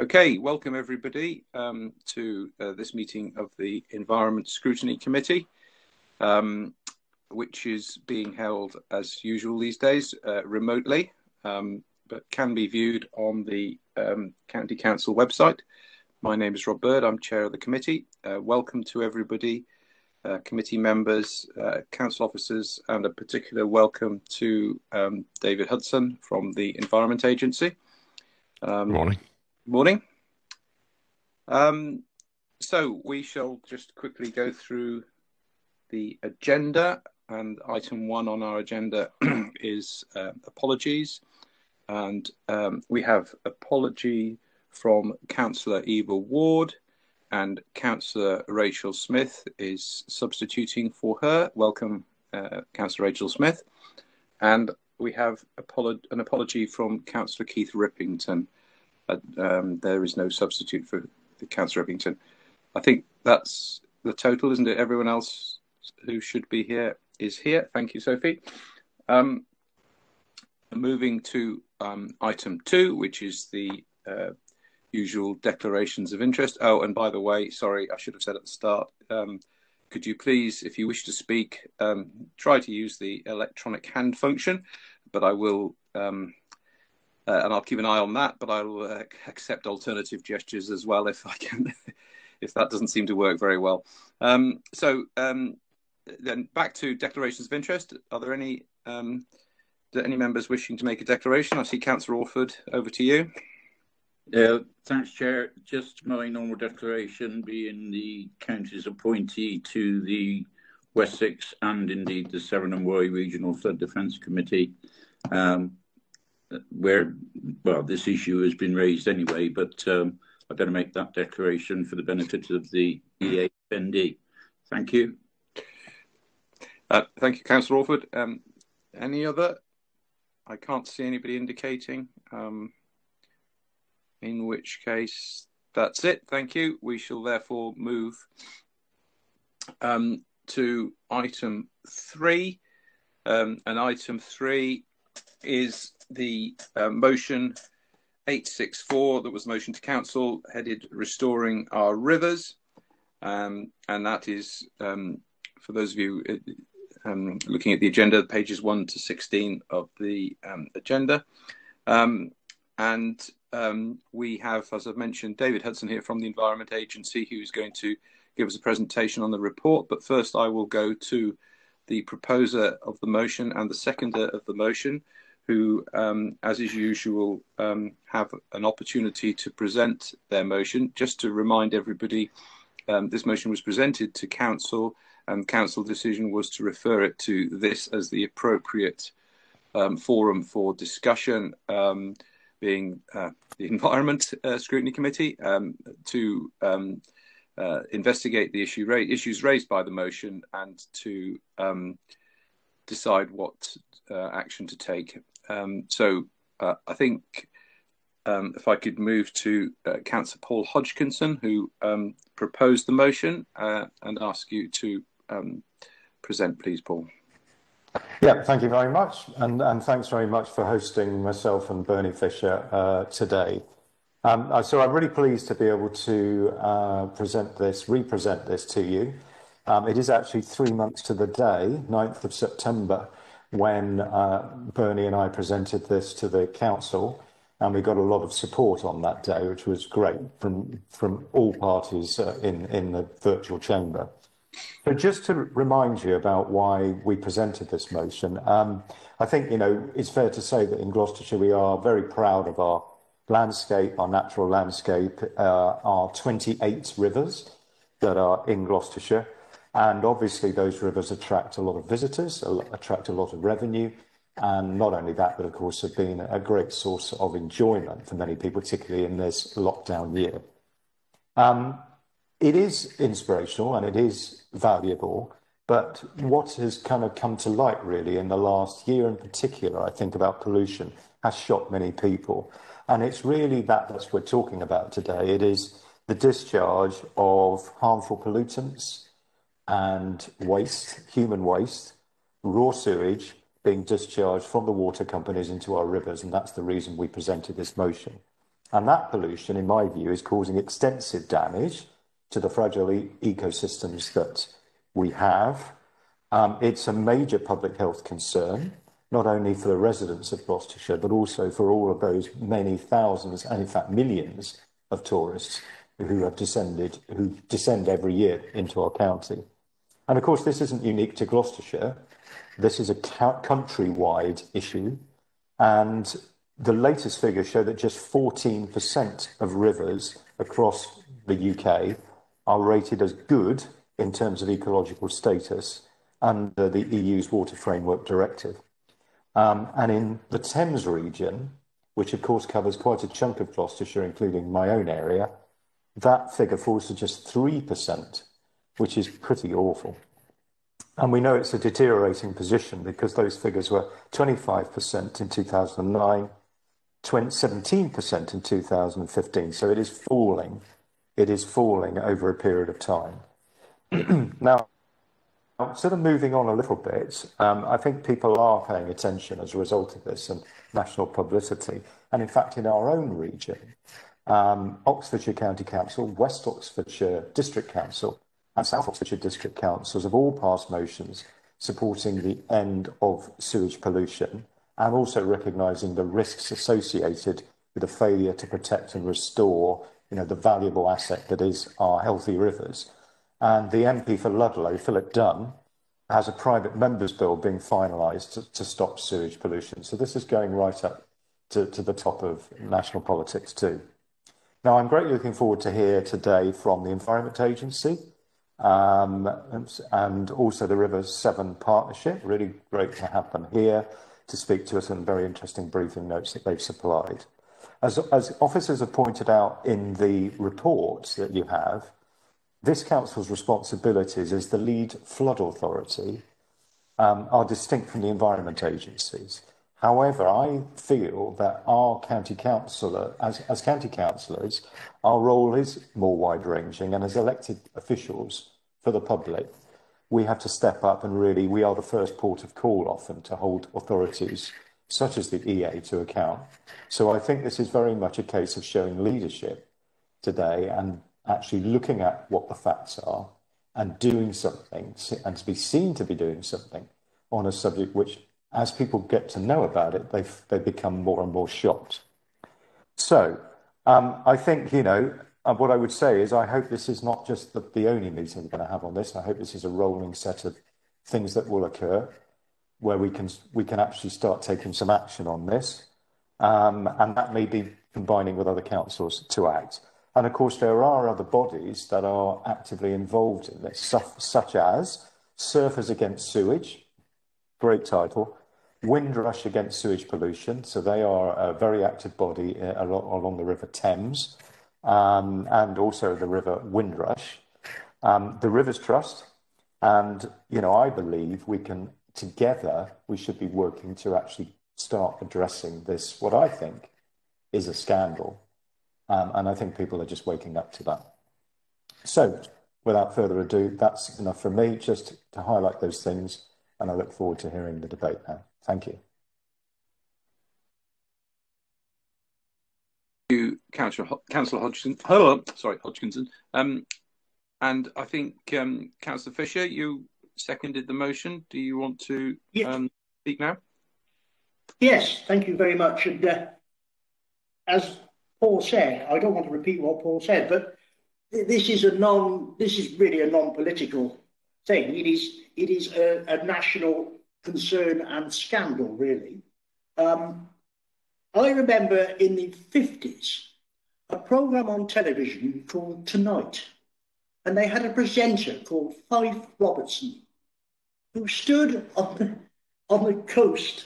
Okay, welcome everybody to this meeting of the Environment Scrutiny Committee, which is being held as usual these days remotely, but can be viewed on the County Council website. My name is Rob Bird, I'm chair of the committee. Welcome to everybody, committee members, council officers, and a particular welcome to David Hudson from the Environment Agency. Morning. Morning. So we shall just quickly go through the agenda, and item 1 on our agenda is apologies, and we have apology from Councillor Eva Ward, and Councillor Rachel Smith is substituting for her. Welcome, Councillor Rachel Smith. And we have an apology from Councillor Keith Rippington. There is no substitute for the Councillor Rippington. I think that's the total, isn't it? Everyone else who should be here is here. Thank you, Sophie. Moving to item 2, which is the usual declarations of interest. Oh, and by the way, sorry, I should have said at the start, could you please, if you wish to speak, try to use the electronic hand function, but I will... and I'll keep an eye on that, but I will accept alternative gestures as well if I can, if that doesn't seem to work very well. So then back to declarations of interest. Are there any members wishing to make a declaration? I see Councillor Orford, over to you. Thanks, Chair. Just my normal declaration, being the county's appointee to the Wessex and indeed the Severn and Woy Regional Flood Defence Committee, where, well, this issue has been raised anyway, but I better make that declaration for the benefit of the EAFND. Thank you. Thank you, Councillor Orford. Any other? I can't see anybody indicating, in which case that's it. Thank you. We shall therefore move to item 3. And item 3 is the motion 864 that was the motion to council headed Restoring Our Rivers, and that is for those of you looking at the agenda, pages 1 to 16 of the agenda, and we have, as I've mentioned, David Hudson here from the Environment Agency, who's going to give us a presentation on the report. But first I will go to the proposer of the motion and the seconder of the motion, who, as is usual, have an opportunity to present their motion. Just to remind everybody, this motion was presented to Council, and Council decision was to refer it to this as the appropriate forum for discussion, being the Environment Scrutiny Committee, to investigate the issues raised by the motion and to decide what action to take. So I think if I could move to Councillor Paul Hodgkinson, who proposed the motion, and ask you to present, please, Paul. Yeah, thank you very much, and thanks very much for hosting myself and Bernie Fisher today. So I'm really pleased to be able to represent this to you. It is actually 3 months to the day, 9th of September, when Bernie and I presented this to the council, and we got a lot of support on that day, which was great from all parties in the virtual chamber. So just to remind you about why we presented this motion, I think, it's fair to say that in Gloucestershire we are very proud of our landscape, our natural landscape, our 28 rivers that are in Gloucestershire. And obviously those rivers attract a lot of visitors, attract a lot of revenue. And not only that, but of course have been a great source of enjoyment for many people, particularly in this lockdown year. It is inspirational and it is valuable, but what has kind of come to light really in the last year in particular, I think, about pollution has shocked many people. And it's really that's what we're talking about today. It is the discharge of harmful pollutants and waste, human waste, raw sewage being discharged from the water companies into our rivers, and that's the reason we presented this motion. And that pollution, in my view, is causing extensive damage to the fragile ecosystems that we have. It's a major public health concern, not only for the residents of Gloucestershire, but also for all of those many thousands, and in fact millions of tourists who descend every year into our county. And of course, this isn't unique to Gloucestershire. This is a countrywide issue. And the latest figures show that just 14% of rivers across the UK are rated as good in terms of ecological status under the EU's Water Framework Directive. And in the Thames region, which of course covers quite a chunk of Gloucestershire, including my own area, that figure falls to just 3%, which is pretty awful. And we know it's a deteriorating position because those figures were 25% in 2009, 17% in 2015. So it is falling. It is falling over a period of time. Now, sort of moving on a little bit, I think people are paying attention as a result of this and national publicity. And in fact, in our own region, Oxfordshire County Council, West Oxfordshire District Council, and South Oxfordshire District Councils have all passed motions supporting the end of sewage pollution and also recognising the risks associated with the failure to protect and restore, the valuable asset that is our healthy rivers. And the MP for Ludlow, Philip Dunn, has a private member's bill being finalised to stop sewage pollution. So this is going right up to the top of national politics too. Now, I'm greatly looking forward to hear today from the Environment Agency and also the Rivers Severn Partnership. Really great to have them here to speak to us, and very interesting briefing notes that they've supplied. As officers have pointed out in the reports that you have, this council's responsibilities as the lead flood authority are distinct from the environment agencies. However, I feel that our county councillor, as county councillors, our role is more wide-ranging, and as elected officials for the public, we have to step up and really, we are the first port of call often to hold authorities such as the EA to account. So I think this is very much a case of showing leadership today and actually looking at what the facts are and doing something, and to be seen to be doing something on a subject which, as people get to know about it, they become more and more shocked. So I think, what I would say is I hope this is not just the only meeting we're going to have on this. I hope this is a rolling set of things that will occur where we can actually start taking some action on this. And that may be combining with other councils to act. And of course, there are other bodies that are actively involved in this, such as Surfers Against Sewage, great title, Windrush Against Sewage Pollution. So they are a very active body along the River Thames, and also the River Windrush, the Rivers Trust. And, I believe we should be working to actually start addressing this, what I think is a scandal. And I think people are just waking up to that. So, without further ado, that's enough for me, just to highlight those things, and I look forward to hearing the debate now. Thank you. Thank you, Councillor Hodgkinson. And I think, Councillor Fisher, you seconded the motion. Do you want to speak now? Yes, thank you very much. And as Paul said, I don't want to repeat what Paul said, but this is really a non-political thing. It is a national concern and scandal, really. I remember in the 50s a programme on television called Tonight, and they had a presenter called Fife Robertson, who stood on the coast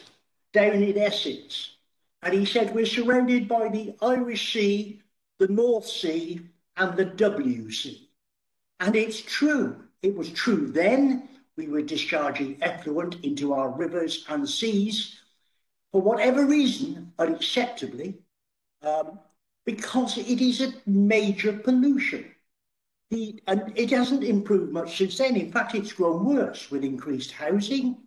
down in Essex. And he said, we're surrounded by the Irish Sea, the North Sea, and the WC. And it's true. It was true then. We were discharging effluent into our rivers and seas for whatever reason, unacceptably, because it is a major pollution. And it hasn't improved much since then. In fact, it's grown worse with increased housing,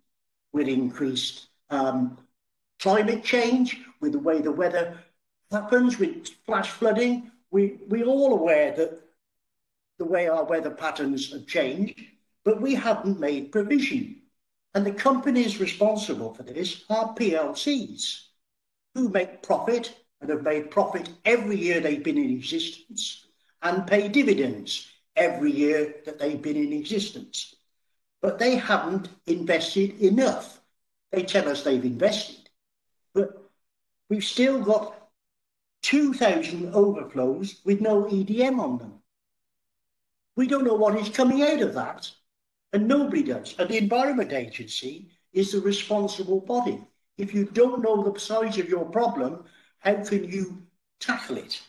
with increased climate change, with the way the weather happens with flash flooding. We're all aware that the way our weather patterns have changed, but we haven't made provision. And the companies responsible for this are PLCs, who make profit and have made profit every year they've been in existence and pay dividends every year that they've been in existence. But they haven't invested enough. They tell us they've invested, but we've still got 2,000 overflows with no EDM on them. We don't know what is coming out of that, and nobody does. And the Environment Agency is the responsible body. If you don't know the size of your problem, how can you tackle it?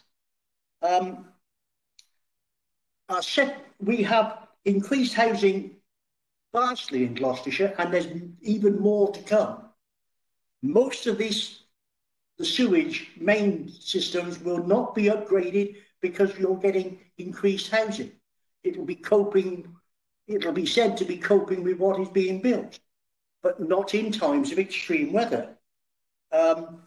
We have increased housing vastly in Gloucestershire, and there's even more to come. Most of the sewage main systems will not be upgraded because you're getting increased housing. It'll be said to be coping with what is being built, but not in times of extreme weather. The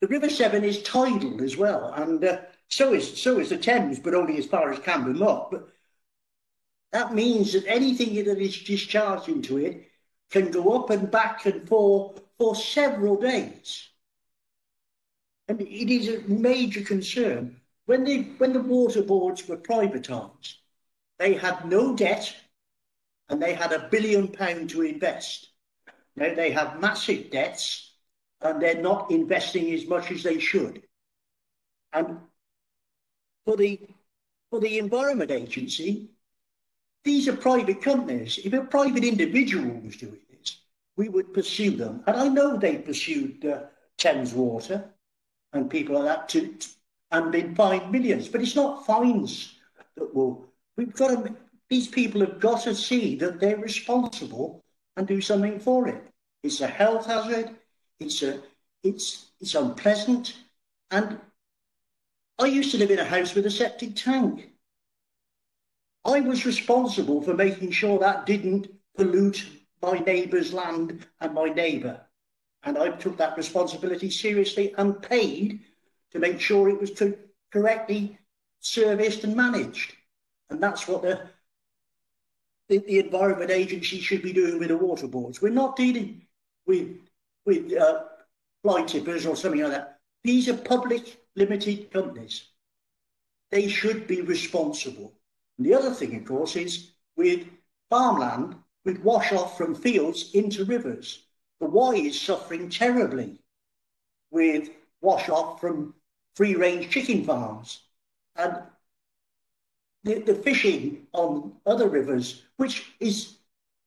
River Severn is tidal as well, and so is the Thames, but only as far as Camden Lock. But that means that anything that is discharged into it can go up and back and for several days. And it is a major concern. When the water boards were privatised, they had no debt and they had £1 billion to invest. Now they have massive debts and they're not investing as much as they should. And for the Environment Agency, these are private companies. If a private individual was doing this, we would pursue them. And I know they pursued Thames Water and people like that and been fined millions. But it's not fines that will. These people have got to see that they're responsible and do something for it. It's a health hazard. It's unpleasant. And I used to live in a house with a septic tank. I was responsible for making sure that didn't pollute my neighbour's land and my neighbour. And I took that responsibility seriously and paid to make sure it was correctly serviced and managed. And that's what the Environment Agency should be doing with the water boards. We're not dealing with fly tippers or something like that. These are public limited companies. They should be responsible. And the other thing, of course, is with farmland, with wash off from fields into rivers. The Wye is suffering terribly with wash off from free range chicken farms. And the fishing on other rivers, which is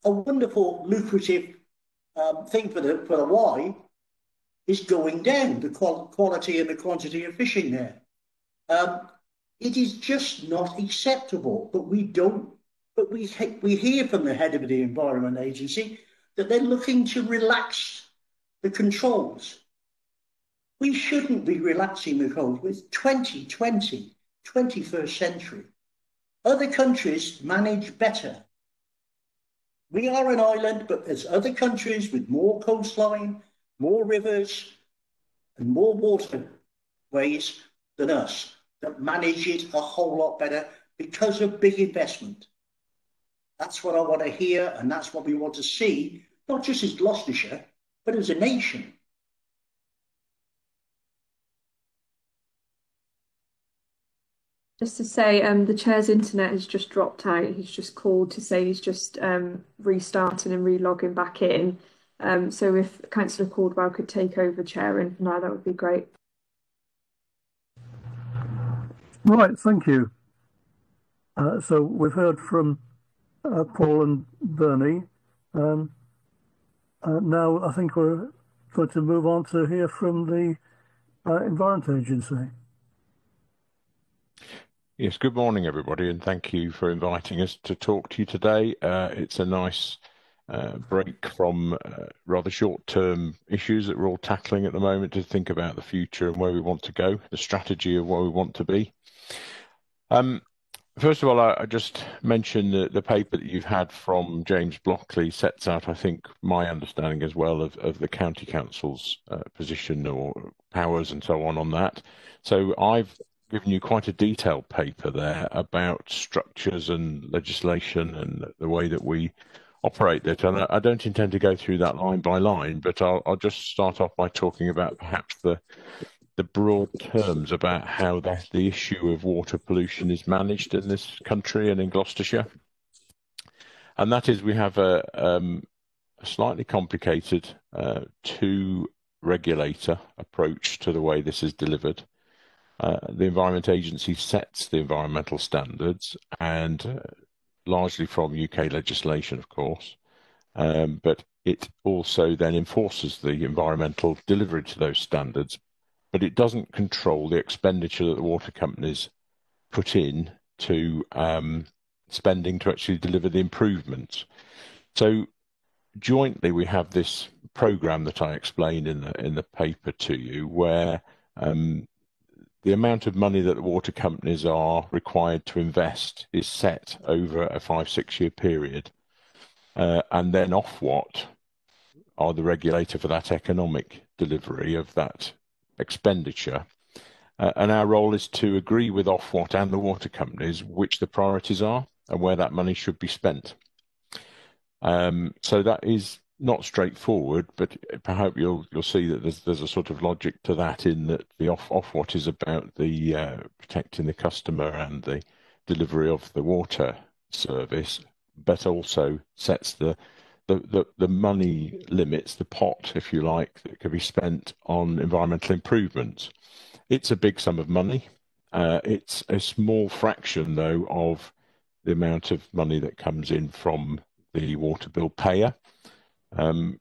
a wonderful, lucrative thing for the Wye, is going down, the quality and the quantity of fishing there. It is just not acceptable, but we hear from the head of the Environment Agency that they're looking to relax the controls. We shouldn't be relaxing the controls. With 2020, 21st century. Other countries manage better. We are an island, but there's other countries with more coastline, more rivers, and more waterways than us that manage it a whole lot better because of big investment. That's what I want to hear, and that's what we want to see, not just as Gloucestershire, but as a nation. Just to say, the chair's internet has just dropped out. He's just called to say he's just restarting and re-logging back in. So if Councillor Caldwell could take over chairing for now, that would be great. Right, thank you. So we've heard from Paul and Bernie. Now I think we're going to move on to hear from the Environment Agency. Yes, good morning, everybody, and thank you for inviting us to talk to you today. It's a nice break from rather short-term issues that we're all tackling at the moment to think about the future and where we want to go, the strategy of where we want to be. First of all, I just mentioned that the paper that you've had from James Blockley sets out, I think, my understanding as well of the county council's position or powers and so on that. So I've given you quite a detailed paper there about structures and legislation and the way that we operate that. And I don't intend to go through that line by line, but I'll just start off by talking about perhaps the broad terms about how the issue of water pollution is managed in this country and in Gloucestershire. And that is, we have a slightly complicated two-regulator approach to the way this is delivered. The Environment Agency sets the environmental standards, and largely from UK legislation, of course, but it also then enforces the environmental delivery to those standards. But it doesn't control the expenditure that the water companies put in to spending to actually deliver the improvements. So jointly, we have this programme that I explained in the paper to you, where the amount of money that the water companies are required to invest is set over a 5-6 year period, and then Ofwat are the regulator for that economic delivery of that expenditure, and our role is to agree with Ofwat and the water companies which the priorities are and where that money should be spent. So that is not straightforward, but perhaps you'll see that there's a sort of logic to that, in that the Ofwat is about the protecting the customer and the delivery of the water service, but also sets the money limits, the pot, if you like, that can be spent on environmental improvements. It's a big sum of money. It's a small fraction, though, of the amount of money that comes in from the water bill payer.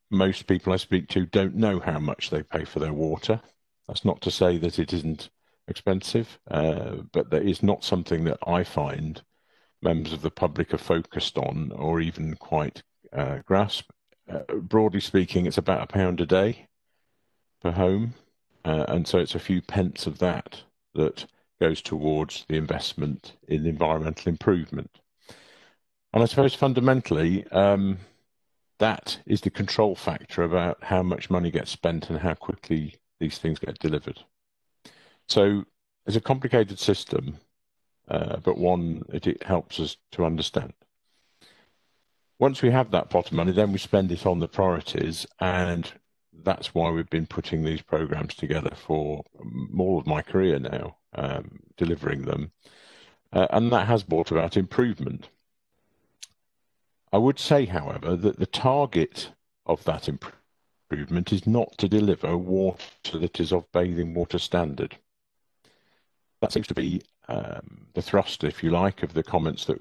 Most people I speak to don't know how much they pay for their water. That's not to say that it isn't expensive, but that is not something that I find members of the public are focused on or even quite grasp. Broadly speaking, it's about £1 a day per home, and so it's a few pence of that goes towards the investment in environmental improvement. And I suppose fundamentally, that is the control factor about how much money gets spent and how quickly these things get delivered. So it's a complicated system, but one it helps us to understand. Once we have that pot of money, then we spend it on the priorities, and that's why we've been putting these programs together for more of my career now, delivering them, and that has brought about improvement. I would say, however, that the target of that improvement is not to deliver water that is of bathing water standard. That seems to be the thrust, if you like, of the comments that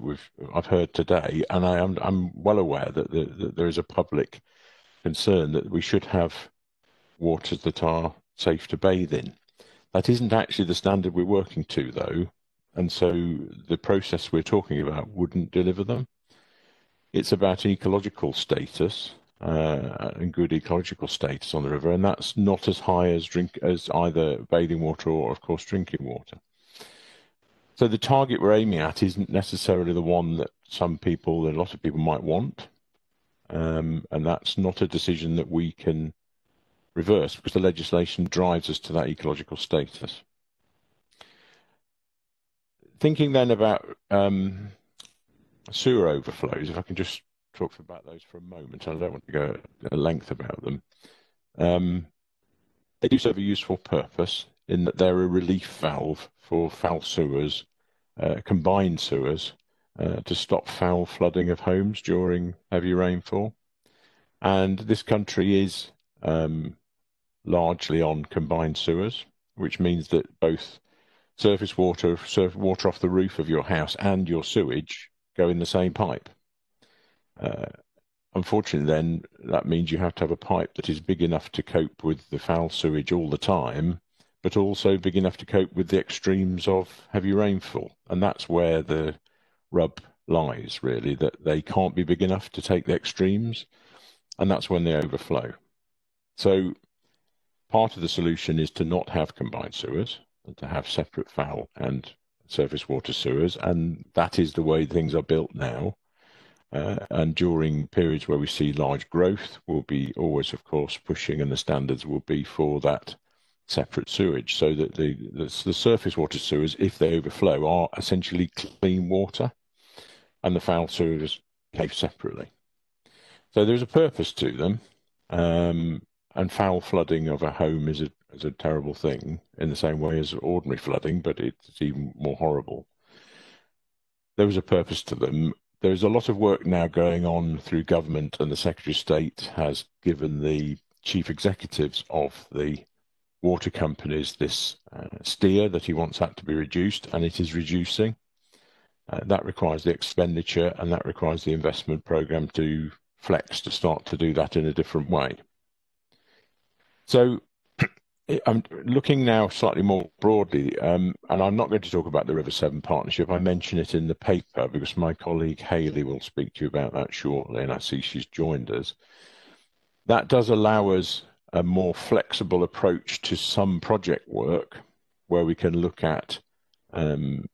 I've heard today, and I'm well aware that there is a public concern that we should have waters that are safe to bathe in. That isn't actually the standard we're working to, though, and so the process we're talking about wouldn't deliver them. It's about ecological status and good ecological status on the river, and that's not as high as either bathing water or, of course, drinking water. So the target we're aiming at isn't necessarily the one that a lot of people might want, and that's not a decision that we can reverse because the legislation drives us to that ecological status. Thinking then about sewer overflows, if I can just talk about those for a moment, I don't want to go at length about them. They do serve a useful purpose in that they're a relief valve for foul sewers, combined sewers, to stop foul flooding of homes during heavy rainfall. And this country is largely on combined sewers, which means that both surface water off the roof of your house and your sewage go in the same pipe. Unfortunately, then, that means you have to have a pipe that is big enough to cope with the foul sewage all the time, but also big enough to cope with the extremes of heavy rainfall. And that's where the rub lies, really, that they can't be big enough to take the extremes, and that's when they overflow. So part of the solution is to not have combined sewers and to have separate foul and surface water sewers, and that is the way things are built now. And during periods where we see large growth, we'll be always, of course, pushing, and the standards will be for that separate sewage, so that the surface water sewers, if they overflow, are essentially clean water, and the foul sewers behave separately. So there's a purpose to them, and foul flooding of a home is a terrible thing in the same way as ordinary flooding, but it's even more horrible. There was a purpose to them. There's a lot of work now going on through government, and the Secretary of State has given the chief executives of the water companies this steer that he wants that to be reduced, and it is reducing. That requires the expenditure, and that requires the investment programme to flex to start to do that in a different way. So I'm looking now slightly more broadly, and I'm not going to talk about the River Severn Partnership. I mention it in the paper because my colleague Hayley will speak to you about that shortly, and I see she's joined us. That does allow us a more flexible approach to some project work where we can look at the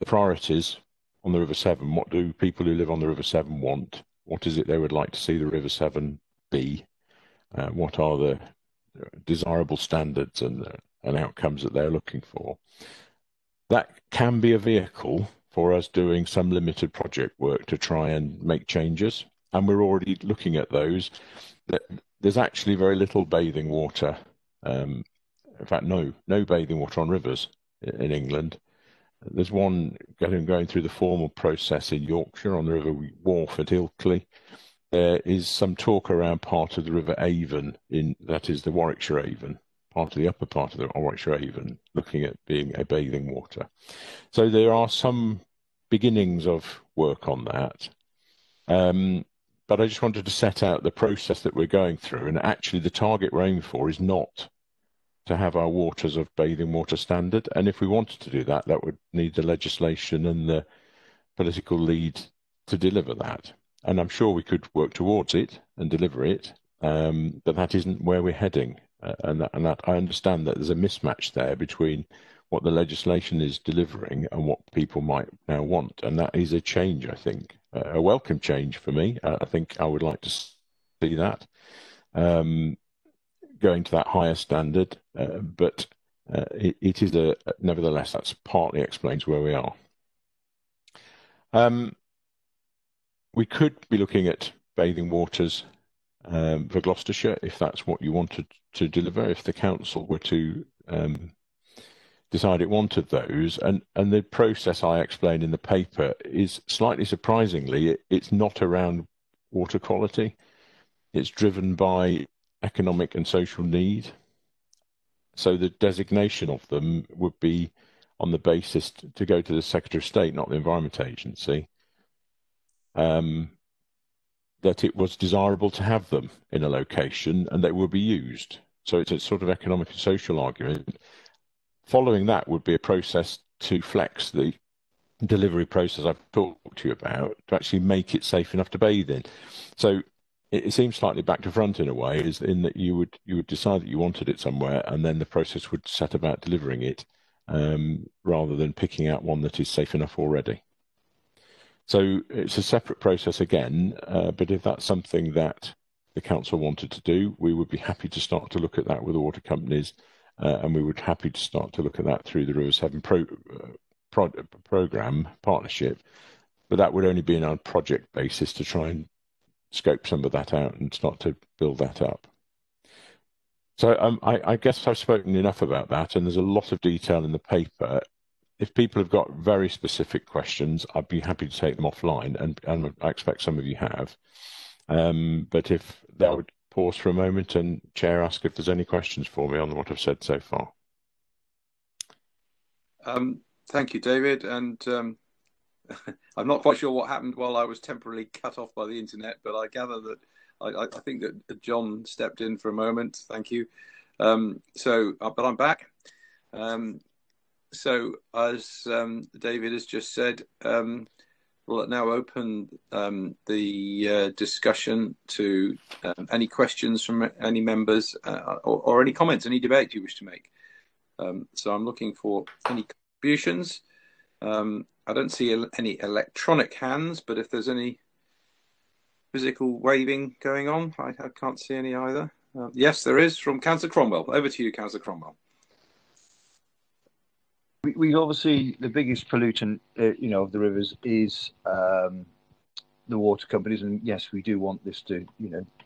priorities on the River Severn. What do people who live on the River Severn want? What is it they would like to see the River Severn be? What are the desirable standards and outcomes that they're looking for? That can be a vehicle for us doing some limited project work to try and make changes, and we're already looking at those. There's actually very little bathing water, in fact no bathing water on rivers in England. There's one going through the formal process in Yorkshire on the River Wharfe at Ilkley. There is some talk around part of the River Avon, that is the Warwickshire Avon, part of the upper part of the Warwickshire Avon, looking at being a bathing water. So there are some beginnings of work on that. But I just wanted to set out the process that we're going through, and actually the target we're aiming for is not to have our waters of bathing water standard. And if we wanted to do that, that would need the legislation and the political lead to deliver that. And I'm sure we could work towards it and deliver it, but that isn't where we're heading. And that I understand that there's a mismatch there between what the legislation is delivering and what people might now want. And that is a change, I think, a welcome change for me. I think I would like to see that going to that higher standard, but it is nevertheless, that's partly explains where we are. We could be looking at bathing waters for Gloucestershire if that's what you wanted to deliver, if the council were to decide it wanted those. And the process I explained in the paper is slightly surprisingly, it's not around water quality. It's driven by economic and social need. So the designation of them would be on the basis to go to the Secretary of State, not the Environment Agency, that it was desirable to have them in a location and they will be used. So it's a sort of economic and social argument. Following that would be a process to flex the delivery process I've talked to you about to actually make it safe enough to bathe in. So it seems slightly back to front in a way, is in that you would decide that you wanted it somewhere, and then the process would set about delivering it, rather than picking out one that is safe enough already. So it's a separate process again, but if that's something that the council wanted to do, we would be happy to start to look at that with the water companies, and we would happy to start to look at that through the River Severn programme partnership, but that would only be on a project basis to try and scope some of that out and start to build that up. So I guess I've spoken enough about that, and there's a lot of detail in the paper. If people have got very specific questions, I'd be happy to take them offline, and I expect some of you have. But if I would pause for a moment and Chair ask if there's any questions for me on what I've said so far. Thank you, David. And I'm not quite sure what happened while I was temporarily cut off by the internet, but I gather that I think that John stepped in for a moment. Thank you. But I'm back. So as David has just said, we'll now open the discussion to any questions from any members or any comments, any debate you wish to make. So I'm looking for any contributions. I don't see any electronic hands, but if there's any physical waving going on, I can't see any either. Yes, there is from Councillor Cromwell. Over to you, Councillor Cromwell. We obviously, the biggest pollutant, of the rivers is the water companies, and yes, we do want this to,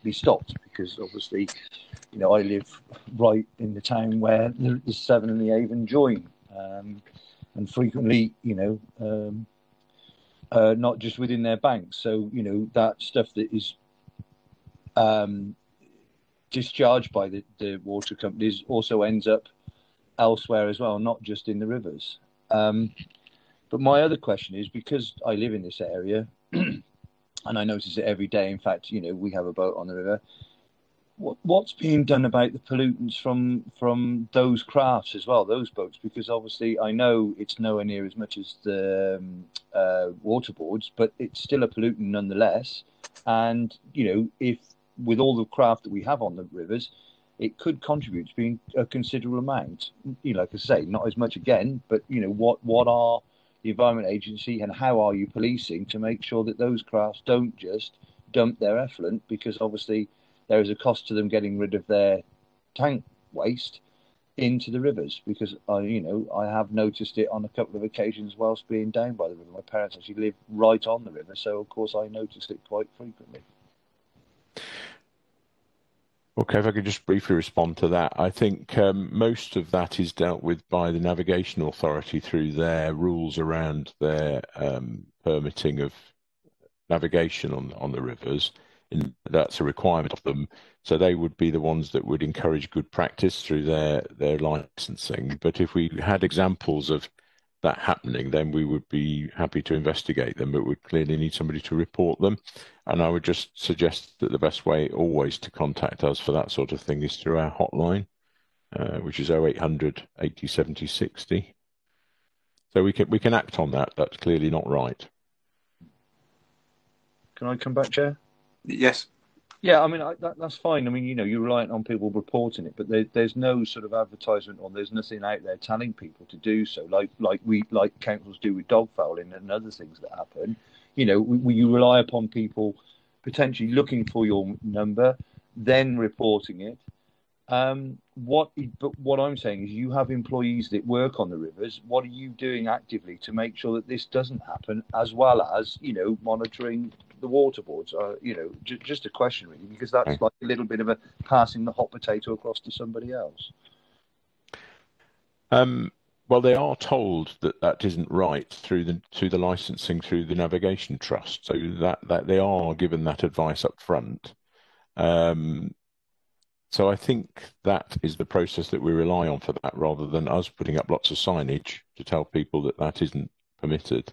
be stopped, because obviously, I live right in the town where the Severn and the Avon join, and frequently, not just within their banks. So, that stuff that is discharged by the water companies also ends up elsewhere as well, not just in the rivers. But my other question is, because I live in this area and I notice it every day, in fact, we have a boat on the river, what's being done about the pollutants from those crafts as well, those boats? Because obviously I know it's nowhere near as much as the waterboards, but it's still a pollutant nonetheless. And, if with all the craft that we have on the rivers, it could contribute to being a considerable amount. Like I say, not as much again, but what are the Environment Agency and how are you policing to make sure that those crafts don't just dump their effluent? Because obviously there is a cost to them getting rid of their tank waste into the rivers. Because I have noticed it on a couple of occasions whilst being down by the river. My parents actually live right on the river, so of course I notice it quite frequently. Okay, if I could just briefly respond to that. I think most of that is dealt with by the Navigation Authority through their rules around their permitting of navigation on the rivers. That's a requirement of them. So they would be the ones that would encourage good practice through their licensing. But if we had examples of that happening, then we would be happy to investigate them, but we'd clearly need somebody to report them. And I would just suggest that the best way always to contact us for that sort of thing is through our hotline, which is 0800 80 70 60. So we can act on that. That's clearly not right. Can I come back, Chair? Yes. Yeah, I mean, that's fine. I mean, you're reliant on people reporting it, but there's no sort of advertisement, or there's nothing out there telling people to do so, like councils do with dog fouling and other things that happen. You rely upon people potentially looking for your number, then reporting it. But what I'm saying is, you have employees that work on the rivers. What are you doing actively to make sure that this doesn't happen, as well as monitoring the water boards? Just a question really, because that's like a little bit of a passing the hot potato across to somebody else. Well, they are told that isn't right through the licensing through the Navigation Trust, so that they are given that advice up front. So I think that is the process that we rely on for that, rather than us putting up lots of signage to tell people that isn't permitted.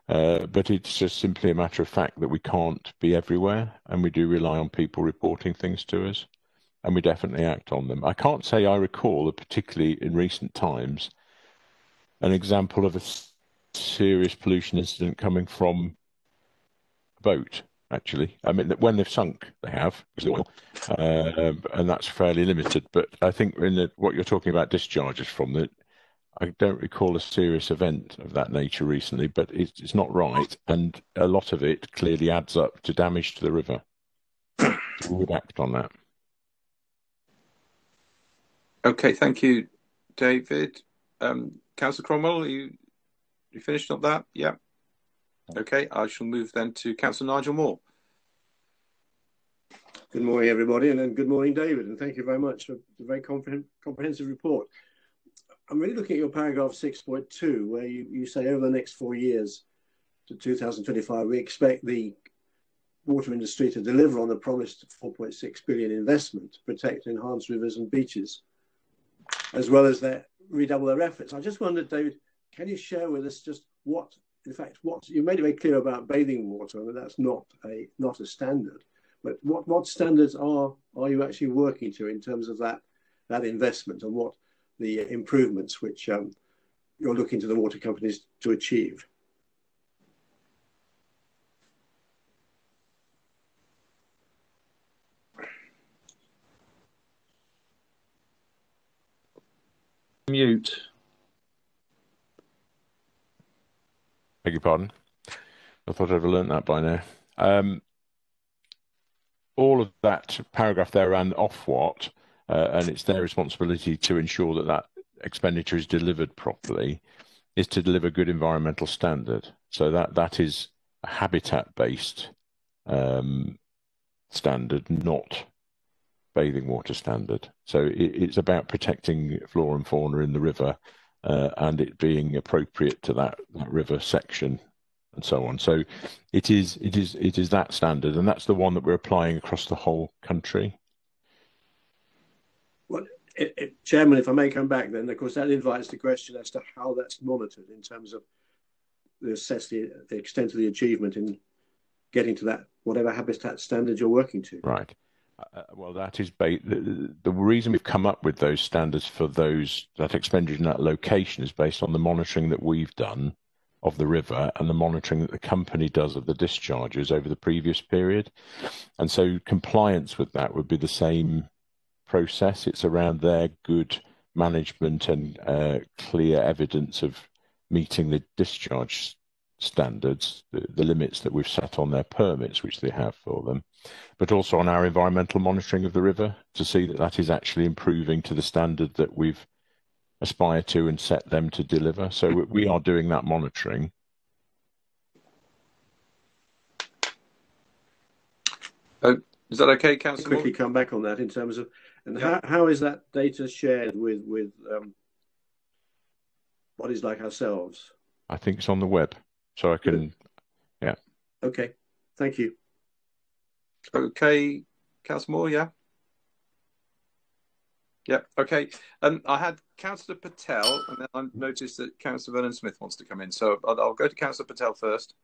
But it's just simply a matter of fact that we can't be everywhere, and we do rely on people reporting things to us, and we definitely act on them. I can't say I recall, particularly in recent times, an example of a serious pollution incident coming from a boat. Actually, I mean, when they've sunk, they have, oil, and that's fairly limited. But I think what you're talking about, discharges from it, I don't recall a serious event of that nature recently, but it's not right, and a lot of it clearly adds up to damage to the river. So we would act on that. Okay, thank you, David. Councillor Cromwell, you finished on that? Yeah. Okay, I shall move then to Councillor Nigel Moore. Good morning, everybody, and good morning, David, and thank you very much for the very comprehensive report. I'm really looking at your paragraph 6.2, where you say over the next 4 years to 2025, we expect the water industry to deliver on the promised 4.6 billion investment to protect and enhance rivers and beaches, as well as redouble their efforts. I just wondered, David, can you share with us just what you made it very clear about bathing water, and that's not a standard, but what standards are you actually working to in terms of that investment, and what the improvements which you're looking to the water companies to achieve? Mute. Beg your pardon? I thought I'd have learnt that by now. All of that paragraph there around Ofwat, and it's their responsibility to ensure that that expenditure is delivered properly, is to deliver good environmental standard. So that is a habitat-based standard, not bathing water standard. So it's about protecting flora and fauna in the river and it being appropriate to that river section and so on. So it is that standard, and that's the one that we're applying across the whole country. Well, Chairman, if I may come back, then of course that invites the question as to how that's monitored in terms of the extent of the achievement in getting to that whatever habitat standard you're working to. Right. Well, that is the reason we've come up with those standards for that expenditure in that location is based on the monitoring that we've done of the river and the monitoring that the company does of the discharges over the previous period. And so compliance with that would be the same process. It's around their good management and clear evidence of meeting the discharge standards, the limits that we've set on their permits, which they have for them, but also on our environmental monitoring of the river to see that that is actually improving to the standard that we've aspired to and set them to deliver. So we are doing that monitoring. Is that okay, Councillor? Quickly come back on that in terms of, and how is that data shared with bodies like ourselves? I think it's on the web, so I can, yeah. Okay, thank you. Okay, Councillor Moore, yeah? Yeah, okay. I had Councillor Patel, and then I noticed that Councillor Vernon-Smith wants to come in. So I'll go to Councillor Patel first.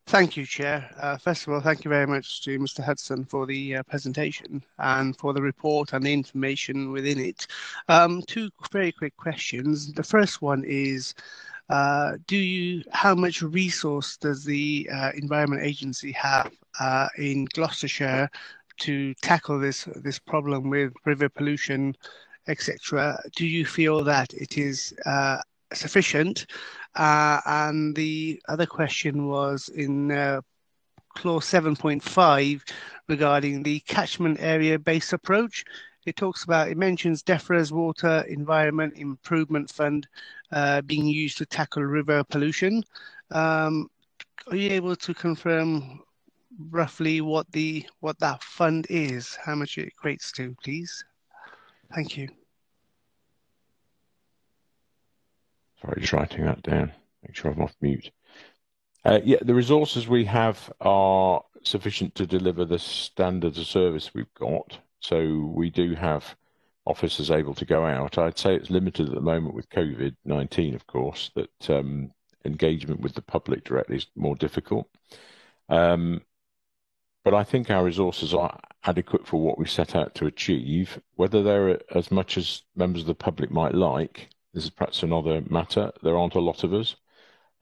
Thank you, Chair. First of all, thank you very much to Mr. Hudson for the presentation and for the report and the information within it. Two very quick questions. The first one is, how much resource does the Environment Agency have in Gloucestershire to tackle this problem with river pollution, etc.? Do you feel that it is sufficient? And the other question was in clause 7.5 regarding the catchment area based approach. It mentions DEFRA's Water Environment Improvement Fund being used to tackle river pollution. Are you able to confirm roughly what that fund is, how much it equates to, please? Thank you. Sorry, just writing that down. Make sure I'm off mute. Yeah, the resources we have are sufficient to deliver the standards of service we've got. So we do have officers able to go out. I'd say it's limited at the moment with COVID-19, of course, that engagement with the public directly is more difficult. But I think our resources are adequate for what we set out to achieve. Whether they're as much as members of the public might like, this is perhaps another matter. There aren't a lot of us.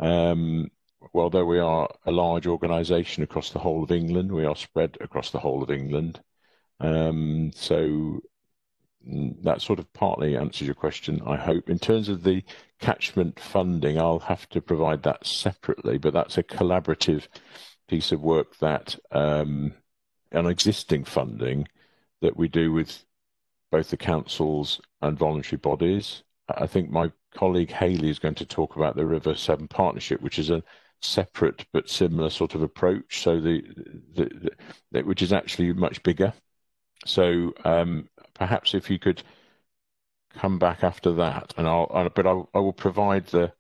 Although we are a large organisation across the whole of England, we are spread across the whole of England. So that sort of partly answers your question, I hope. In terms of the catchment funding, I'll have to provide that separately, but that's a collaborative piece of work that an existing funding that we do with both the councils and voluntary bodies. I think my colleague Hayley is going to talk about the River Severn Partnership, which is a separate but similar sort of approach. So which is actually much bigger. So perhaps if you could come back after that, and I will provide the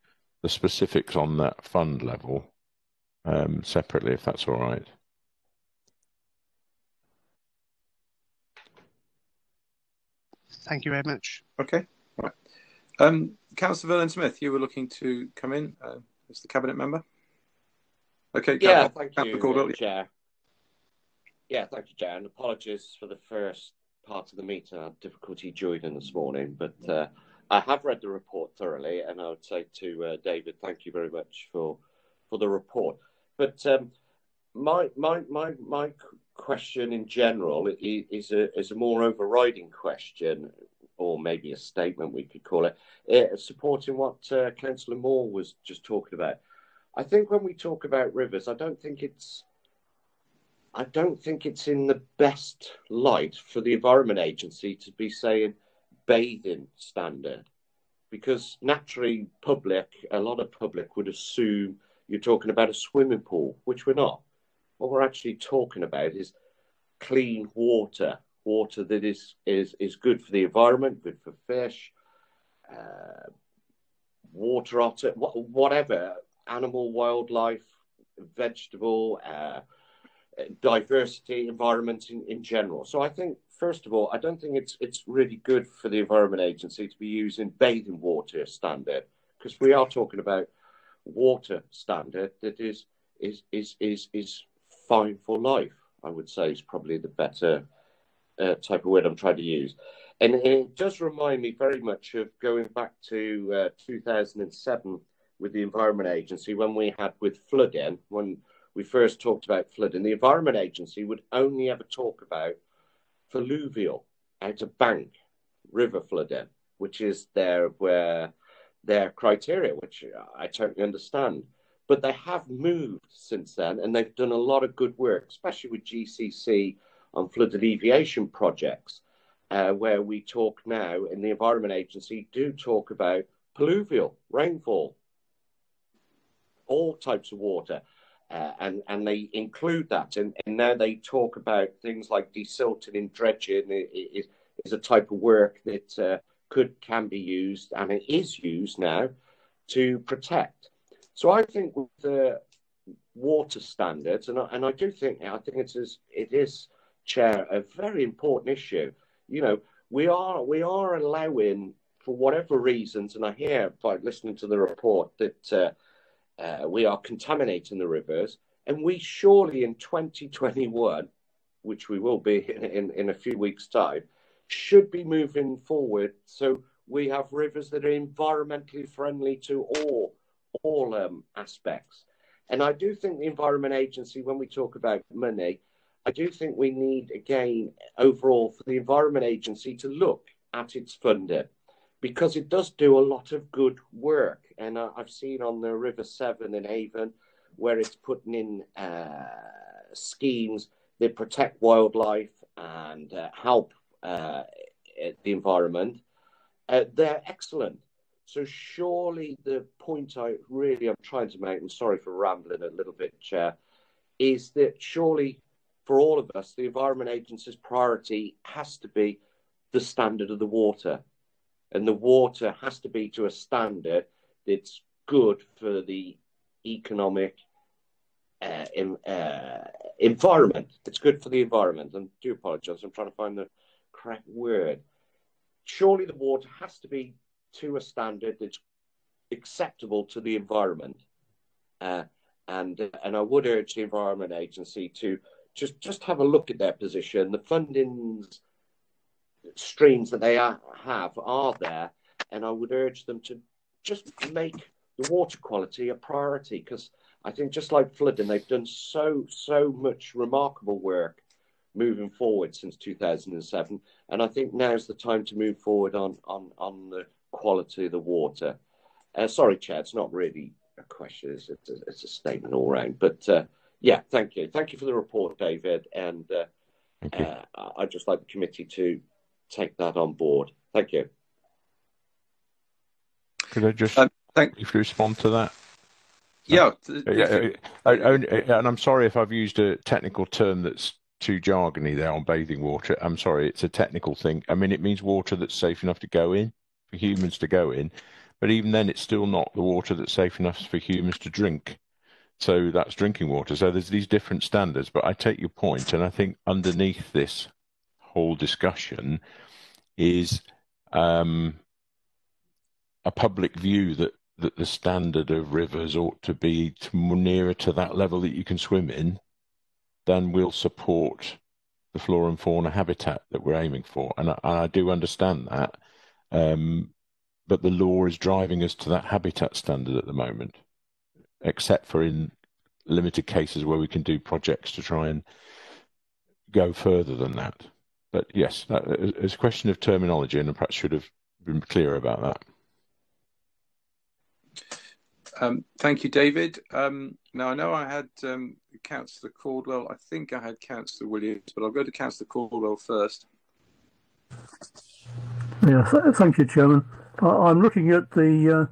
specifics on that fund level separately, if that's all right. Thank you very much. Okay. Right. Councillor Vernon-Smith, you were looking to come in as the cabinet member. Okay. Yeah, thank you, Chair. Yeah, thank you, Chair. And apologies for the first part of the meeting. I had difficulty joining this morning, but I have read the report thoroughly, and I would say to David, thank you very much for the report. But my question in general is a more overriding question, or maybe a statement we could call it, supporting what Councillor Moore was just talking about. I think when we talk about rivers, I don't think it's in the best light for the Environment Agency to be saying bathing standard, because naturally a lot of public would assume you're talking about a swimming pool, which we're not. What we're actually talking about is clean water that is good for the environment, good for fish, water otter, whatever, animal, wildlife, vegetable, diversity, environment in general. So I think, first of all, I don't think it's really good for the Environment Agency to be using bathing water standard, because we are talking about water standard that is fine for life, I would say, is probably the better type of word I'm trying to use. And it does remind me very much of going back to 2007 with the Environment Agency, when we had with flooding, when we first talked about flooding, the Environment Agency would only ever talk about fluvial, out of bank, river flooding, which is their criteria, which I totally understand. But they have moved since then, and they've done a lot of good work, especially with GCC on flood alleviation projects, where we talk now in the Environment Agency do talk about pluvial, rainfall, all types of water, and they include that. And now they talk about things like desilting and dredging is a type of work that can be used, and it is used now to protect. So I think with the water standards, and I think it is, Chair, a very important issue. You know, we are allowing, for whatever reasons, and I hear by listening to the report that we are contaminating the rivers, and we surely in 2021, which we will be in a few weeks' time, should be moving forward so we have rivers that are environmentally friendly to all aspects. And I do think the Environment Agency, when we talk about money, I do think we need, again, overall, for the Environment Agency to look at its funding, because it does do a lot of good work. And I've seen on the River Severn in Avon, where it's putting in schemes that protect wildlife and help the environment. They're excellent. So surely the point I'm trying to make, and sorry for rambling a little bit, Chair, is that surely for all of us, the Environment Agency's priority has to be the standard of the water. And the water has to be to a standard that's good for the economic environment. It's good for the environment. And I do apologise, I'm trying to find the correct word. Surely the water has to be to a standard that's acceptable to the environment. And I would urge the Environment Agency to just have a look at their position. The funding streams that they have are there, and I would urge them to just make the water quality a priority, because I think just like flooding, they've done so much remarkable work moving forward since 2007, and I think now's the time to move forward on the quality of the water. Sorry, Chair, it's not really a question, it's a statement all round, but yeah, thank you for the report, David, and I'd just like the committee to take that on board. Thank you. Could I just briefly respond to that? Yeah. And I'm sorry if I've used a technical term that's too jargony there on bathing water. I'm sorry, it's a technical thing. I mean, it means water that's safe enough to go in, for humans to go in, but even then it's still not the water that's safe enough for humans to drink. So that's drinking water. So there's these different standards, but I take your point, and I think underneath this whole discussion is a public view that the standard of rivers ought to be nearer to that level that you can swim in, then we'll support the flora and fauna habitat that we're aiming for. And I do understand that, but the law is driving us to that habitat standard at the moment, except for in limited cases where we can do projects to try and go further than that. But yes, it's a question of terminology, and I perhaps should have been clearer about that. Thank you, David. Now, I know I had Councillor Caldwell. I think I had Councillor Williams, but I'll go to Councillor Caldwell first. Yeah, thank you, Chairman. I'm looking at the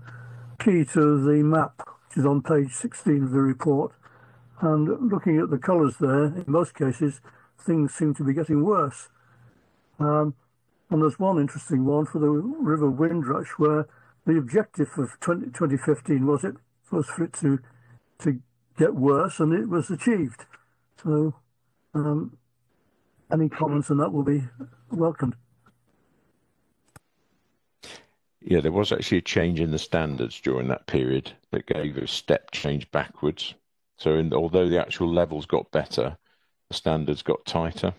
key to the map, which is on page 16 of the report, and looking at the colours there, in most cases, things seem to be getting worse. And there's one interesting one for the River Windrush, where the objective of 2015 was for it to get worse, and it was achieved. So, any comments on that will be welcomed. Yeah, there was actually a change in the standards during that period that gave a step change backwards. So although the actual levels got better, the standards got tighter.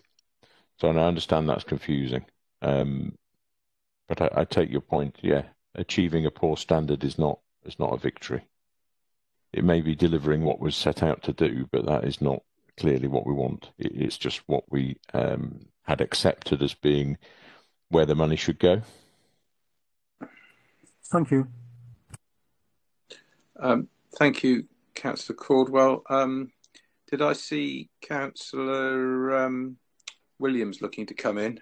So I understand that's confusing. But I take your point, yeah. Achieving a poor standard is not a victory. It may be delivering what was set out to do, but that is not clearly what we want. It's just what we had accepted as being where the money should go. Thank you. Thank you, Councillor Caldwell. Did I see Councillor Williams looking to come in?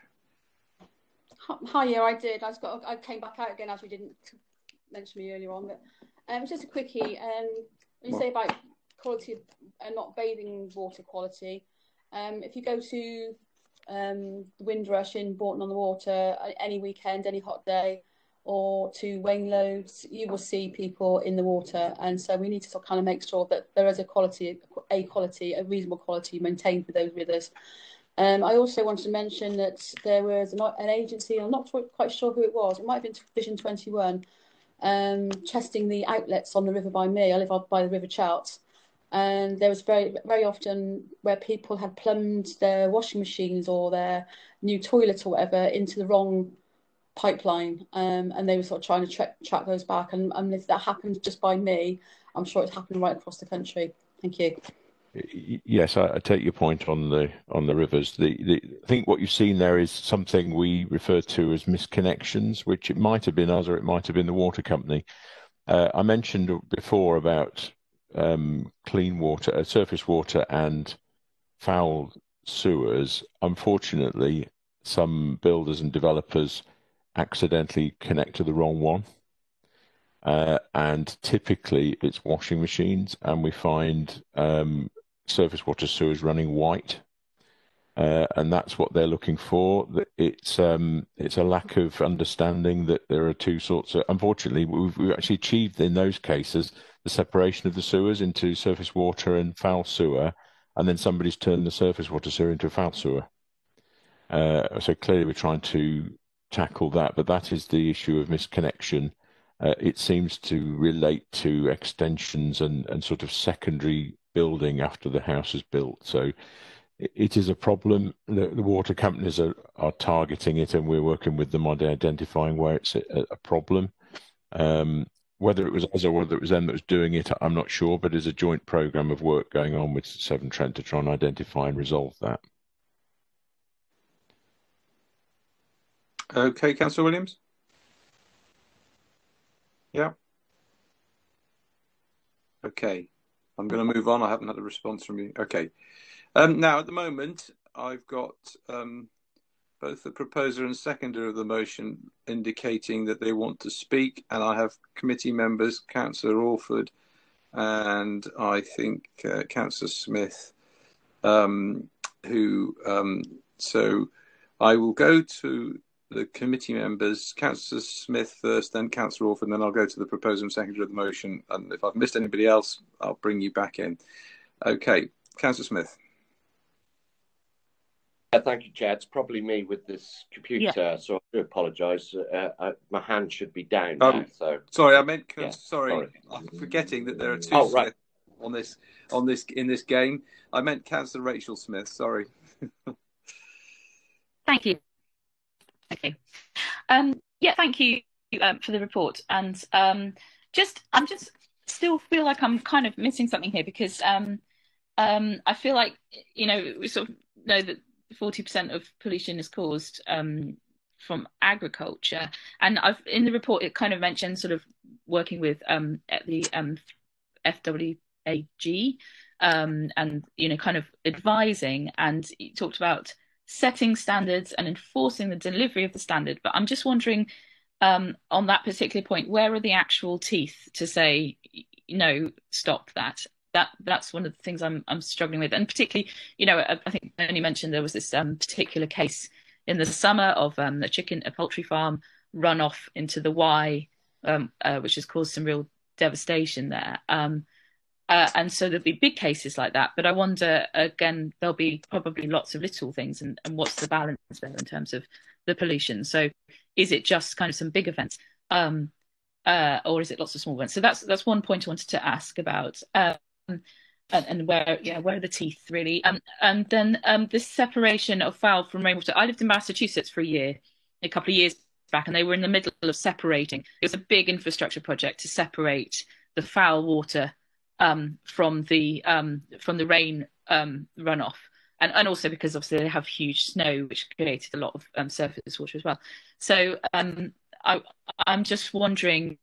Hi, yeah, I did. I came back out again as we didn't mention me earlier on. But just a quickie. When you say about quality and not bathing water quality, if you go to the Windrush in Bourton on the Water any weekend, any hot day, or to Wainloads, you will see people in the water, and so we need to kind of make sure that there is a reasonable quality maintained for those rivers. I also wanted to mention that there was an agency, I'm not quite sure who it was, it might have been Vision 21, testing the outlets on the river by me. I live by the River Chart, and there was very, very often where people had plumbed their washing machines or their new toilet or whatever into the wrong pipeline, and they were sort of trying to track those back, and if that happened just by me, I'm sure it's happening right across the country. Thank you. Yes, I take your point on the rivers. I think what you've seen there is something we refer to as misconnections, which it might have been us or it might have been the water company. I mentioned before about clean water, surface water and foul sewers. Unfortunately, some builders and developers accidentally connect to the wrong one. And typically it's washing machines, and we find surface water sewers running white, and that's what they're looking for. It's a lack of understanding that there are two sorts of. Unfortunately, we've actually achieved in those cases the separation of the sewers into surface water and foul sewer, and then somebody's turned the surface water sewer into a foul sewer. So clearly, we're trying to tackle that, but that is the issue of misconnection. It seems to relate to extensions and sort of secondary building after the house is built. So it is a problem. The water companies are targeting it, and we're working with them on identifying where it's a problem. Whether it was us or whether it was them that was doing it, I'm not sure, but there's a joint programme of work going on with Severn Trent to try and identify and resolve that. Okay, Councillor Williams? Yeah. Okay. I'm going to move on. I haven't had a response from you. Okay. Now, at the moment, I've got both the proposer and seconder of the motion indicating that they want to speak, and I have committee members, Councillor Alford and I think Councillor Smith, so I will go to the committee members, Councillor Smith first, then Councillor Alford, and then I'll go to the proposer and seconder of the motion. And if I've missed anybody else, I'll bring you back in. Okay, Councillor Smith. Thank you, Chair. It's probably me with this computer, so I do apologise. My hand should be down now. So sorry, I meant sorry. I'm forgetting that there are two Smith in this game. I meant Councillor Rachel Smith. Sorry. Thank you. Okay. Thank you for the report. And I'm just still feel like I'm kind of missing something here, because I feel like, we sort of know that 40% of pollution is caused from agriculture, and in the report it kind of mentioned sort of working with at the FWAG and kind of advising, and you talked about setting standards and enforcing the delivery of the standard. But I'm just wondering, on that particular point, where are the actual teeth to say no, stop that? That's one of the things I'm struggling with, and particularly, I think Bernie mentioned there was this particular case in the summer of a poultry farm run off into the Wye, which has caused some real devastation there. And so there'll be big cases like that. But I wonder, again, there'll be probably lots of little things, and what's the balance there in terms of the pollution? So is it just kind of some big events, or is it lots of small events? So that's one point I wanted to ask about. And where are the teeth really? And then the separation of foul from rainwater. I lived in Massachusetts for a couple of years back, and they were in the middle of separating. It was a big infrastructure project to separate the foul water from the rain runoff, and also because obviously they have huge snow, which created a lot of surface water as well. So I'm just wondering,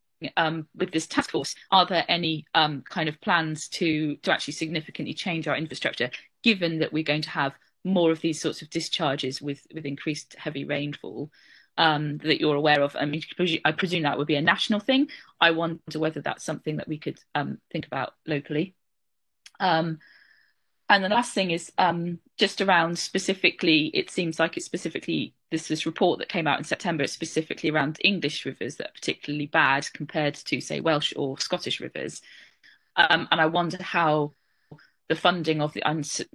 with this task force, are there any kind of plans to actually significantly change our infrastructure, given that we're going to have more of these sorts of discharges with increased heavy rainfall that you're aware of? I mean, I presume that would be a national thing. I wonder whether that's something that we could think about locally. And the last thing is just around specifically, it seems like it's specifically this report that came out in September, it's specifically around English rivers that are particularly bad compared to, say, Welsh or Scottish rivers. And I wonder how the funding of the, I mentioned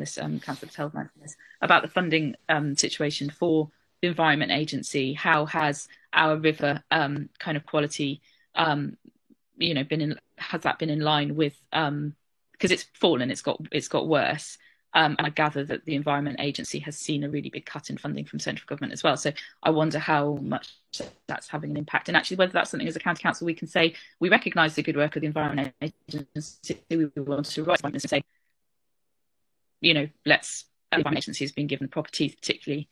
this, Councillor Patel mentioned this, about the funding situation for the Environment Agency. How has our river kind of quality, has that been in line with, because it's fallen, it's got worse. And I gather that the Environment Agency has seen a really big cut in funding from central government as well. So I wonder how much that's having an impact, and actually whether that's something as a county council we can say we recognise the good work of the Environment Agency. We want to write and say, the Environment Agency has been given the proper teeth, particularly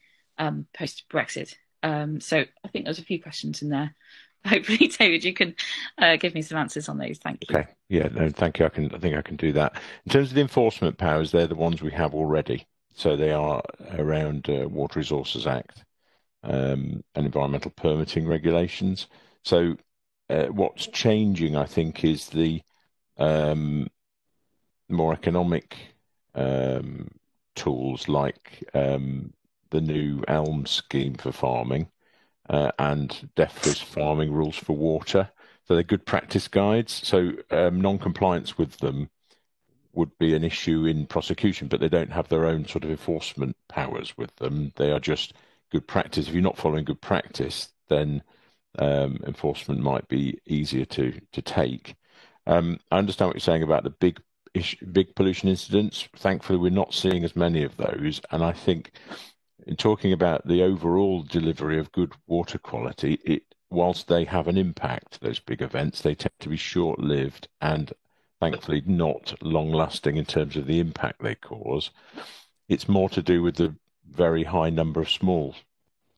post Brexit. So I think there's a few questions in there. Hopefully, David, you can give me some answers on those. Thank you. Okay. Yeah, no, thank you. I think I can do that. In terms of the enforcement powers, they're the ones we have already. So they are around Water Resources Act and environmental permitting regulations. So what's changing, I think, is the more economic tools like the new ELM scheme for farming. And DEFRA's farming rules for water. So they're good practice guides. So non-compliance with them would be an issue in prosecution, but they don't have their own sort of enforcement powers with them. They are just good practice. If you're not following good practice, then enforcement might be easier to take. I understand what you're saying about the big pollution incidents. Thankfully, we're not seeing as many of those. And I think in talking about the overall delivery of good water quality, whilst they have an impact, those big events, they tend to be short-lived and thankfully not long-lasting in terms of the impact they cause. It's more to do with the very high number of small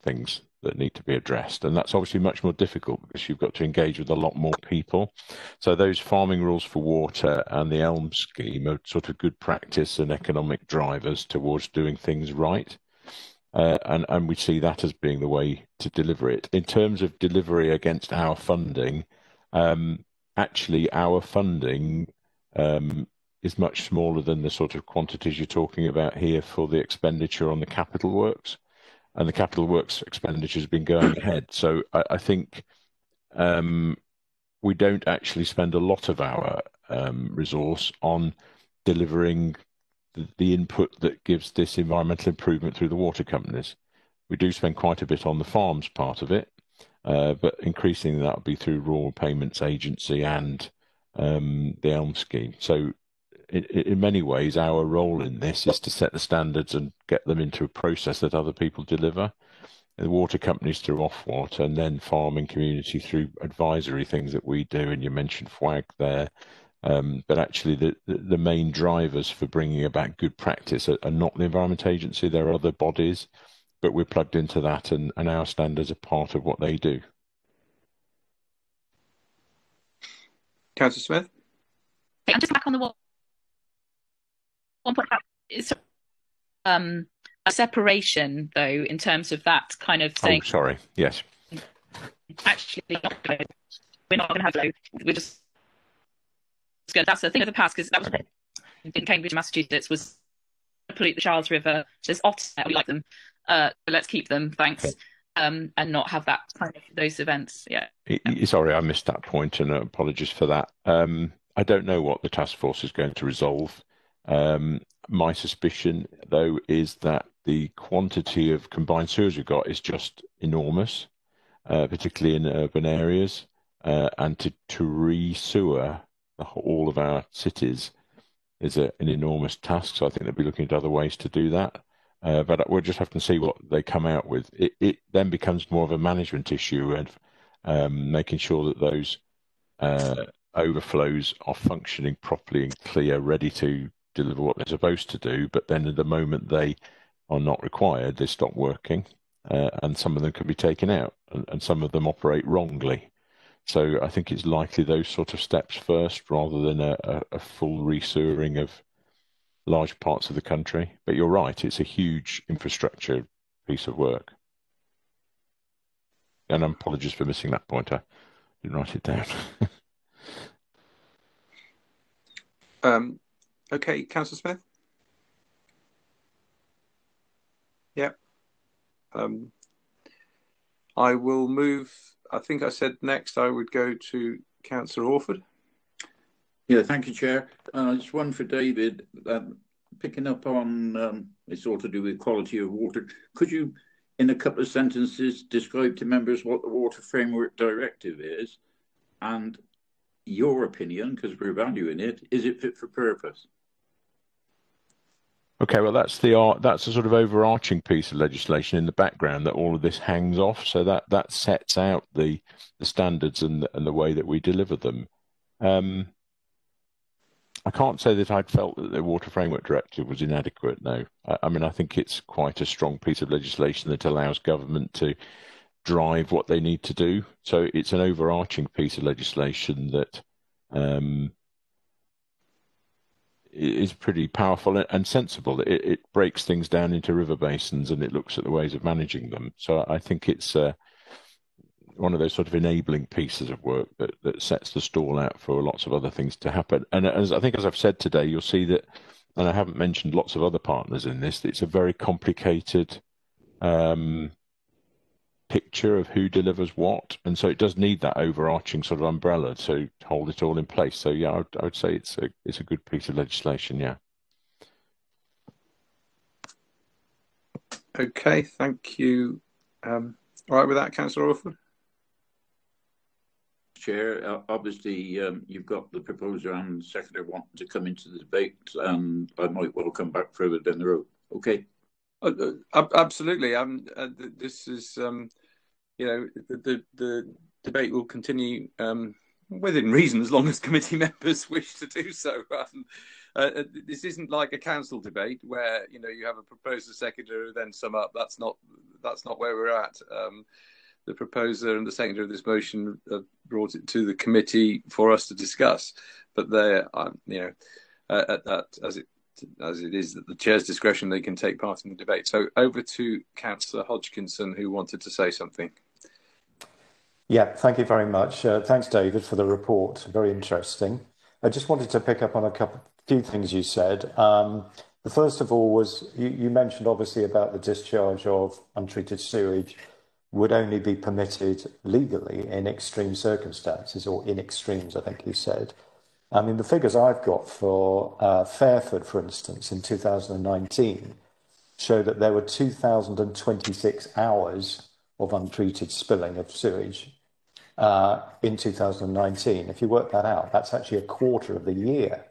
things that need to be addressed. And that's obviously much more difficult because you've got to engage with a lot more people. So those farming rules for water and the ELM scheme are sort of good practice and economic drivers towards doing things right. And we see that as being the way to deliver it. In terms of delivery against our funding, actually our funding is much smaller than the sort of quantities you're talking about here for the expenditure on the capital works. And the capital works expenditure has been going ahead. So I think we don't actually spend a lot of our resource on delivering the input that gives this environmental improvement through the water companies. We do spend quite a bit on the farms part of it, but increasingly that will be through Rural Payments Agency and the ELM scheme. So in many ways, our role in this is to set the standards and get them into a process that other people deliver. The water companies through Ofwat, and then farming community through advisory things that we do. And you mentioned FWAG there. But actually, the main drivers for bringing about good practice are not the Environment Agency. There are other bodies, but we're plugged into that, and our standards are part of what they do. Councillor Smith? I'm just back on the one point about a separation, though, in terms of that kind of saying. Oh, sorry. Yes. Actually, we're not going to have low. We're just good. That's the thing of the past, because that was in Cambridge, Massachusetts, was pollute the Charles River. There's otters, we like them. Let's keep them, thanks. And not have that kind of those events. Yeah. Sorry, I missed that point, and apologies for that. I don't know what the task force is going to resolve. My suspicion, though, is that the quantity of combined sewage we've got is just enormous, particularly in urban areas, and to re-sewer all of our cities is an enormous task. So I think they'll be looking at other ways to do that. But we'll just have to see what they come out with. It then becomes more of a management issue, and making sure that those overflows are functioning properly and clear, ready to deliver what they're supposed to do. But then at the moment they are not required, they stop working, and some of them can be taken out, and some of them operate wrongly. So I think it's likely those sort of steps first, rather than a full resewering of large parts of the country. But you're right, it's a huge infrastructure piece of work. And apologies for missing that point. I didn't write it down. Okay, Councillor Smith? Yep. I will move. I think I said next I would go to Councillor Orford. Yeah, thank you, Chair. Just one for David. Picking up on it's all to do with quality of water. Could you, in a couple of sentences, describe to members what the Water Framework Directive is, and your opinion, because we're valuing it, is it fit for purpose? Okay, well, that's a sort of overarching piece of legislation in the background that all of this hangs off. So that sets out the standards and the way that we deliver them. I can't say that I'd felt that the Water Framework Directive was inadequate, no. I mean, I think it's quite a strong piece of legislation that allows government to drive what they need to do. So it's an overarching piece of legislation that is pretty powerful and sensible. It breaks things down into river basins, and it looks at the ways of managing them. So I think it's one of those sort of enabling pieces of work that sets the stall out for lots of other things to happen. And as I've said today, you'll see that, and I haven't mentioned lots of other partners in this, it's a very complicated picture of who delivers what, and so it does need that overarching sort of umbrella to hold it all in place. So yeah, I would say it's a good piece of legislation. Yeah. Okay, thank you. All right with that, Councillor Orford? Chair, obviously you've got the proposer and secretary wanting to come into the debate, and I might well come back further down the road. Okay. Absolutely. This is, the debate will continue within reason, as long as committee members wish to do so. This isn't like a council debate where you have a proposer, secretary, who then sum up. That's not where we're at. The proposer and the secretary of this motion have brought it to the committee for us to discuss. But they're, at that as it is at the chair's discretion, they can take part in the debate. So over to Councillor Hodgkinson, who wanted to say something. Yeah, thank you very much. Thanks, David, for the report. Very interesting. I just wanted to pick up on a few things you said. The first of all was you mentioned obviously about the discharge of untreated sewage would only be permitted legally in extreme circumstances, or in extremes, I think you said. I mean, the figures I've got for Fairford, for instance, in 2019 show that there were 2,026 hours of untreated spilling of sewage in 2019. If you work that out, that's actually a quarter of the year.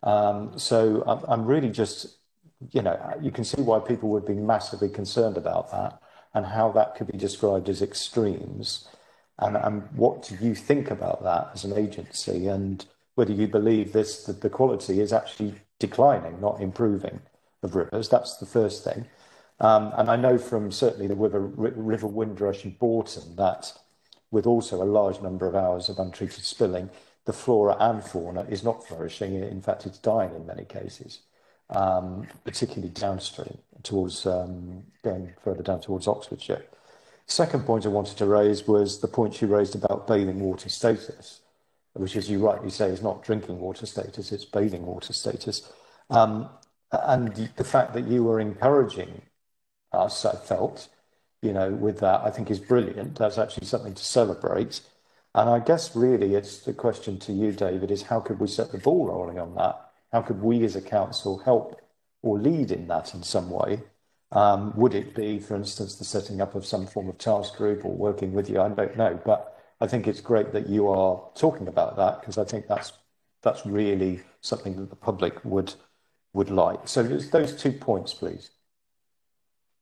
So I'm really just, you can see why people would be massively concerned about that and how that could be described as extremes. And what do you think about that as an agency? And whether you believe that the quality is actually declining, not improving, of rivers. That's the first thing. And I know from certainly the River Windrush in Bourton that with also a large number of hours of untreated spilling, the flora and fauna is not flourishing. In fact, it's dying in many cases, particularly downstream towards going further down towards Oxfordshire. Second point I wanted to raise was the point you raised about bathing water status, which, as you rightly say, is not drinking water status, it's bathing water status. And the fact that you were encouraging us, I felt, with that, I think is brilliant. That's actually something to celebrate. And I guess really it's the question to you, David, is how could we set the ball rolling on that? How could we as a council help or lead in that in some way? Would it be, for instance, the setting up of some form of task group or working with you? I don't know, but I think it's great that you are talking about that, because I think that's really something that the public would like. So those 2 points, please.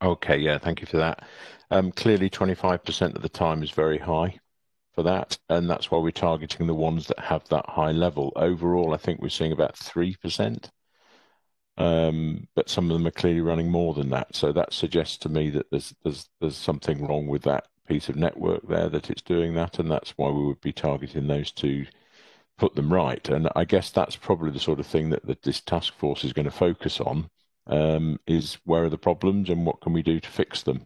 Okay, yeah, thank you for that. Clearly 25% of the time is very high for that, and that's why we're targeting the ones that have that high level. Overall, I think we're seeing about 3%, but some of them are clearly running more than that. So that suggests to me that there's something wrong with that piece of network there, that it's doing that, and that's why we would be targeting those to put them right. And I guess that's probably the sort of thing that this task force is going to focus on, is where are the problems and what can we do to fix them.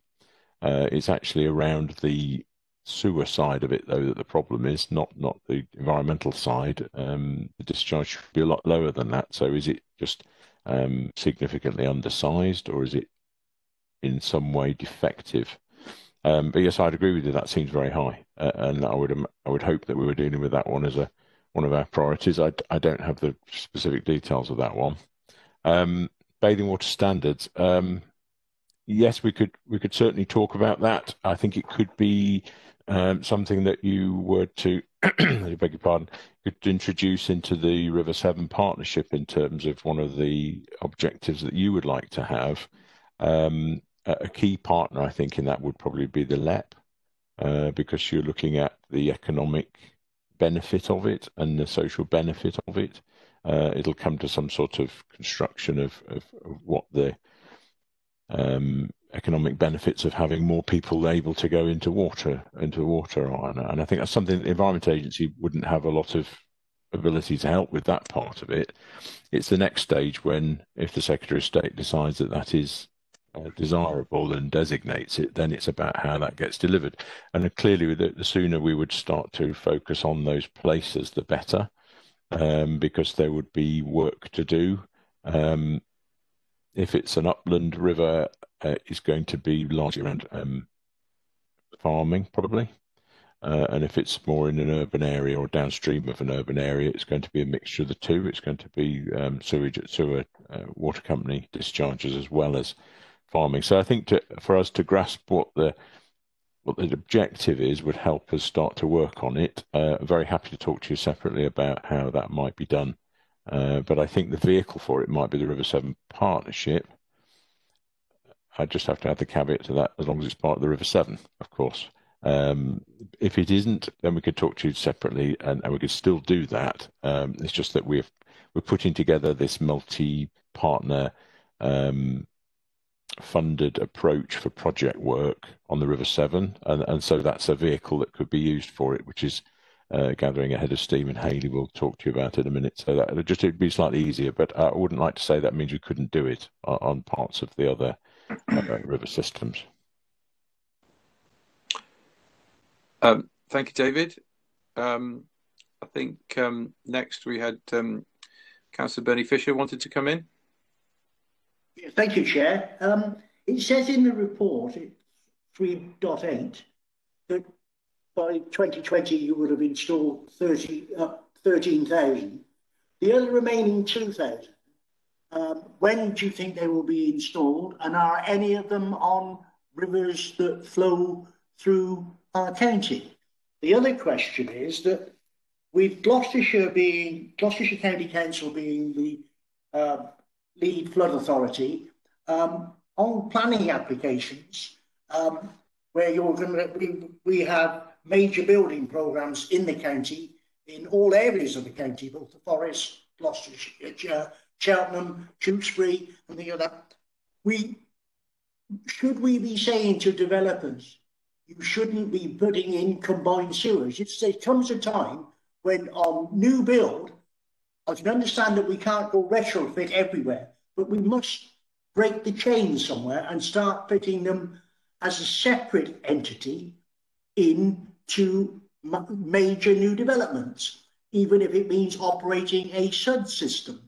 It's actually around the sewer side of it, though, that the problem is, not the environmental side. The discharge should be a lot lower than that. So is it just significantly undersized, or is it in some way defective? But yes, I'd agree with you. That seems very high, and I would hope that we were dealing with that one as one of our priorities. I don't have the specific details of that one. Bathing water standards. Yes, we could certainly talk about that. I think it could be something that you were to, I beg your pardon, could introduce into the River Severn partnership in terms of one of the objectives that you would like to have. A key partner, I think, in that would probably be the LEP, because you're looking at the economic benefit of it and the social benefit of it. It'll come to some sort of construction of what the economic benefits of having more people able to go into water are. And I think that's something the Environment Agency wouldn't have a lot of ability to help with that part of it. It's the next stage when, if the Secretary of State decides that is desirable and designates it, then it's about how that gets delivered. And clearly, the sooner we would start to focus on those places, the better, because there would be work to do. If it's an upland river, it's going to be largely around farming, probably. And if it's more in an urban area or downstream of an urban area, it's going to be a mixture of the two. It's going to be sewer water company discharges as well as farming. So I think for us to grasp what the objective is would help us start to work on it. Very happy to talk to you separately about how that might be done. But I think the vehicle for it might be the River Severn partnership. I just have to add the caveat to that, as long as it's part of the River Severn, of course. If it isn't, then we could talk to you separately, and we could still do that. It's just that we're putting together this multi-partner funded approach for project work on the River Severn, and so that's a vehicle that could be used for it, which is gathering a head of steam, and Hayley will talk to you about it in a minute. So that it'd be slightly easier, but I wouldn't like to say that means we couldn't do it on parts of the other river systems. Thank you, David. I think next we had Councillor Bernie Fisher wanted to come in. Thank you, Chair. It says in the report, 3.8, that by 2020 you would have installed 13,000. The other remaining 2,000, when do you think they will be installed? And are any of them on rivers that flow through our county? The other question is that with Gloucestershire County Council being the lead flood authority, on planning applications, where we have major building programmes in the county, in all areas of the county, both the Forest, Gloucestershire, Cheltenham, Tewkesbury, and things like that. Should we be saying to developers, you shouldn't be putting in combined sewers? There comes a time when on new build, I can understand that we can't go retrofit everywhere, but we must break the chain somewhere and start fitting them as a separate entity into major new developments, even if it means operating a subsystem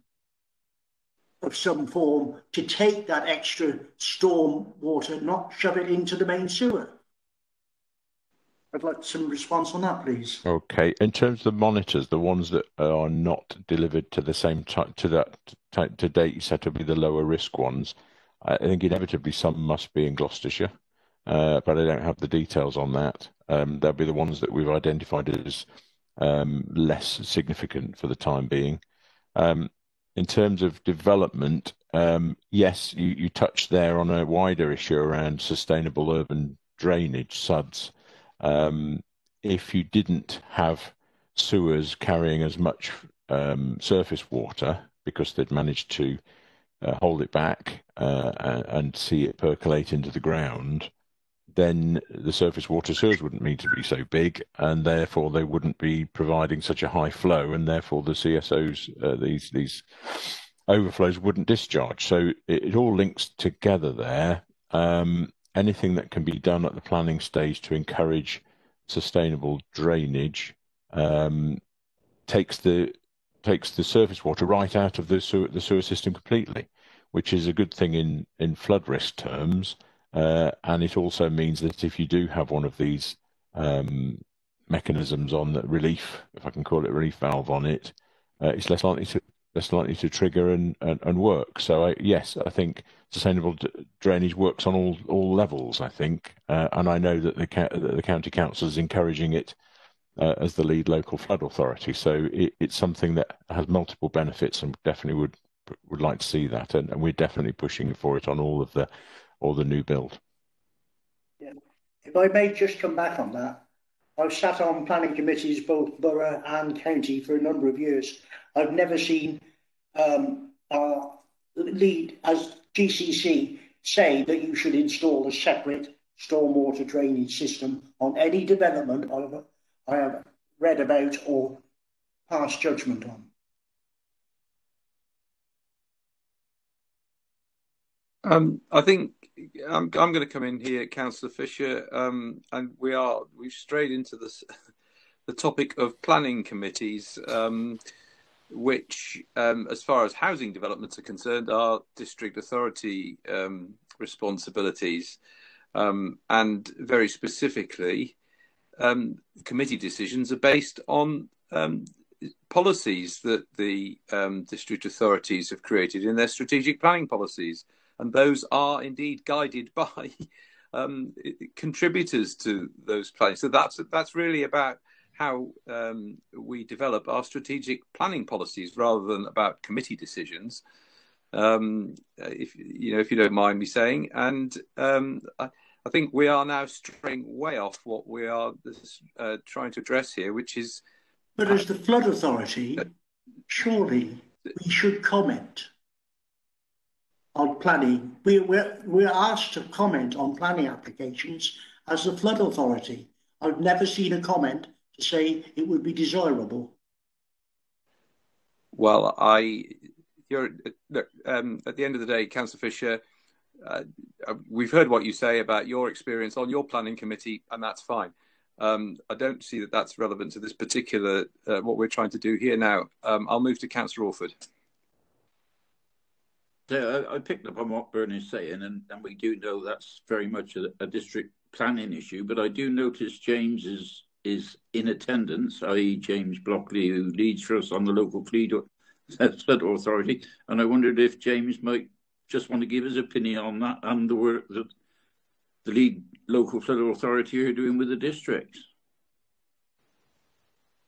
of some form to take that extra storm water, not shove it into the main sewer. I'd like some response on that, please. Okay. In terms of the monitors, the ones that are not delivered to the same time to date you said to be the lower risk ones, I think inevitably some must be in Gloucestershire, but I don't have the details on that. They'll be the ones that we've identified as less significant for the time being. In terms of development, yes, you touched there on a wider issue around sustainable urban drainage, SUDS. If you didn't have sewers carrying as much surface water because they'd managed to hold it back and see it percolate into the ground, then the surface water sewers wouldn't need to be so big, and therefore they wouldn't be providing such a high flow, and therefore the CSOs, these overflows wouldn't discharge. So it all links together there. Anything that can be done at the planning stage to encourage sustainable drainage takes the surface water right out of the sewer system completely, which is a good thing in flood risk terms. And it also means that if you do have one of these mechanisms on the relief, if I can call it relief valve on it, it's less likely to trigger and work. So yes, I think sustainable drainage works on all levels, I think, and I know that the county council is encouraging it as the lead local flood authority. So it's something that has multiple benefits, and definitely would like to see that, and we're definitely pushing for it on all the new build. Yeah. If I may just come back on that, I've sat on planning committees, both borough and county, for a number of years. I've never seen our lead as GCC say that you should install a separate stormwater drainage system on any development I have read about or passed judgment on. I think I'm going to come in here, Councillor Fisher, and we've strayed into the topic of planning committees, which, as far as housing developments are concerned, are district authority responsibilities, and very specifically, committee decisions are based on policies that the district authorities have created in their strategic planning policies. And those are indeed guided by contributors to those plans. So that's really about how we develop our strategic planning policies rather than about committee decisions. If you don't mind me saying, and I think we are now straying way off what we are trying to address here, which is. But as the flood authority, surely we should comment on planning. We're asked to comment on planning applications as the flood authority. I've never seen a comment to say it would be desirable. Well, at the end of the day, Councillor Fisher, we've heard what you say about your experience on your planning committee, and that's fine. I don't see that that's relevant to this particular what we're trying to do here now. I'll move to Councillor Orford. So I picked up on what Bernie's saying, and we do know that's very much a district planning issue. But I do notice James is in attendance, i.e. James Blockley, who leads for us on the local flood authority. And I wondered if James might just want to give his opinion on that and the work that the lead local flood authority are doing with the district.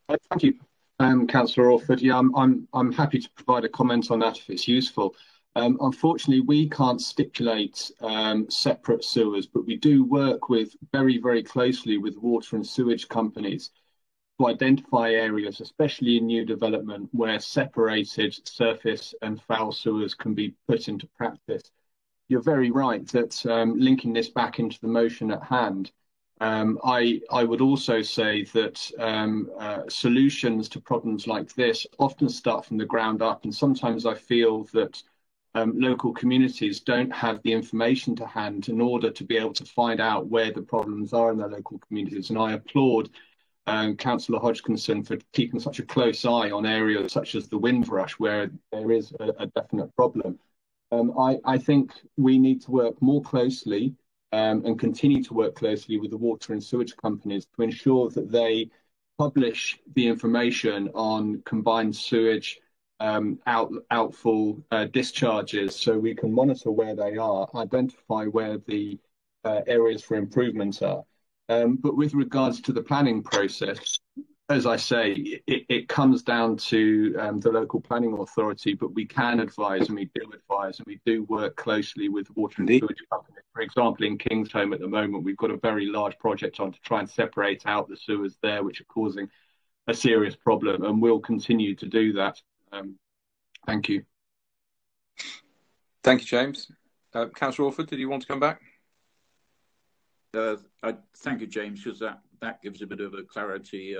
Thank you, Councillor Orford. Yeah, I'm happy to provide a comment on that if it's useful. Unfortunately, we can't stipulate separate sewers, but we do work very, very closely with water and sewage companies to identify areas, especially in new development, where separated surface and foul sewers can be put into practice. You're very right that linking this back into the motion at hand, I would also say that solutions to problems like this often start from the ground up, and sometimes I feel that local communities don't have the information to hand in order to be able to find out where the problems are in their local communities. And I applaud Councillor Hodgkinson for keeping such a close eye on areas such as the Windrush, where there is a definite problem. I think we need to work more closely and continue to work closely with the water and sewage companies to ensure that they publish the information on combined sewage outfall discharges, so we can monitor where they are, identify where the areas for improvement are. But with regards to the planning process, as I say, it comes down to the local planning authority, but we can advise and we do advise and we do work closely with water and sewage companies. For example, in Kingsholm at the moment, we've got a very large project on to try and separate out the sewers there, which are causing a serious problem, and we'll continue to do that. Thank you. Thank you, James. Councillor Orford, did you want to come back? Thank you, James, because that gives a bit of a clarity.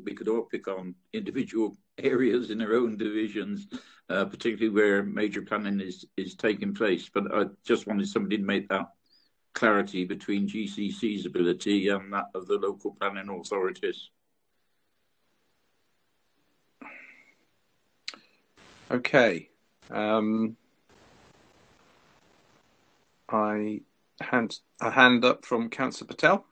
We could all pick on individual areas in our own divisions, particularly where major planning is taking place. But I just wanted somebody to make that clarity between GCC's ability and that of the local planning authorities. Okay. A hand up from Councillor Patel.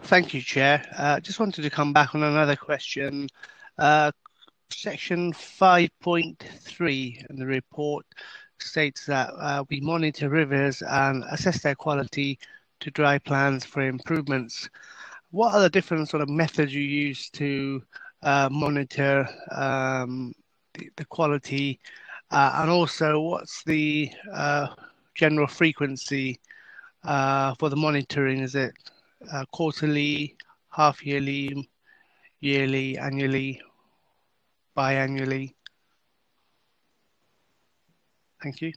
Thank you, Chair. Just wanted to come back on another question. Section 5.3 in the report states that we monitor rivers and assess their quality to draw plans for improvements. What are the different sort of methods you use to monitor the quality, and also what's the general frequency for the monitoring? Is it quarterly, half-yearly, yearly, annually, biannually? Thank you.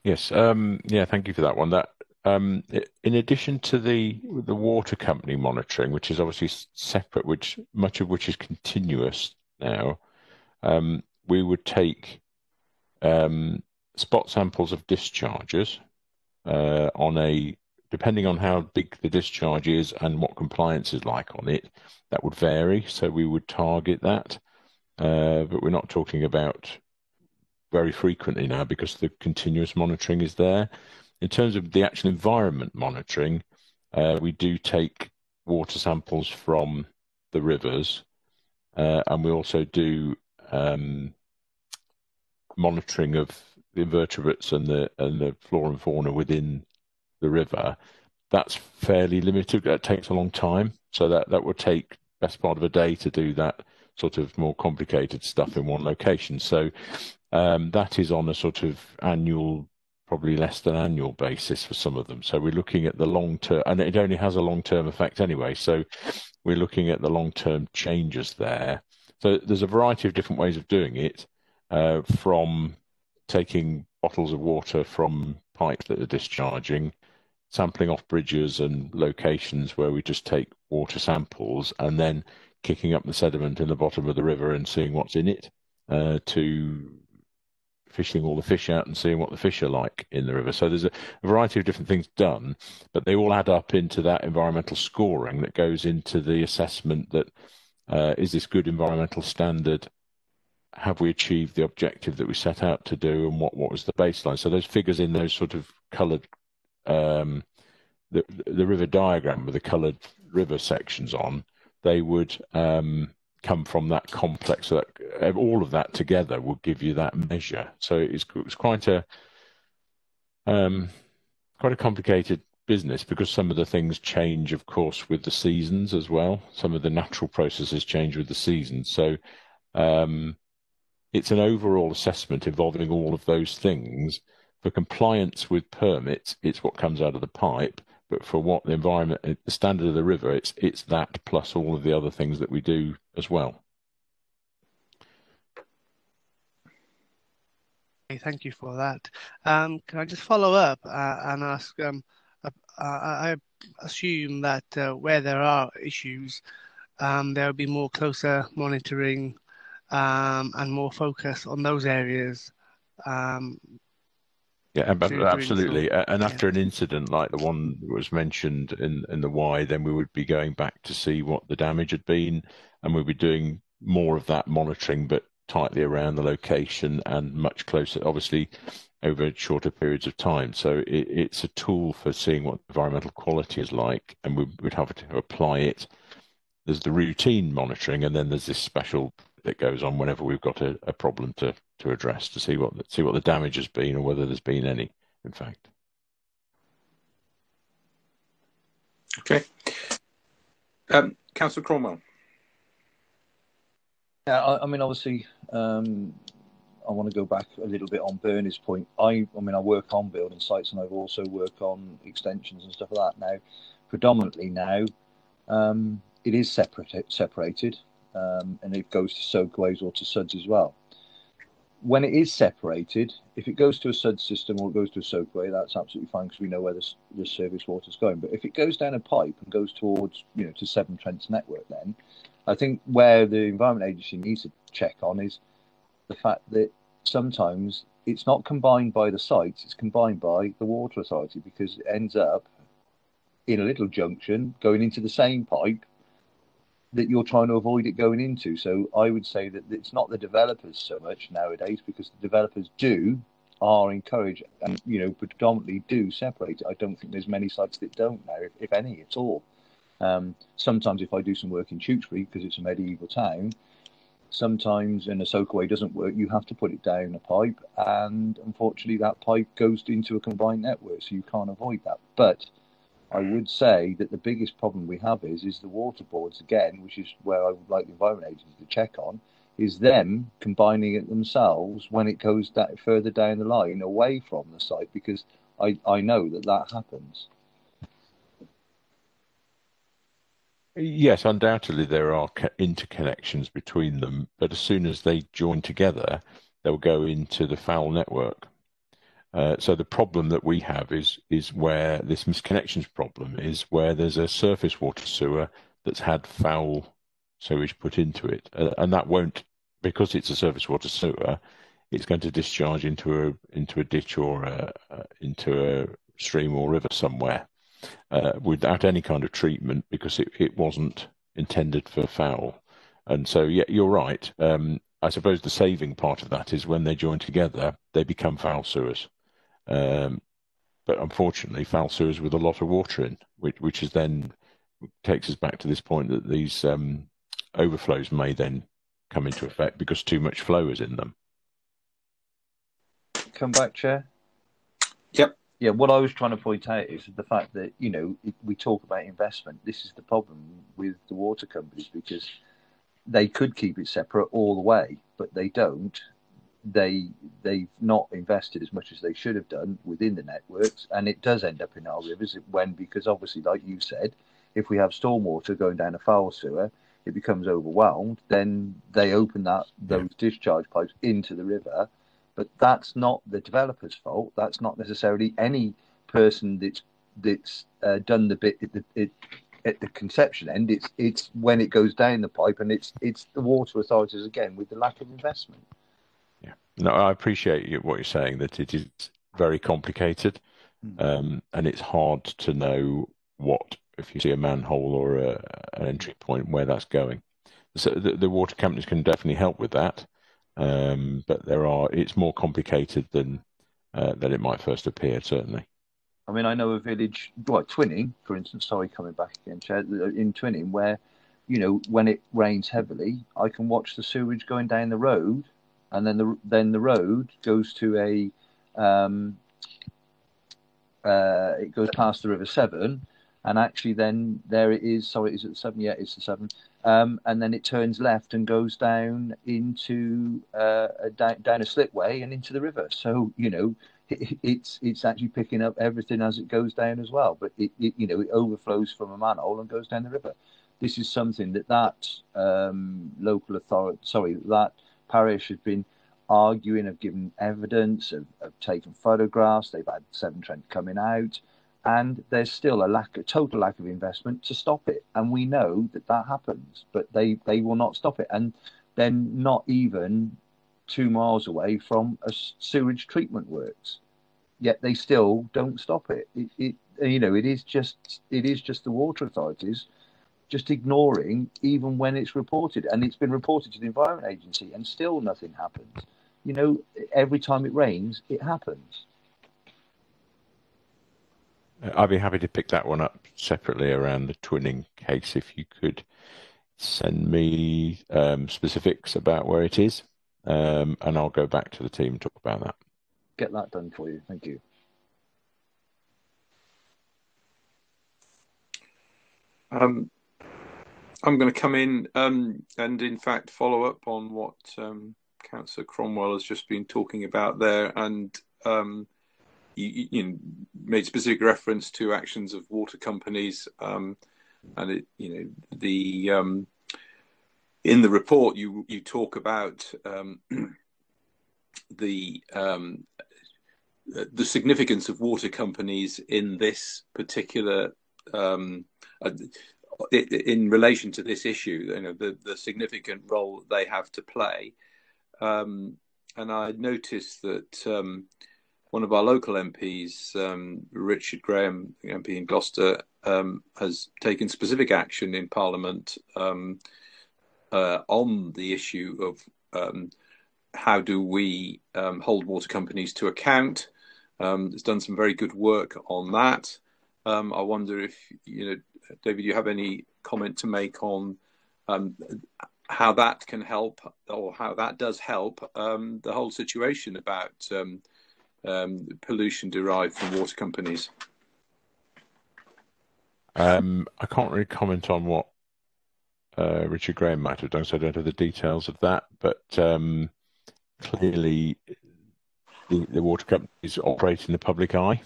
Yes, yeah, thank you for that one. That in addition to the water company monitoring, which is obviously separate, much of which is continuous now, we would take spot samples of discharges depending on how big the discharge is and what compliance is like on it. That would vary, so we would target that, but we're not talking about very frequently now because the continuous monitoring is there. In terms of the actual environment monitoring, we do take water samples from the rivers, and we also do monitoring of the invertebrates and the flora and fauna within the river. That's fairly limited. That takes a long time, so that would take best part of a day to do that sort of more complicated stuff in one location. So that is on a sort of annual, probably less than annual basis for some of them. So we're looking at the long term, and it only has a long term effect anyway. So we're looking at the long term changes there. So there's a variety of different ways of doing it, from taking bottles of water from pipes that are discharging, sampling off bridges and locations where we just take water samples, and then kicking up the sediment in the bottom of the river and seeing what's in it, to fishing all the fish out and seeing what the fish are like in the river. So there's a variety of different things done, but they all add up into that environmental scoring that goes into the assessment that is this good environmental standard? Have we achieved the objective that we set out to do, and what was the baseline? So those figures in those sort of coloured, the river diagram with the coloured river sections on, they would come from that complex. So that all of that together will give you that measure. So it's quite a complicated business, because some of the things change, of course, with the seasons as well. Some of the natural processes change with the seasons. So it's an overall assessment involving all of those things for compliance with permits, it's what comes out of the pipe. But for what the environment, the standard of the river, it's that plus all of the other things that we do as well. Okay, thank you for that. Can I just follow up and ask? I assume that where there are issues, there will be more closer monitoring and more focus on those areas. Yeah, absolutely. And after an incident like the one that was mentioned in the Y, then we would be going back to see what the damage had been, and we'd be doing more of that monitoring, but tightly around the location and much closer, obviously, over shorter periods of time. So it's a tool for seeing what environmental quality is like, and we'd have to apply it. There's the routine monitoring, and then there's this special that goes on whenever we've got a problem to address, to see what the damage has been or whether there's been any, in fact. Okay. Councillor Cromwell. Yeah, I mean, obviously, I want to go back a little bit on Bernie's point. I mean, I work on building sites, and I've also worked on extensions and stuff like that. Now, predominantly now, it is separated, and it goes to soakways or to SUDS as well. When it is separated, if it goes to a SUD system or it goes to a soakaway, that's absolutely fine because we know where the service water is going. But if it goes down a pipe and goes towards, to Severn Trent's network, then I think where the Environment Agency needs to check on is the fact that sometimes it's not combined by the sites, it's combined by the Water Authority, because it ends up in a little junction going into the same pipe that you're trying to avoid it going into. So I would say that it's not the developers so much nowadays, because the developers are encouraged and, predominantly do separate it. I don't think there's many sites that don't now, if any at all. Sometimes if I do some work in Tewkesbury, because it's a medieval town, sometimes in a soakaway doesn't work, you have to put it down a pipe, and unfortunately that pipe goes into a combined network, so you can't avoid that. But I would say that the biggest problem we have is the water boards, again, which is where I would like the Environment Agency to check on, is them combining it themselves when it goes that further down the line away from the site, because I know that happens. Yes, undoubtedly there are interconnections between them, but as soon as they join together, they'll go into the foul network. So the problem that we have is where this misconnections problem is, where there's a surface water sewer that's had foul sewage put into it, and that won't, because it's a surface water sewer, it's going to discharge into a ditch or into a stream or river somewhere without any kind of treatment, because it wasn't intended for foul. And so, yeah, you're right. I suppose the saving part of that is when they join together, they become foul sewers. But unfortunately, foul sewers with a lot of water in, which is then takes us back to this point that these overflows may then come into effect because too much flow is in them. Come back, Chair. Yep. Yeah, what I was trying to point out is the fact that, we talk about investment. This is the problem with the water companies, because they could keep it separate all the way, but they don't. They've not invested as much as they should have done within the networks, and it does end up in our rivers because obviously, like you said, if we have stormwater going down a foul sewer, it becomes overwhelmed. Then they open those discharge pipes into the river, but that's not the developer's fault. That's not necessarily any person that's done the bit at the conception end. It's when it goes down the pipe, and it's the water authorities again with the lack of investment. No, I appreciate what you're saying, that it is very complicated, and it's hard to know if you see a manhole or an entry point, where that's going. So the water companies can definitely help with that, but it's more complicated than it might first appear, certainly. I mean, I know a village, Twinning, for instance, sorry, coming back again, Chad, in Twinning, where, when it rains heavily, I can watch the sewage going down the road, and then the road goes to it goes past the River Severn, and actually then there it is. Sorry, is it the Severn? Yeah, it's the Severn. And then it turns left and goes down into down a slipway and into the river. So it's actually picking up everything as it goes down as well. But it overflows from a manhole and goes down the river. This is something that local authority, that parish has been arguing, have given evidence, have taken photographs. They've had Severn Trent coming out, and there's still a total lack of investment to stop it. And we know that happens, but they will not stop it. And they're not even 2 miles away from a sewage treatment works, yet they still don't stop it. It is just the water authorities just ignoring even when it's reported, and it's been reported to the Environment Agency, and still nothing happens. Every time it rains, it happens. I'd be happy to pick that one up separately around the twinning case. If you could send me specifics about where it is, and I'll go back to the team and talk about that. Get that done for you. Thank you. I'm going to come in and, in fact, follow up on what Councillor Cromwell has just been talking about there, and you made specific reference to actions of water companies, and in the report you talk about the significance of water companies in this particular. In relation to this issue, the significant role they have to play, and I noticed that one of our local MPs, Richard Graham, MP in Gloucester, has taken specific action in Parliament on the issue of how do we hold water companies to account. Has done some very good work on that. I wonder if David, you have any comment to make on how that can help, or how that does help the whole situation about pollution derived from water companies? I can't really comment on what Richard Graham might have done, so I don't have the details of that. But clearly, the water companies operate in the public eye.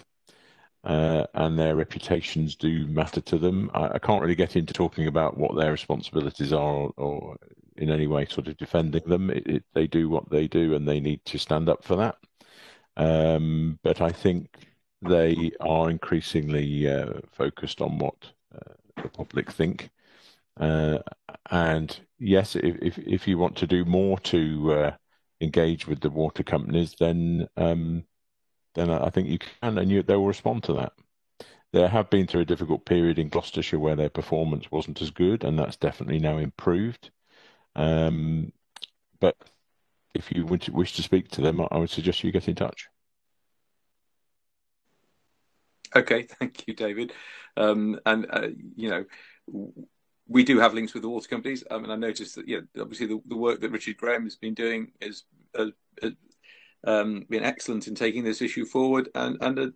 And their reputations do matter to them. I can't really get into talking about what their responsibilities are, or in any way sort of defending them. They do what they do, and they need to stand up for that. But I think they are increasingly focused on what the public think. And yes, if you want to do more to engage with the water companies, then I think you can, and they will respond to that. They have been through a difficult period in Gloucestershire where their performance wasn't as good, and that's definitely now improved. But if you wish to speak to them, I would suggest you get in touch. Okay, thank you, David. We do have links with the water companies, and I noticed that obviously the work that Richard Graham has been doing is been excellent in taking this issue forward and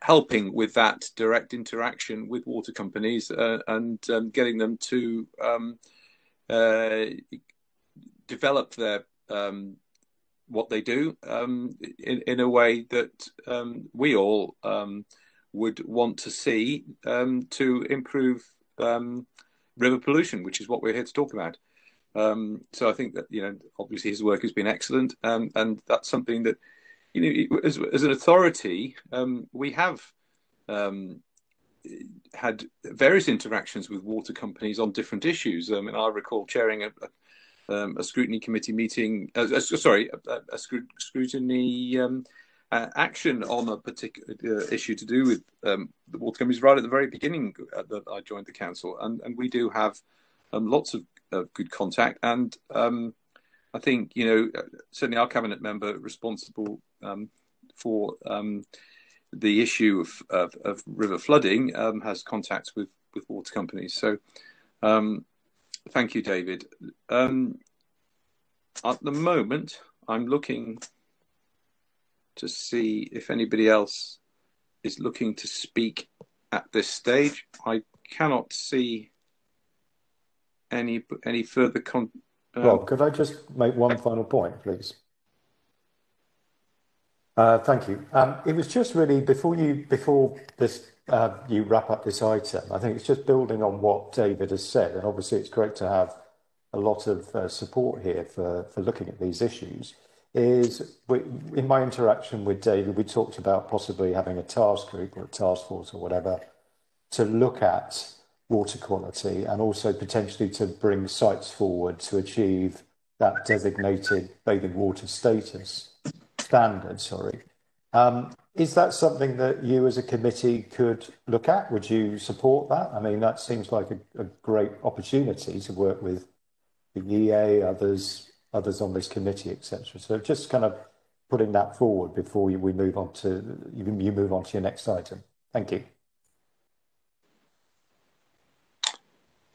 helping with that direct interaction with water companies and getting them to develop their what they do in a way that we all would want to see to improve river pollution, which is what we're here to talk about. So I think that obviously his work has been excellent, and that's something that as an authority we have had various interactions with water companies on different issues. I recall chairing a scrutiny committee meeting. A scrutiny action on a particular issue to do with the water companies right at the very beginning that I joined the council, and we do have lots of good contact, and I think certainly our cabinet member responsible for the issue of river flooding has contacts with water companies. So thank you, David. At the moment, I'm looking to see if anybody else is looking to speak at this stage. I cannot see any further Rob, could I just make one final point, please? Thank you. It was just really before this you wrap up this item. I think it's just building on what David has said, and obviously it's great to have a lot of support here for looking at these issues. In my interaction with David, we talked about possibly having a task group or a task force or whatever to look at water quality and also potentially to bring sites forward to achieve that designated bathing water standard. Is that something that you as a committee could look at? Would you support that? I mean, that seems like a great opportunity to work with the EA, others on this committee, etc. So just kind of putting that forward before you move on to your next item. Thank you.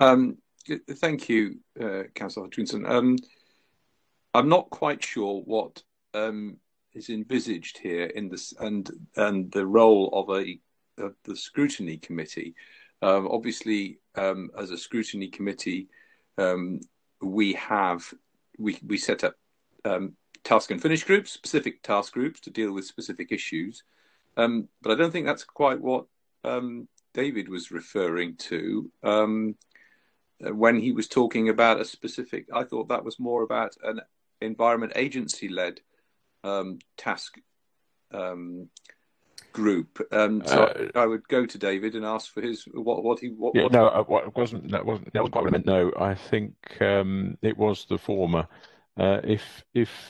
Thank you, Councillor Hutchinson. I'm not quite sure what is envisaged here in this and the role of the scrutiny committee. Obviously, as a scrutiny committee, we set up task and finish groups, specific task groups to deal with specific issues. But I don't think that's quite what David was referring to when he was talking about a specific. I thought that was more about an Environment Agency-led task group. So I would go to David and ask for his what. No, it wasn't. That wasn't part of it. No, I think it was the former. If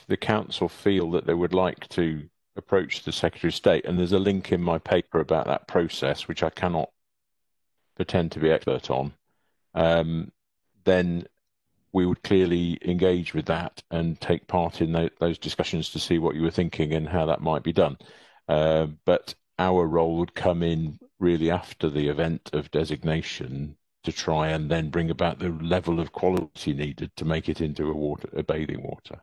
the council feel that they would like to approach the Secretary of State, and there's a link in my paper about that process, which I cannot pretend to be expert on, then we would clearly engage with that and take part in those discussions to see what you were thinking and how that might be done. But our role would come in really after the event of designation to try and then bring about the level of quality needed to make it into a bathing water.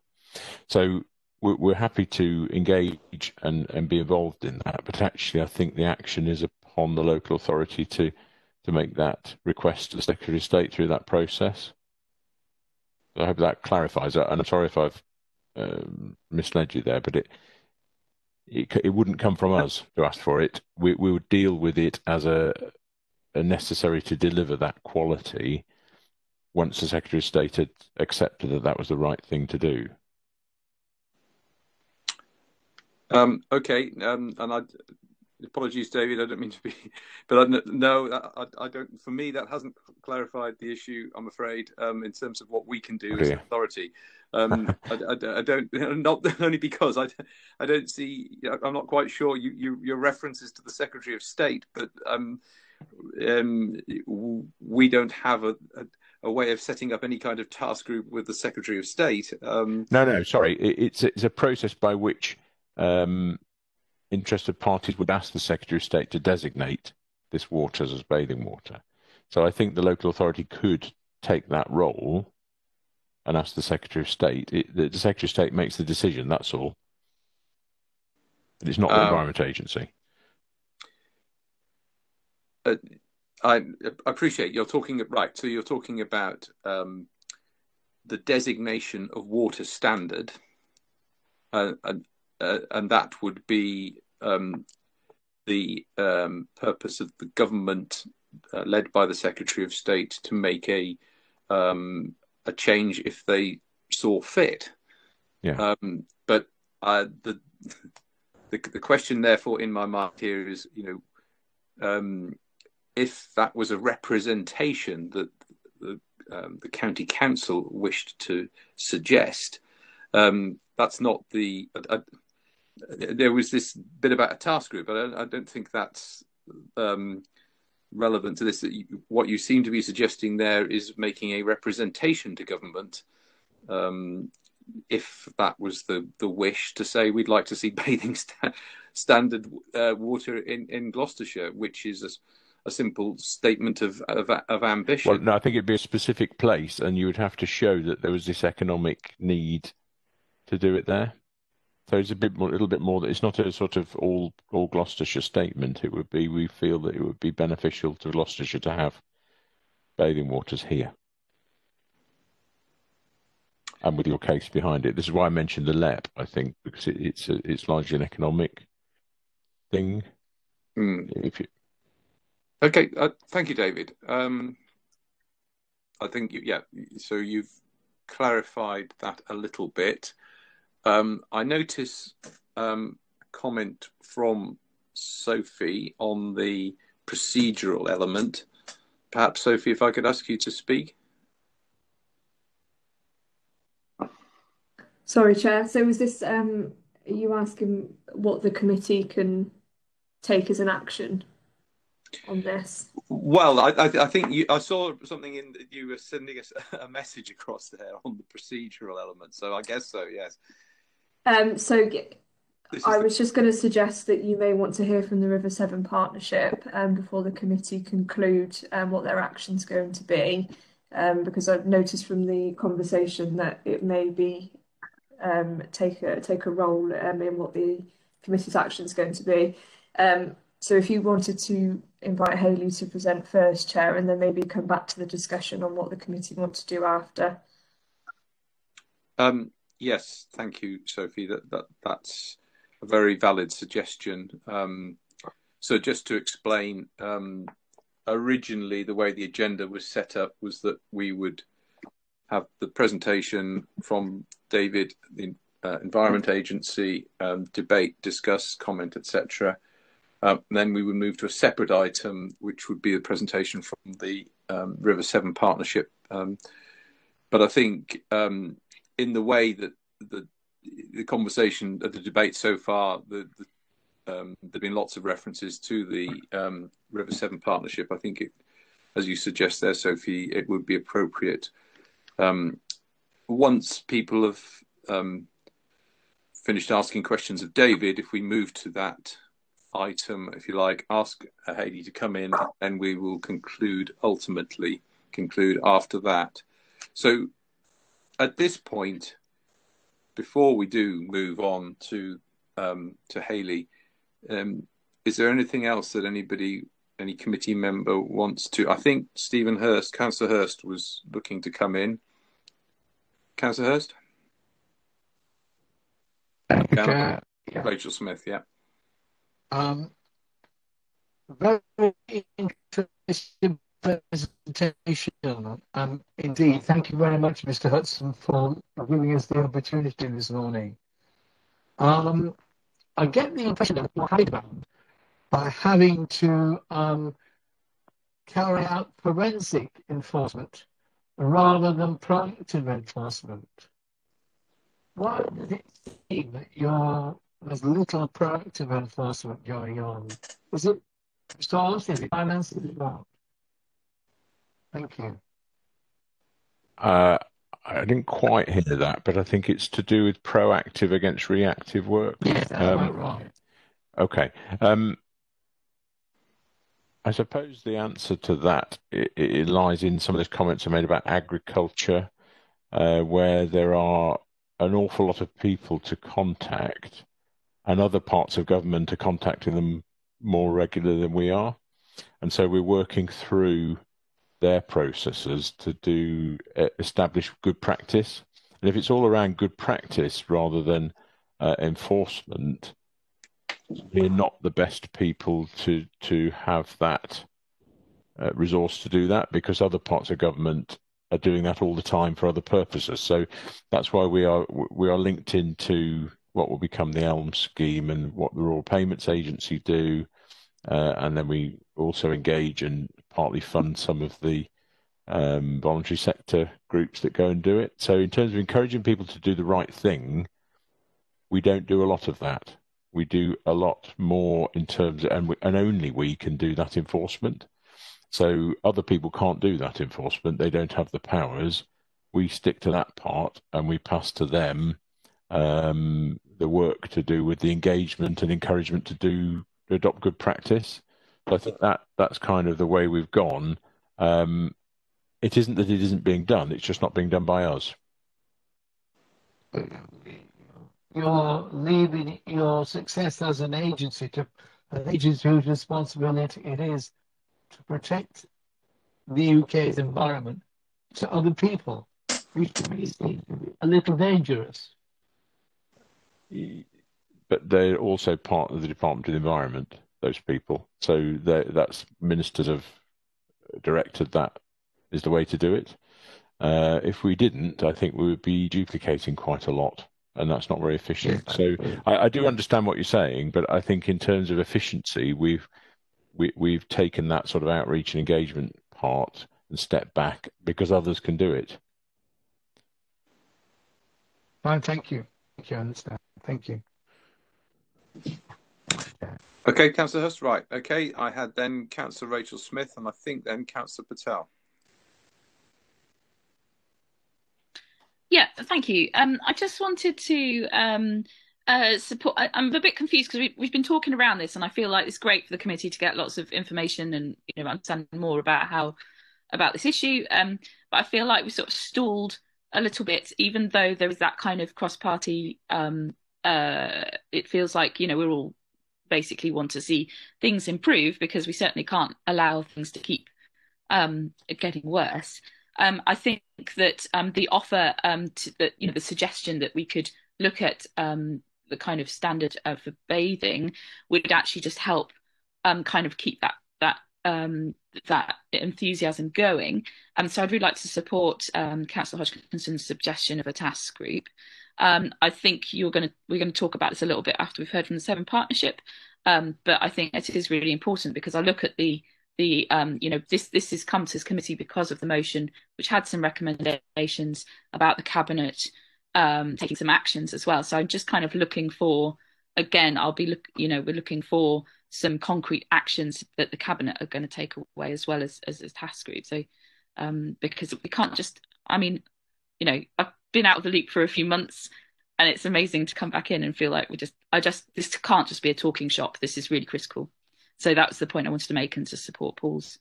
So we're happy to engage and be involved in that. But actually, I think the action is upon the local authority to make that request to the Secretary of State through that process. I hope that clarifies that. And I'm sorry if I've misled you there, but it wouldn't come from us to ask for it. We would deal with it as a necessary to deliver that quality once the Secretary of State had accepted that was the right thing to do. Okay, and apologies, David. I don't mean to be, but I don't. For me, that hasn't clarified the issue. I'm afraid, in terms of what we can do as an authority. I don't. Not only because I don't see. I'm not quite sure. Your references to the Secretary of State, but we don't have a way of setting up any kind of task group with the Secretary of State. No, sorry. It's a process by which interested parties would ask the Secretary of State to designate this water as bathing water. So I think the local authority could take that role and ask the Secretary of State. The Secretary of State makes the decision, that's all. But it's not the Environment Agency. I appreciate you're talking right. So you're talking about the designation of water standard, and that would be the purpose of the government, led by the Secretary of State, to make a change if they saw fit. Yeah. But the question, therefore, in my mind here is, if that was a representation that the county council wished to suggest, that's not the. There was this bit about a task group, but I don't think that's relevant to this. What you seem to be suggesting there is making a representation to government, if that was the wish, to say we'd like to see bathing standard water in Gloucestershire, which is a simple statement of ambition. Well, no, I think it'd be a specific place, and you would have to show that there was this economic need to do it there. So it's a little bit more. It's not a sort of all Gloucestershire statement. It would be, we feel that it would be beneficial to Gloucestershire to have bathing waters here. and with your case behind it. This is why I mentioned the LEP, I think, because it's largely an economic thing. If you... Okay, thank you, David. I think, so you've clarified that a little bit. I notice a comment from Sophie on the procedural element. Perhaps, Sophie, if I could ask you to speak. Sorry, Chair. So was this, are you asking what the committee can take as an action on this? Well, I think I saw something in that you were sending us a message across there on the procedural element. So I guess so, yes. I was just going to suggest that you may want to hear from the River Severn Partnership before the committee conclude what their action's going to be, because I've noticed from the conversation that it may be take a role in what the committee's action is going to be. So if you wanted to invite Hayley to present first, Chair, and then maybe come back to the discussion on what the committee wants to do after. Yes, thank you, Sophie. That's a very valid suggestion. So just to explain, originally the way the agenda was set up was that we would have the presentation from David, the Environment Agency, debate, discuss, comment, etc. Then we would move to a separate item, which would be the presentation from the River Severn Partnership. But I think in the way that the conversation, the debate so far, there have been lots of references to the River Severn Partnership. I think, as you suggest there, Sophie, it would be appropriate once people have finished asking questions of David, if we move to that item, if you like, ask Hayley to come in, and we will ultimately conclude after that. So at this point, before we do move on to Hayley, is there anything else that any committee member wants to? I think Stephen Hurst, Councillor Hurst, was looking to come in. Councillor Hurst? Rachel Smith, yeah. Very interesting presentation. Indeed, thank you very much, Mr. Hudson, for giving us the opportunity this morning. I get the impression that we're hiding by having to carry out forensic enforcement rather than proactive enforcement. Why does it seem that there's little proactive enforcement going on? Is it stores? Is it finance? Is it what? Thank you. I didn't quite hear that, but I think it's to do with proactive against reactive work. Yes, that's right. Okay. I suppose the answer to that it lies in some of those comments I made about agriculture, where there are an awful lot of people to contact, and other parts of government are contacting them more regularly than we are. And so we're working through their processes to establish good practice. And if it's all around good practice rather than enforcement, we're not the best people to have that resource to do that, because other parts of government are doing that all the time for other purposes. So that's why we are linked into what will become the ELM scheme and what the Rural Payments Agency do, and then we also engage and partly fund some of the voluntary sector groups that go and do it. So in terms of encouraging people to do the right thing, we don't do a lot of that. We do a lot more in terms of, and only we can do that enforcement. So other people can't do that enforcement. They don't have the powers. We stick to that part and we pass to them the work to do with the engagement and encouragement to adopt good practice. So I think that's kind of the way we've gone. It isn't that it isn't being done, it's just not being done by us. You're leaving your success as an agency to an agency whose responsibility it is to protect the UK's environment to other people. which can be seen to be a little dangerous. But they're also part of the Department of the Environment, those people. So that's ministers have directed that is the way to do it. If we didn't, I think we would be duplicating quite a lot, and that's not very efficient. So I do understand what you're saying, but I think in terms of efficiency, we've taken that sort of outreach and engagement part and stepped back because others can do it. Fine, thank you. I understand. Thank you. Okay, Councillor Hurst, right. Okay, I had then Councillor Rachel Smith, and I think then Councillor Patel. Yeah, thank you. I just wanted to support. I'm a bit confused because we've been talking around this, and I feel like it's great for the committee to get lots of information and understand more about this issue. But I feel like we sort of stalled a little bit, even though there is that kind of cross-party. It feels like we're all basically want to see things improve, because we certainly can't allow things to keep getting worse. I think that the offer, the suggestion that we could look at the kind of standard for bathing would actually just help kind of keep that enthusiasm going. So I'd really like to support Councillor Hodgkinson's suggestion of a task group. I think we're going to talk about this a little bit after we've heard from the Severn Partnership, but I think it is really important, because I look at this has come to this committee because of the motion, which had some recommendations about the cabinet taking some actions as well. So I'm just kind of looking for, again, we're looking for some concrete actions that the cabinet are going to take away, as well as a task group. So because we can't just, I've been out of the loop for a few months, and it's amazing to come back in and feel like this can't just be a talking shop. This is really critical. So that was the point I wanted to make, and to support Paul's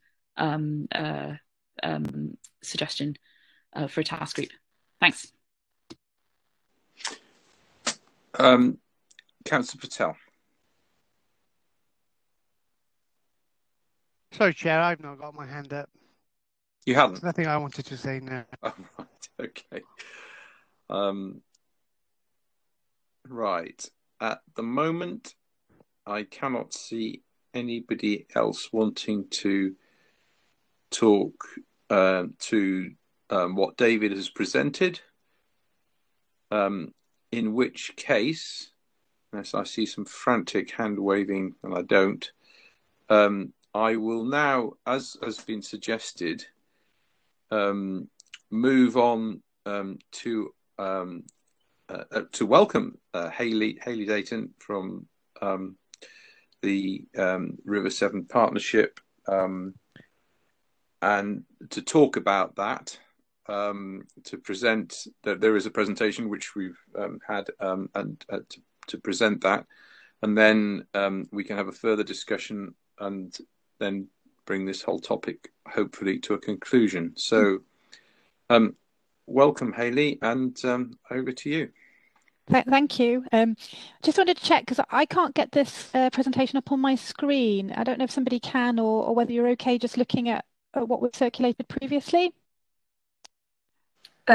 suggestion for a task group. Thanks. Councillor Patel. Sorry, Chair, I've not got my hand up. You haven't? There's nothing I wanted to say now. Oh, right, okay. Right. At the moment, I cannot see anybody else wanting to talk to what David has presented. In which case, unless I see some frantic hand waving, and I don't, I will now, as has been suggested, move on to welcome Hayley Dayton from the River Severn Partnership, and to talk about that, to present that there is a presentation which we've had, and to present that, and then we can have a further discussion, and then bring this whole topic hopefully to a conclusion. So welcome, Hayley, and over to you. Thank you. Just wanted to check, because I can't get this presentation up on my screen. I don't know if somebody can, or whether you're okay just looking at what was circulated previously.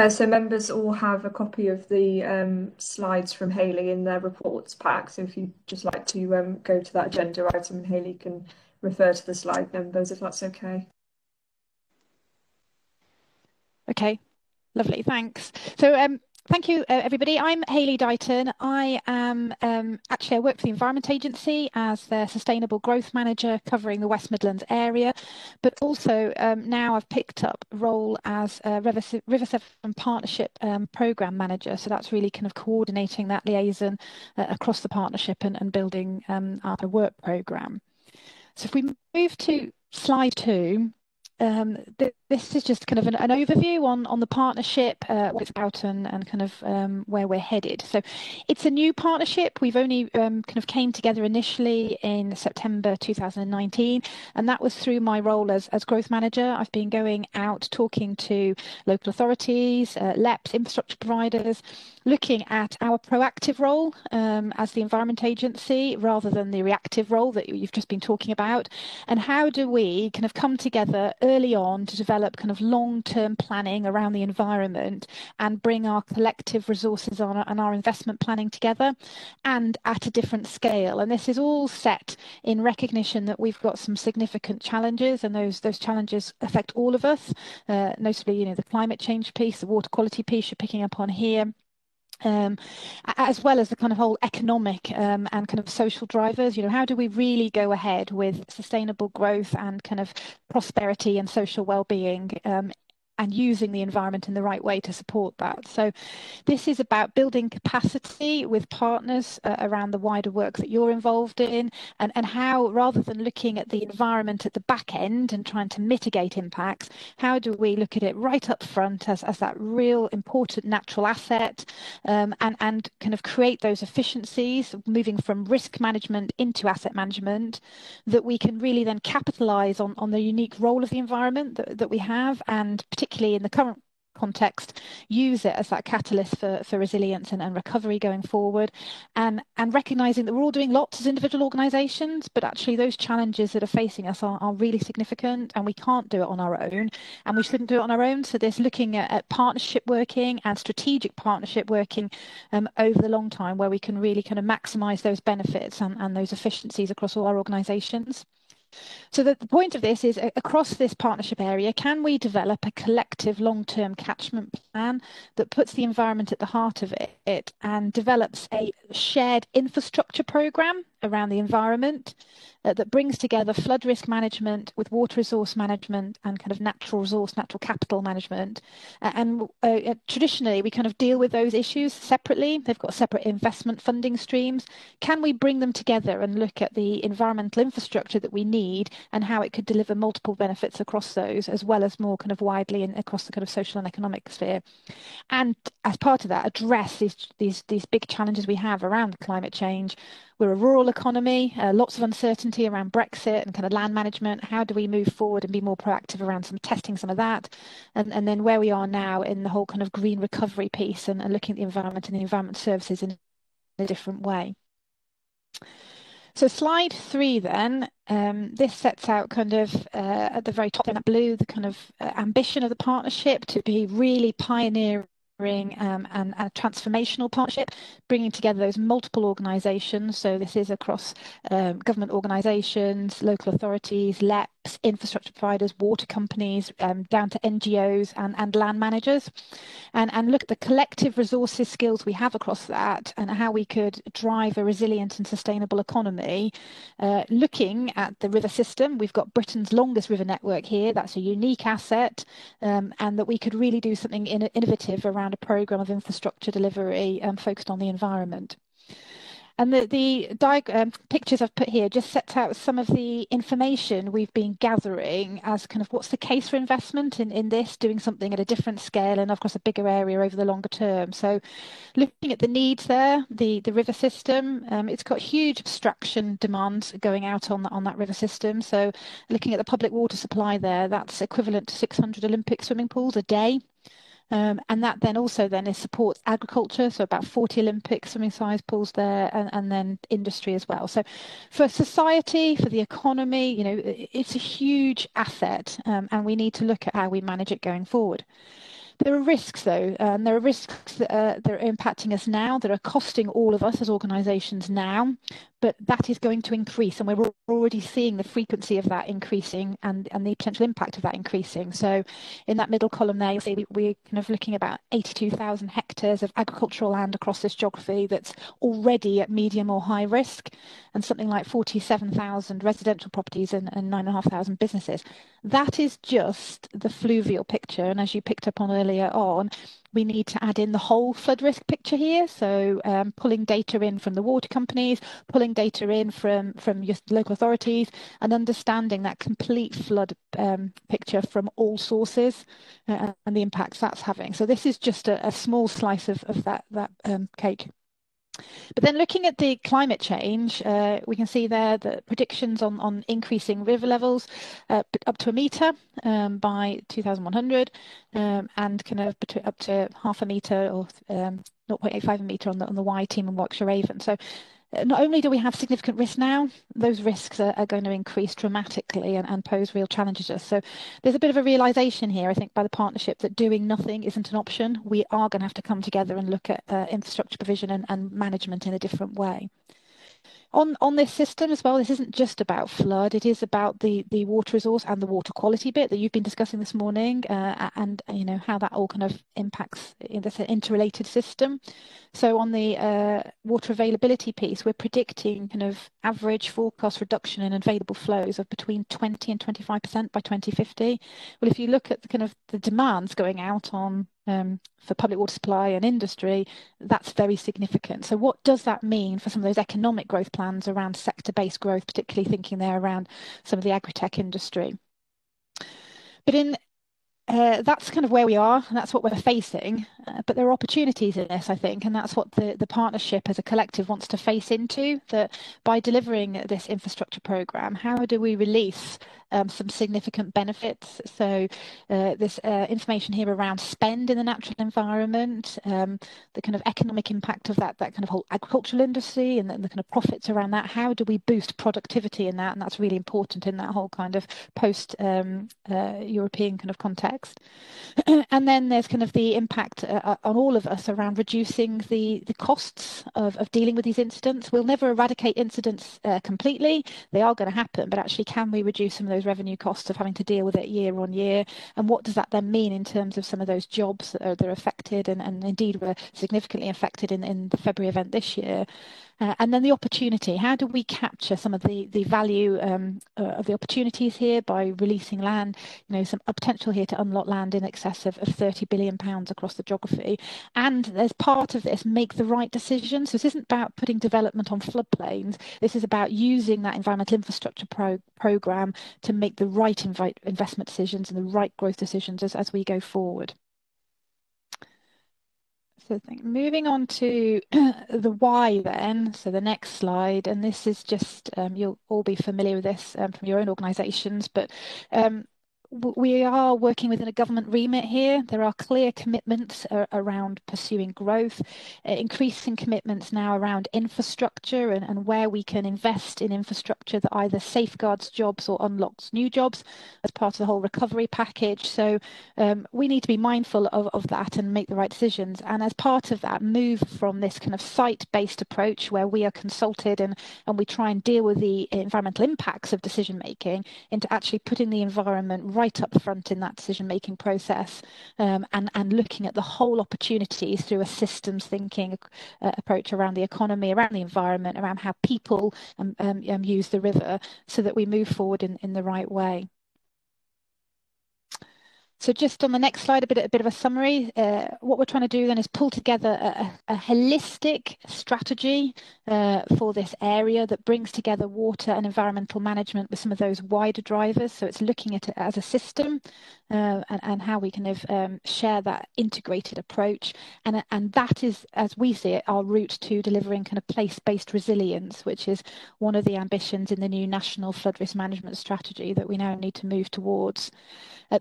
So members all have a copy of the slides from Hayley in their reports pack. So if you'd just like to go to that agenda item, and Hayley can refer to the slide numbers, if that's okay. Okay, lovely, thanks. So thank you, everybody. I'm Hayley Dayton. I am actually, I work for the Environment Agency as their Sustainable Growth Manager, covering the West Midlands area, but also now I've picked up a role as River Severn Partnership Programme Manager. So that's really kind of coordinating that liaison across the partnership and building our work programme. So if we move to slide 2, this is just kind of an overview on the partnership, what it's about, and kind of where we're headed. So it's a new partnership. We've only kind of came together initially in September 2019, and that was through my role as growth manager. I've been going out talking to local authorities, LEPs, infrastructure providers, looking at our proactive role as the Environment Agency, rather than the reactive role that you've just been talking about, and how do we kind of come together early on to develop develop kind of long-term planning around the environment and bring our collective resources on and our investment planning together, and at a different scale. And this is all set in recognition that we've got some significant challenges, and those challenges affect all of us, notably, the climate change piece, the water quality piece you're picking up on here. As well as the kind of whole economic and kind of social drivers. How do we really go ahead with sustainable growth and kind of prosperity and social well-being, and using the environment in the right way to support that? So this is about building capacity with partners around the wider work that you're involved in, and how, rather than looking at the environment at the back end and trying to mitigate impacts, how do we look at it right up front as that real important natural asset, and kind of create those efficiencies, moving from risk management into asset management, that we can really then capitalize on the unique role of the environment that we have, and particularly in the current context, use it as that catalyst for resilience and recovery going forward, and recognizing that we're all doing lots as individual organizations, but actually those challenges that are facing us are really significant, and we can't do it on our own, and we shouldn't do it on our own. So there's looking at partnership working and strategic partnership working over the long time, where we can really kind of maximize those benefits and those efficiencies across all our organizations. So the point of this is, across this partnership area, can we develop a collective long-term catchment plan that puts the environment at the heart of it and develops a shared infrastructure program around the environment that brings together flood risk management with water resource management and kind of natural capital management. And traditionally, we kind of deal with those issues separately. They've got separate investment funding streams. Can we bring them together and look at the environmental infrastructure that we need and how it could deliver multiple benefits across those, as well as more kind of widely and across the kind of social and economic sphere? And as part of that, address these big challenges we have around climate change. We're a rural economy, lots of uncertainty around Brexit and kind of land management. How do we move forward and be more proactive around testing some of that? And then where we are now in the whole kind of green recovery piece and looking at the environment and the environment services in a different way. So slide 3 then, this sets out kind of at the very top in that blue, the kind of ambition of the partnership to be really pioneering and a transformational partnership, bringing together those multiple organisations. So this is across government organisations, local authorities, LEPs, infrastructure providers, water companies, down to NGOs and land managers, and look at the collective resources, skills we have across that, and how we could drive a resilient and sustainable economy. Looking at the river system, we've got Britain's longest river network here. That's a unique asset, and that we could really do something innovative around a programme of infrastructure delivery focused on the environment. And the pictures I've put here just sets out some of the information we've been gathering as kind of what's the case for investment in this, doing something at a different scale and, of course, a bigger area over the longer term. So looking at the needs there, the river system, it's got huge abstraction demands going out on that river system. So looking at the public water supply there, that's equivalent to 600 Olympic swimming pools a day. And that then also supports agriculture, so about 40 Olympic swimming size pools there, and then industry as well. So for society, for the economy, it's a huge asset, and we need to look at how we manage it going forward. There are risks, though, and there are risks that are impacting us now, that are costing all of us as organisations now, but that is going to increase, and we're already seeing the frequency of that increasing and the potential impact of that increasing. So in that middle column there, you'll see we're kind of looking at about 82,000 hectares of agricultural land across this geography that's already at medium or high risk, and something like 47,000 residential properties and 9,500 businesses. That is just the fluvial picture, and as you picked up on earlier on, we need to add in the whole flood risk picture here. So pulling data in from the water companies, pulling data in from your local authorities, and understanding that complete flood picture from all sources and the impacts that's having. So this is just a small slice of that cake. But then looking at the climate change, we can see there the predictions on increasing river levels up to a metre by 2100, and kind of up to half a metre or 0.85 a metre on the Wye, Team and Warwickshire Avon. So not only do we have significant risk now, those risks are going to increase dramatically and pose real challenges to us. So there's a bit of a realization here, I think, by the partnership that doing nothing isn't an option. We are going to have to come together and look at infrastructure provision and management in a different way. On this system as well, this isn't just about flood, it is about the water resource and the water quality bit that you've been discussing this morning, and you know how that all kind of impacts in this interrelated system. So on the water availability piece, we're predicting kind of average forecast reduction in available flows of between 20 and 25% by 2050. Well, if you look at the kind of the demands going out on for public water supply and industry, that's very significant. So what does that mean for some of those economic growth plans around sector-based growth, particularly thinking there around some of the agri-tech industry? But in that's kind of where we are, and that's what we're facing. But there are opportunities in this, I think, and that's what the partnership as a collective wants to face into, that by delivering this infrastructure programme, how do we release some significant benefits? So this information here around spend in the natural environment, the kind of economic impact of that kind of whole agricultural industry and the kind of profits around that. How do we boost productivity in that? And that's really important in that whole kind of post-European kind of context. And then there's kind of the impact on all of us around reducing the costs of dealing with these incidents. We'll never eradicate incidents completely. They are going to happen, but actually can we reduce some of those revenue costs of having to deal with it year on year? And what does that then mean in terms of some of those jobs that are affected and indeed were significantly affected in the February event this year? And then the opportunity, how do we capture some of the value of the opportunities here by releasing land, you know, some potential here to unlock land in excess of £30 billion across the geography. And as part of this, make the right decisions. So this isn't about putting development on floodplains. This is about using that environmental infrastructure programme to make the right investment decisions and the right growth decisions as we go forward. So moving on to the why then, so the next slide, and this is just, you'll all be familiar with this from your own organisations, but we are working within a government remit here. There are clear commitments around pursuing growth, increasing commitments now around infrastructure and where we can invest in infrastructure that either safeguards jobs or unlocks new jobs as part of the whole recovery package. So we need to be mindful of that and make the right decisions. And as part of that, move from this kind of site-based approach where we are consulted and we try and deal with the environmental impacts of decision making into actually putting the environment right up front in that decision-making process, and looking at the whole opportunities through a systems thinking approach around the economy, around the environment, around how people use the river, so that we move forward in the right way. So just on the next slide, a bit of a summary. What we're trying to do then is pull together a holistic strategy for this area that brings together water and environmental management with some of those wider drivers. So it's looking at it as a system and how we kind of share that integrated approach. And that is, as we see it, our route to delivering kind of place-based resilience, which is one of the ambitions in the new National Flood Risk Management Strategy that we now need to move towards.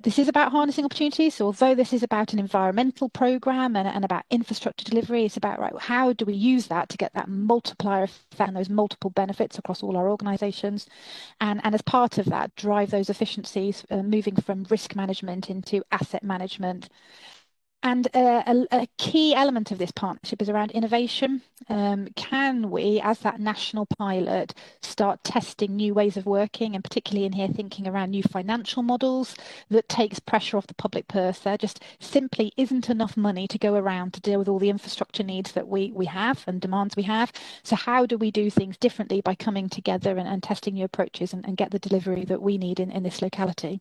This is about harnessing opportunities. So although this is about an environmental programme and about infrastructure delivery, it's about, right, how do we use that to get that multiplier effect and those multiple benefits across all our organisations? And as part of that, drive those efficiencies, moving from risk management into asset management. And a key element of this partnership is around innovation. Can we, as that national pilot, start testing new ways of working, and particularly in here thinking around new financial models that takes pressure off the public purse? There just simply isn't enough money to go around to deal with all the infrastructure needs that we have and demands we have. So how do we do things differently by coming together and testing new approaches and get the delivery that we need in this locality?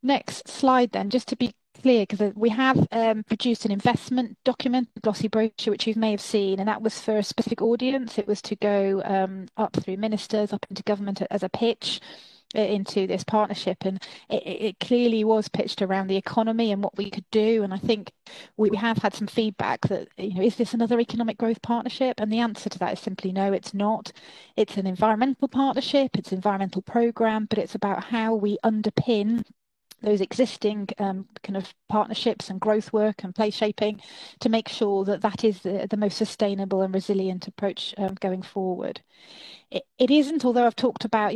Next slide then, just to be clear, because we have produced an investment document, a glossy brochure, which you may have seen, and that was for a specific audience. It was to go up through ministers, up into government as a pitch into this partnership, and it clearly was pitched around the economy and what we could do. And I think we have had some feedback that, you know, is this another economic growth partnership? And the answer to that is simply no, it's not. It's an environmental partnership, it's an environmental programme, but it's about how we underpin those existing kind of partnerships and growth work and place shaping to make sure that that is the most sustainable and resilient approach going forward. It isn't, although I've talked about,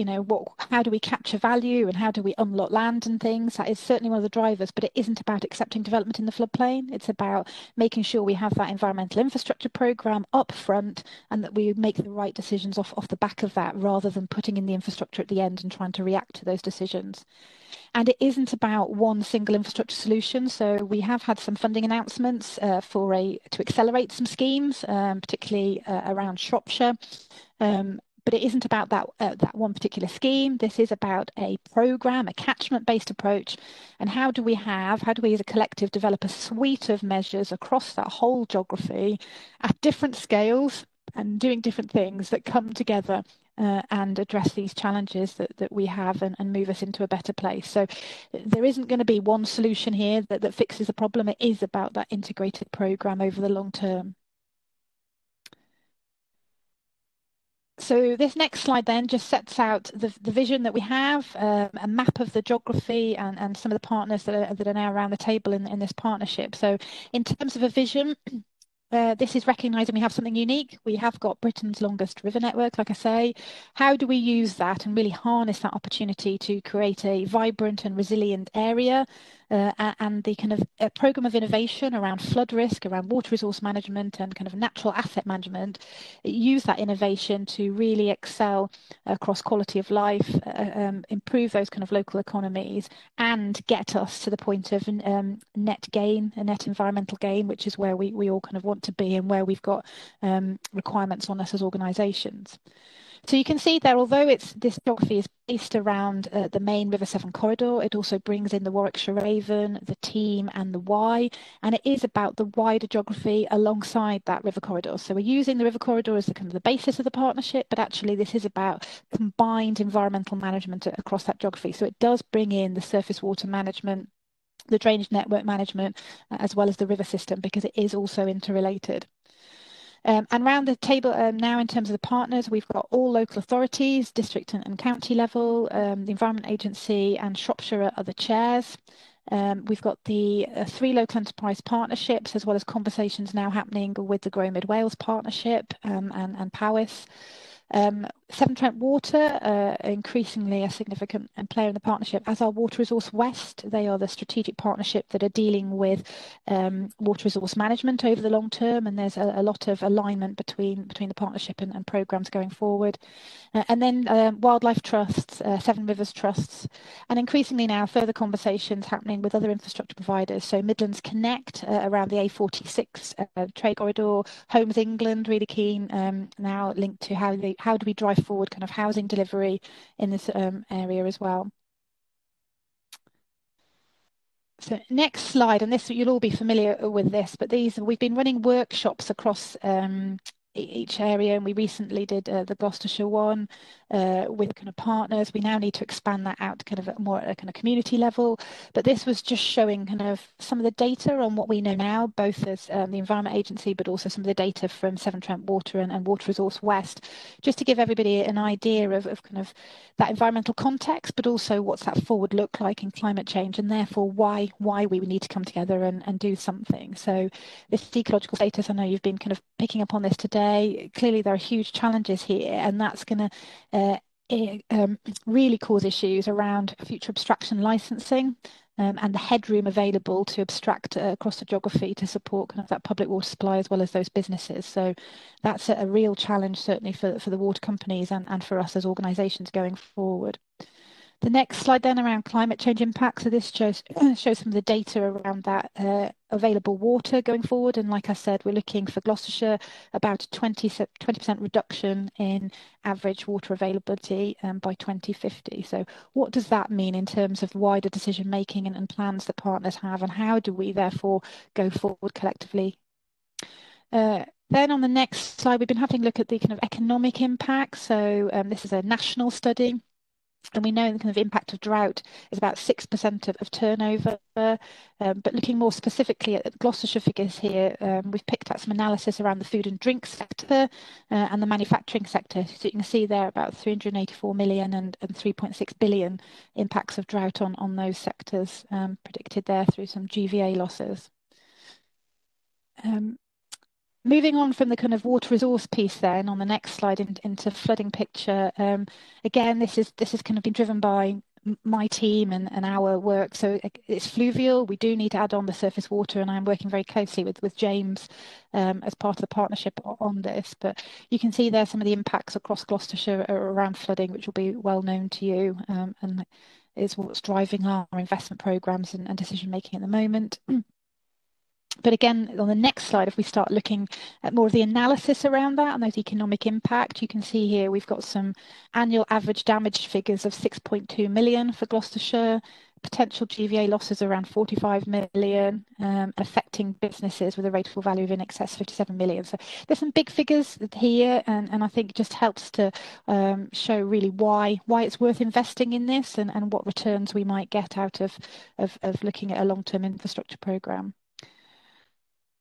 how do we capture value and how do we unlock land and things, that is certainly one of the drivers, but it isn't about accepting development in the floodplain. It's about making sure we have that environmental infrastructure programme up front and that we make the right decisions off the back of that, rather than putting in the infrastructure at the end and trying to react to those decisions. And it isn't about one single infrastructure solution. So we have had some funding announcements to accelerate some schemes, particularly around Shropshire. But it isn't about that one particular scheme. This is about a programme, a catchment-based approach, and how do we as a collective develop a suite of measures across that whole geography at different scales and doing different things that come together and address these challenges that we have and move us into a better place. So there isn't going to be one solution here that fixes the problem. It is about that integrated programme over the long term. So this next slide then just sets out the vision that we have, a map of the geography and some of the partners that are now around the table in this partnership. So in terms of a vision, this is recognising we have something unique. We have got Britain's longest river network, like I say. How do we use that and really harness that opportunity to create a vibrant and resilient area and the kind of a programme of innovation around flood risk, around water resource management and kind of natural asset management, use that innovation to really excel across quality of life, improve those kind of local economies and get us to the point of net gain, a net environmental gain, which is where we all kind of want to be and where we've got requirements on us as organisations. So you can see there, although this geography is based around the main River Severn corridor, it also brings in the Warwickshire Raven, the Team and the Wye, and it is about the wider geography alongside that river corridor. So we're using the river corridor as the kind of the basis of the partnership, but actually this is about combined environmental management across that geography. So it does bring in the surface water management, the drainage network management, as well as the river system, because it is also interrelated. And around the table now, in terms of the partners, we've got all local authorities, district and county level, the Environment Agency and Shropshire are the chairs. We've got the 3 local enterprise partnerships, as well as conversations now happening with the Grow Mid Wales partnership and Powys. Severn Trent Water, increasingly a significant player in the partnership, as are Water Resource West. They are the strategic partnership that are dealing with water resource management over the long term, and there's a lot of alignment between the partnership and programmes going forward. And then Wildlife Trusts, Severn Rivers Trusts, and increasingly now further conversations happening with other infrastructure providers. So Midlands Connect around the A46 trade corridor, Homes England really keen now linked to how do we drive forward kind of housing delivery in this area as well. So next slide, and this you'll all be familiar with this, but we've been running workshops across each area, and we recently did the Gloucestershire one with kind of partners. We now need to expand that out to kind of more at a kind of community level, but this was just showing kind of some of the data on what we know now, both as the Environment Agency, but also some of the data from Severn Trent Water and Water Resource West, just to give everybody an idea of kind of that environmental context, but also what's that forward look like in climate change, and therefore why we would need to come together and do something. So this ecological status, I know you've been kind of picking up on this today. Clearly there are huge challenges here, and that's going to really cause issues around future abstraction licensing and the headroom available to abstract across the geography to support kind of that public water supply as well as those businesses. So that's a real challenge certainly for the water companies and for us as organisations going forward. The next slide then around climate change impacts. So this shows some of the data around that available water going forward. And like I said, we're looking for Gloucestershire about a 20% reduction in average water availability by 2050. So what does that mean in terms of wider decision making and plans that partners have, and how do we therefore go forward collectively? Then on the next slide, we've been having a look at the kind of economic impact. So this is a national study. And we know the kind of impact of drought is about 6% of turnover. But looking more specifically at the Gloucestershire figures here, we've picked out some analysis around the food and drink sector and the manufacturing sector. So you can see there about 384 million and 3.6 billion impacts of drought on those sectors predicted there through some GVA losses. Moving on from the kind of water resource piece then on the next slide into flooding picture. Again, this is kind of been driven by my team and our work. So it's fluvial. We do need to add on the surface water, and I'm working very closely with James as part of the partnership on this. But you can see there some of the impacts across Gloucestershire around flooding, which will be well known to you and is what's driving our investment programmes and decision making at the moment. But again, on the next slide, if we start looking at more of the analysis around that and those economic impact, you can see here we've got some annual average damage figures of 6.2 million for Gloucestershire, potential GVA losses around 45 million, affecting businesses with a rateable value of in excess of 57 million. So there's some big figures here, and I think it just helps to show really why it's worth investing in this and what returns we might get out of looking at a long-term infrastructure programme.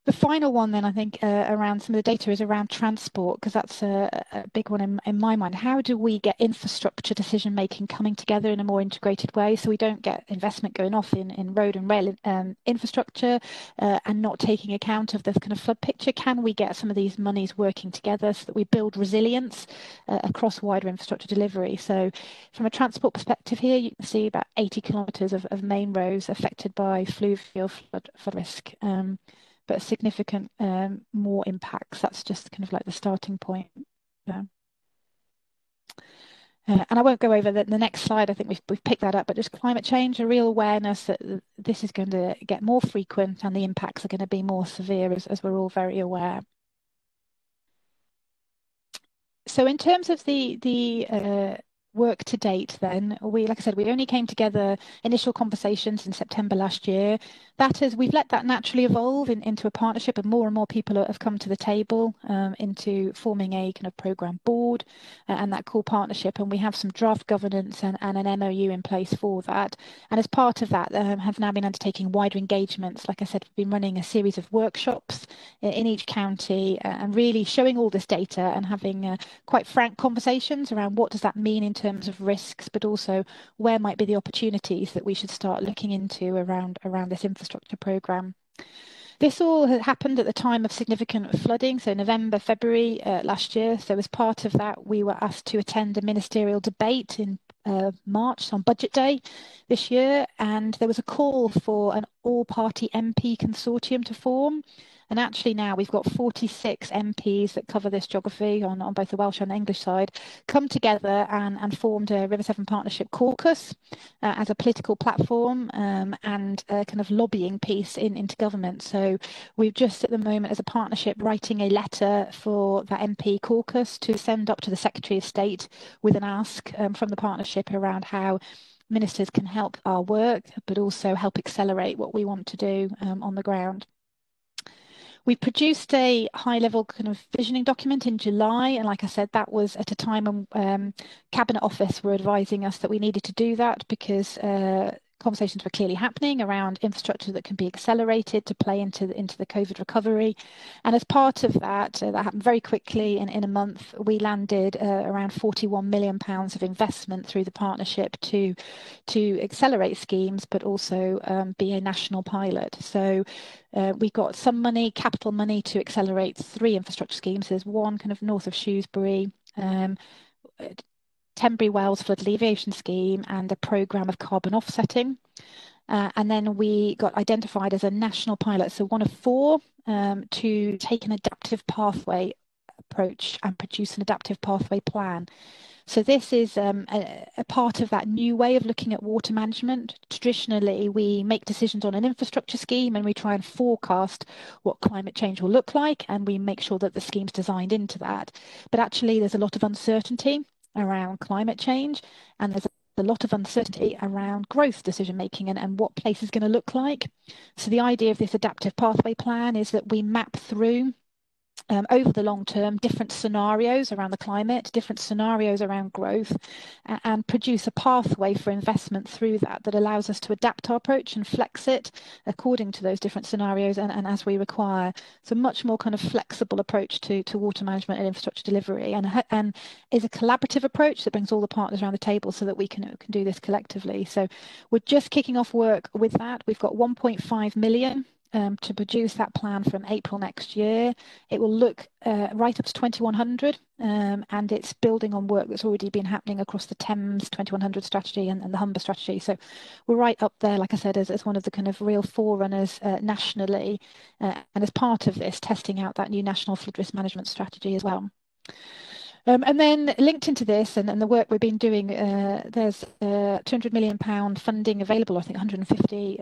The final one then, I think, around some of the data is around transport, because that's a big one in my mind. How do we get infrastructure decision making coming together in a more integrated way so we don't get investment going off in road and rail infrastructure and not taking account of this kind of flood picture? Can we get some of these monies working together so that we build resilience across wider infrastructure delivery? So from a transport perspective here, you can see about 80 kilometres of main roads affected by fluvial flood risk. But significant more impacts. That's just kind of like the starting point. And I won't go over the next slide. I think we've picked that up, but just climate change, a real awareness that this is going to get more frequent and the impacts are going to be more severe, as we're all very aware. So in terms of the work to date then, like I said, we only came together initial conversations in September last year. We've let that naturally evolve into a partnership, and more people have come to the table into forming a kind of programme board and that core partnership, and we have some draft governance and an MOU in place for that. And as part of that, have now been undertaking wider engagements. Like I said, we've been running a series of workshops in each county and really showing all this data and having quite frank conversations around what does that mean in terms of risks, but also where might be the opportunities that we should start looking into around this infrastructure programme. This all happened at the time of significant flooding, so November, February last year. So as part of that, we were asked to attend a ministerial debate in March on Budget Day this year, and there was a call for an all-party MP consortium to form. And actually now we've got 46 MPs that cover this geography on both the Welsh and the English side, come together and formed a River Severn Partnership caucus as a political platform and a kind of lobbying piece into government. So we've just at the moment as a partnership writing a letter for that MP caucus to send up to the Secretary of State with an ask from the partnership around how ministers can help our work, but also help accelerate what we want to do on the ground. We produced a high-level kind of visioning document in July, and like I said, that was at a time when Cabinet Office were advising us that we needed to do that because conversations were clearly happening around infrastructure that can be accelerated to play into the COVID recovery. And as part of that, that happened very quickly. In a month, we landed around £41 million of investment through the partnership to accelerate schemes, but also be a national pilot. So we got some money, capital money, to accelerate 3 infrastructure schemes. There's one kind of north of Shrewsbury, Tenbury Wells Flood Alleviation Scheme, and a programme of carbon offsetting. And then we got identified as a national pilot, so one of 4, to take an adaptive pathway approach and produce an adaptive pathway plan. So this is a part of that new way of looking at water management. Traditionally, we make decisions on an infrastructure scheme and we try and forecast what climate change will look like, and we make sure that the scheme's designed into that. But actually, there's a lot of uncertainty around climate change, and there's a lot of uncertainty around growth decision making and what place is going to look like. So the idea of this adaptive pathway plan is that we map through over the long term, different scenarios around the climate, different scenarios around growth, and produce a pathway for investment through that allows us to adapt our approach and flex it according to those different scenarios and as we require. So much more kind of flexible approach to water management and infrastructure delivery, and is a collaborative approach that brings all the partners around the table so that we can do this collectively. So we're just kicking off work with that. We've got 1.5 million to produce that plan from April next year. It will look right up to 2100, and it's building on work that's already been happening across the Thames 2100 strategy and the Humber strategy. So we're right up there, like I said, as one of the kind of real forerunners nationally, and as part of this, testing out that new national flood risk management strategy as well. And then linked into this and the work we've been doing, there's £200 million funding available, I think 150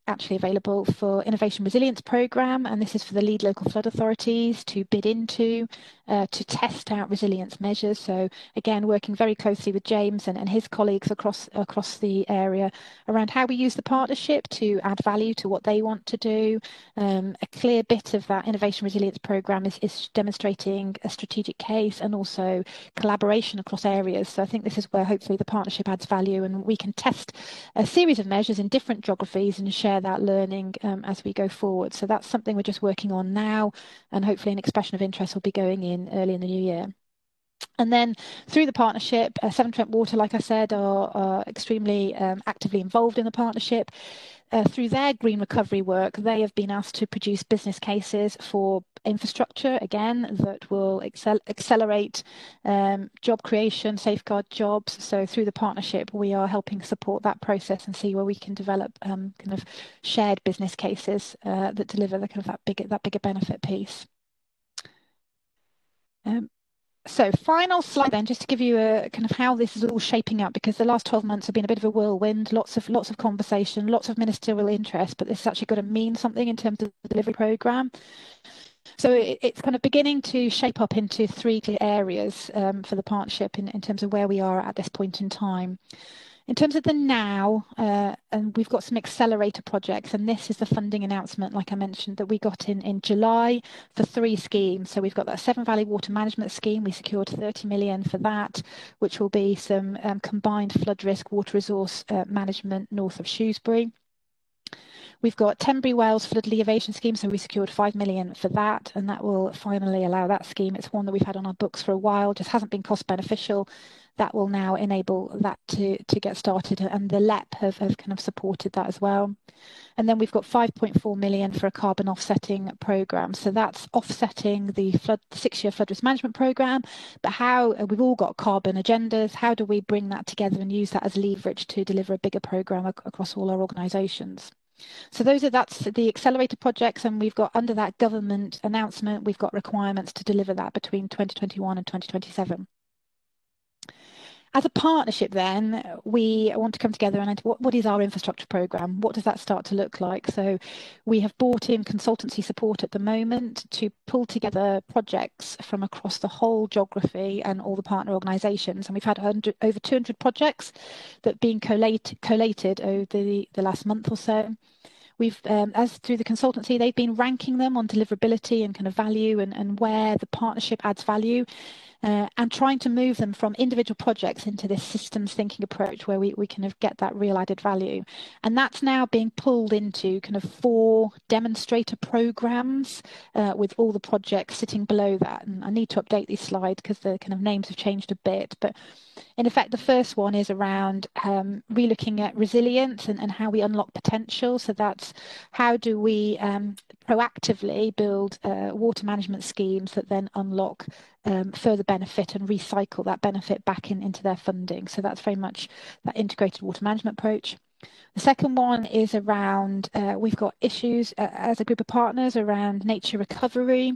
actually available for Innovation Resilience Programme, and this is for the lead local flood authorities to bid into, to test out resilience measures. So again, working very closely with James and his colleagues across the area around how we use the partnership to add value to what they want to do. A clear bit of that Innovation Resilience Programme is demonstrating a strategic case and also collaboration across areas. So I think this is where hopefully the partnership adds value, and we can test a series of measures in different geographies and share that learning as we go forward. So that's something we're just working on now, and hopefully an expression of interest will be going in early in the new year. And then through the partnership, Severn Trent Water, like I said, are extremely actively involved in the partnership. Through their green recovery work, they have been asked to produce business cases for infrastructure, again, that will accelerate job creation, safeguard jobs. So through the partnership, we are helping support that process and see where we can develop kind of shared business cases that deliver the kind of that bigger benefit piece. So final slide then, just to give you a kind of how this is all shaping up, because the last 12 months have been a bit of a whirlwind, lots of conversation, lots of ministerial interest, but this has actually got to mean something in terms of the delivery programme. So it's kind of beginning to shape up into three clear areas for the partnership in terms of where we are at this point in time. In terms of the now, and we've got some accelerator projects, and this is the funding announcement, like I mentioned, that we got in July for 3 schemes. So we've got that Severn Valley Water Management Scheme. We secured 30 million for that, which will be some combined flood risk water resource management north of Shrewsbury. We've got Tenbury Wells Flood Alleviation Scheme, so we secured 5 million for that, and that will finally allow that scheme. It's one that we've had on our books for a while, just hasn't been cost beneficial. That will now enable that to get started, and the LEP have kind of supported that as well. And then we've got 5.4 million for a carbon offsetting programme. So that's offsetting the 6-year flood risk management programme, but how we've all got carbon agendas, how do we bring that together and use that as leverage to deliver a bigger programme across all our organisations? So that's the accelerator projects, and we've got under that government announcement, we've got requirements to deliver that between 2021 and 2027. As a partnership then, we want to come together and what is our infrastructure programme? What does that start to look like? So we have brought in consultancy support at the moment to pull together projects from across the whole geography and all the partner organisations. And we've had over 200 projects that have been collated over the last month or so. We've, as through the consultancy, they've been ranking them on deliverability and kind of value and where the partnership adds value. And trying to move them from individual projects into this systems thinking approach where we kind of get that real added value. And that's now being pulled into kind of 4 demonstrator programs with all the projects sitting below that. And I need to update these slides because the kind of names have changed a bit. But in effect, the first one is around relooking at resilience and how we unlock potential. So that's how do we proactively build water management schemes that then unlock further benefit and recycle that benefit back into their funding. So that's very much that integrated water management approach. The second one is around, we've got issues as a group of partners around nature recovery.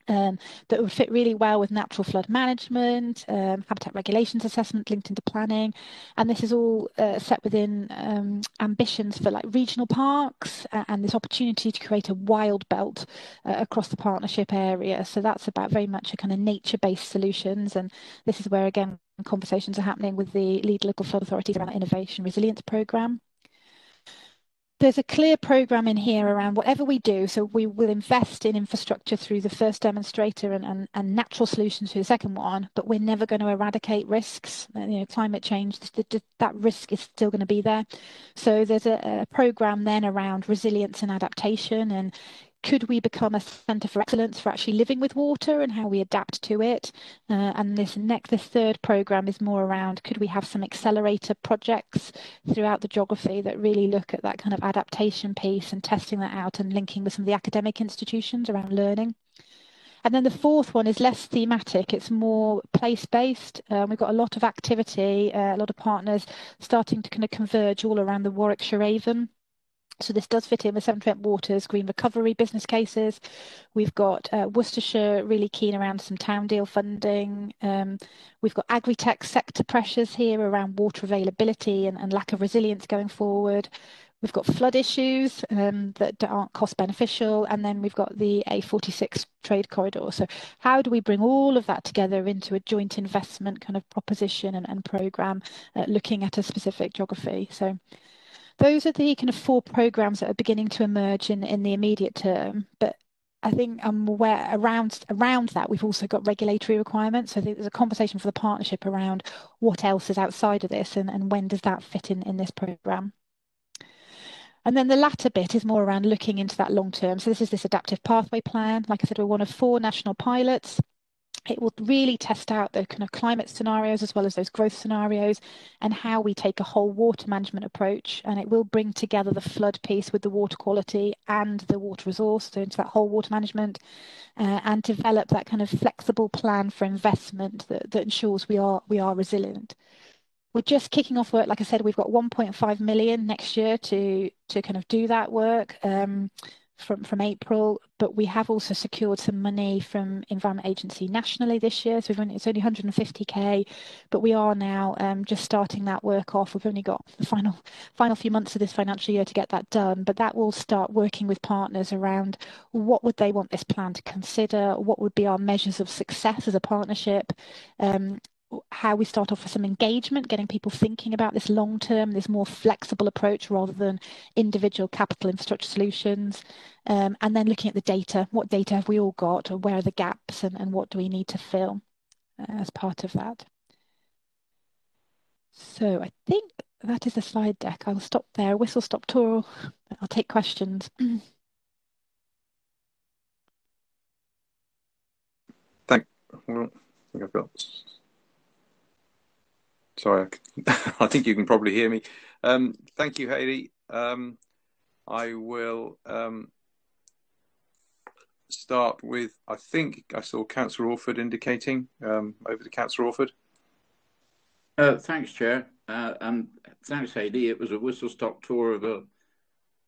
That would fit really well with natural flood management, habitat regulations assessment linked into planning, and this is all set within ambitions for like regional parks and this opportunity to create a wild belt across the partnership area. So that's about very much a kind of nature-based solutions, and this is where again conversations are happening with the lead local flood authorities around the Innovation Resilience Programme. there's a clear programme in here around whatever we do. So we will invest in infrastructure through the first demonstrator and natural solutions through the second one, but we're never going to eradicate risks. Climate change, that risk is still going to be there. So there's a programme then around resilience and adaptation, and could we become a centre for excellence for actually living with water and how we adapt to it? And this third programme is more around, could we have some accelerator projects throughout the geography that really look at that kind of adaptation piece and testing that out and linking with some of the academic institutions around learning? And then the fourth one is less thematic, it's more place-based. We've got a lot of activity, a lot of partners starting to kind of converge all around the Warwickshire Avon. So this does fit in with Severn Trent Water's green recovery business cases. We've got Worcestershire really keen around some town deal funding. We've got agri-tech sector pressures here around water availability and lack of resilience going forward. We've got flood issues that aren't cost beneficial. And then we've got the A46 trade corridor. So how do we bring all of that together into a joint investment kind of proposition and programme looking at a specific geography? So those are the kind of four programmes that are beginning to emerge in the immediate term. But I think I'm aware around that we've also got regulatory requirements. So I think there's a conversation for the partnership around what else is outside of this and when does that fit in this programme. And then the latter bit is more around looking into that long term. So this is this adaptive pathway plan. Like I said, we're one of 4 national pilots. It will really test out the kind of climate scenarios as well as those growth scenarios and how we take a whole water management approach. And it will bring together the flood piece with the water quality and the water resource, so into that whole water management, and develop that kind of flexible plan for investment that ensures we are resilient. We're just kicking off work. Like I said, we've got 1.5 million next year to kind of do that work. From April, but we have also secured some money from Environment Agency nationally this year. So it's only 150k, but we are now just starting that work off. We've only got the final few months of this financial year to get that done, but that will start working with partners around what would they want this plan to consider, what would be our measures of success as a partnership, how we start off with some engagement, getting people thinking about this long term, this more flexible approach rather than individual capital infrastructure solutions, and then looking at the data. What data have we all got, or where are the gaps, and what do we need to fill as part of that? So I think that is the slide deck. I'll stop there. Whistle stop tour. I'll take questions. I think I've got. Sorry, I think you can probably hear me. Thank you, Hayley. I will start with, I think I saw Councillor Orford indicating. Over to Councillor Orford. Thanks, Chair. And thanks, Hayley. It was a whistle-stop tour of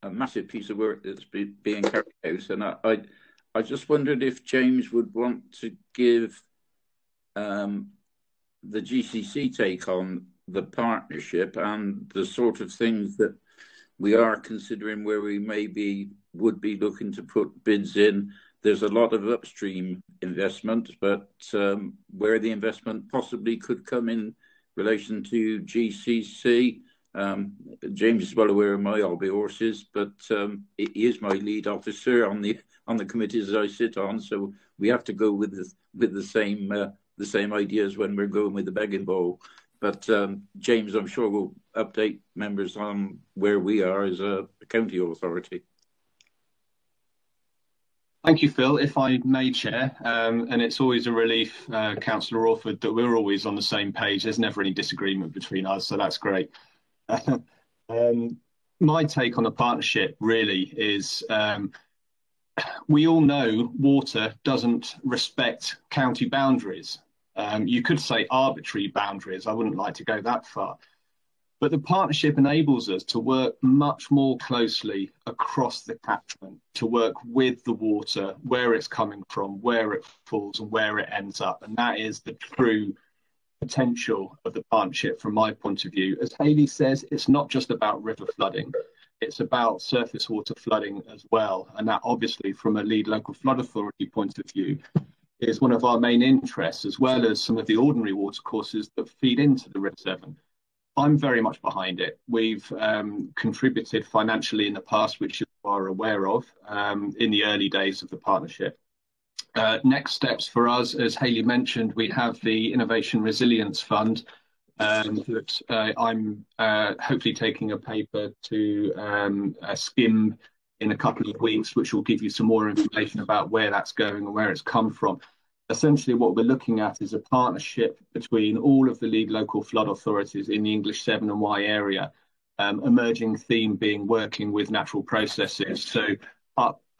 a massive piece of work that's being carried out. And I just wondered if James would want to give the GCC take on the partnership and the sort of things that we are considering where we would be looking to put bids in. There's a lot of upstream investment, but where the investment possibly could come in relation to GCC. James is well aware of my hobby horses, but he is my lead officer on the committees I sit on, so we have to go with the same ideas when we're going with the begging bowl. But James, I'm sure, will update members on where we are as a county authority. Thank you, Phil. If I may, Chair, and it's always a relief, Councillor Orford, that we're always on the same page. There's never any disagreement between us, so that's great. My take on the partnership really is we all know water doesn't respect county boundaries. You could say arbitrary boundaries. I wouldn't like to go that far. But the partnership enables us to work much more closely across the catchment, to work with the water, where it's coming from, where it falls and where it ends up. And that is the true potential of the partnership from my point of view. As Hayley says, it's not just about river flooding. It's about surface water flooding as well. And that obviously from a lead local flood authority point of view is one of our main interests, as well as some of the ordinary water courses that feed into the River Severn. I'm very much behind it. We've contributed financially in the past, which you are aware of, in the early days of the partnership. Next steps for us, as Hayley mentioned, we have the Innovation Resilience Fund that I'm hopefully taking a paper to skim in a couple of weeks, which will give you some more information about where that's going and where it's come from. Essentially, what we're looking at is a partnership between all of the lead local flood authorities in the English Severn and Wye area, emerging theme being working with natural processes. So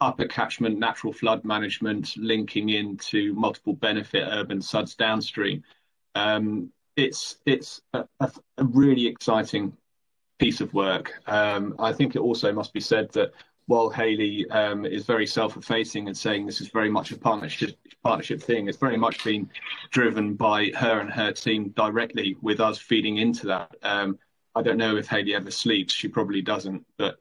upper catchment natural flood management linking into multiple benefit urban SUDs downstream. It's a really exciting piece of work. I think it also must be said that while Hayley is very self-effacing and saying this is very much a partnership thing, it's very much been driven by her and her team directly, with us feeding into that. I don't know if Hayley ever sleeps, she probably doesn't, but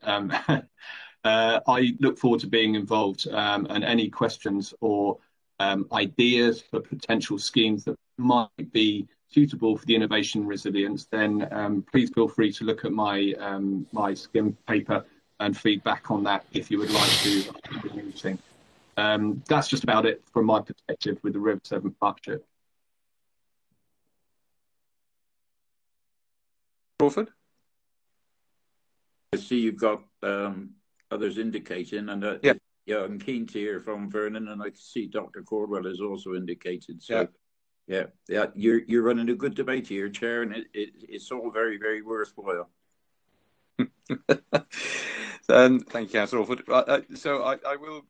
I look forward to being involved, and any questions or ideas for potential schemes that might be suitable for the innovation resilience, then please feel free to look at my my skim paper and feedback on that if you would like to the meeting. That's just about it from my perspective with the River Severn partnership. Crawford? I see you've got others indicating, and yeah, I'm keen to hear from Vernon, and I see Dr. Cordwell has also indicated. So yeah, you're running a good debate here, Chair, and it's all very, very worthwhile. Thank you, Councillor Orford. So I will.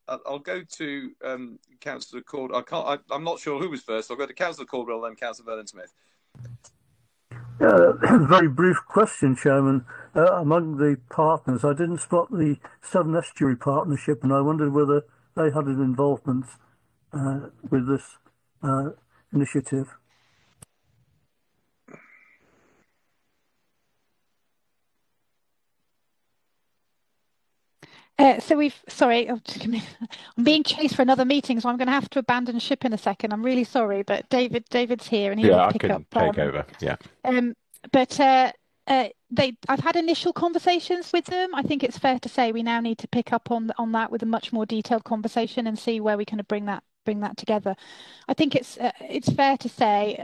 I'll go to Councillor Caldwell. I'm not sure who was first. I'll go to Councillor Caldwell, then Councillor Vernon Smith. Very brief question, Chairman. Among the partners, I didn't spot the Severn Estuary Partnership, and I wondered whether they had an involvement with this initiative. Sorry, I'm being chased for another meeting, so I'm going to have to abandon ship in a second. I'm really sorry, but David's here and he'll pick up. Yeah, I can take over. Yeah. But I've had initial conversations with them. I think it's fair to say we now need to pick up on that with a much more detailed conversation and see where we can bring that together. I think it's fair to say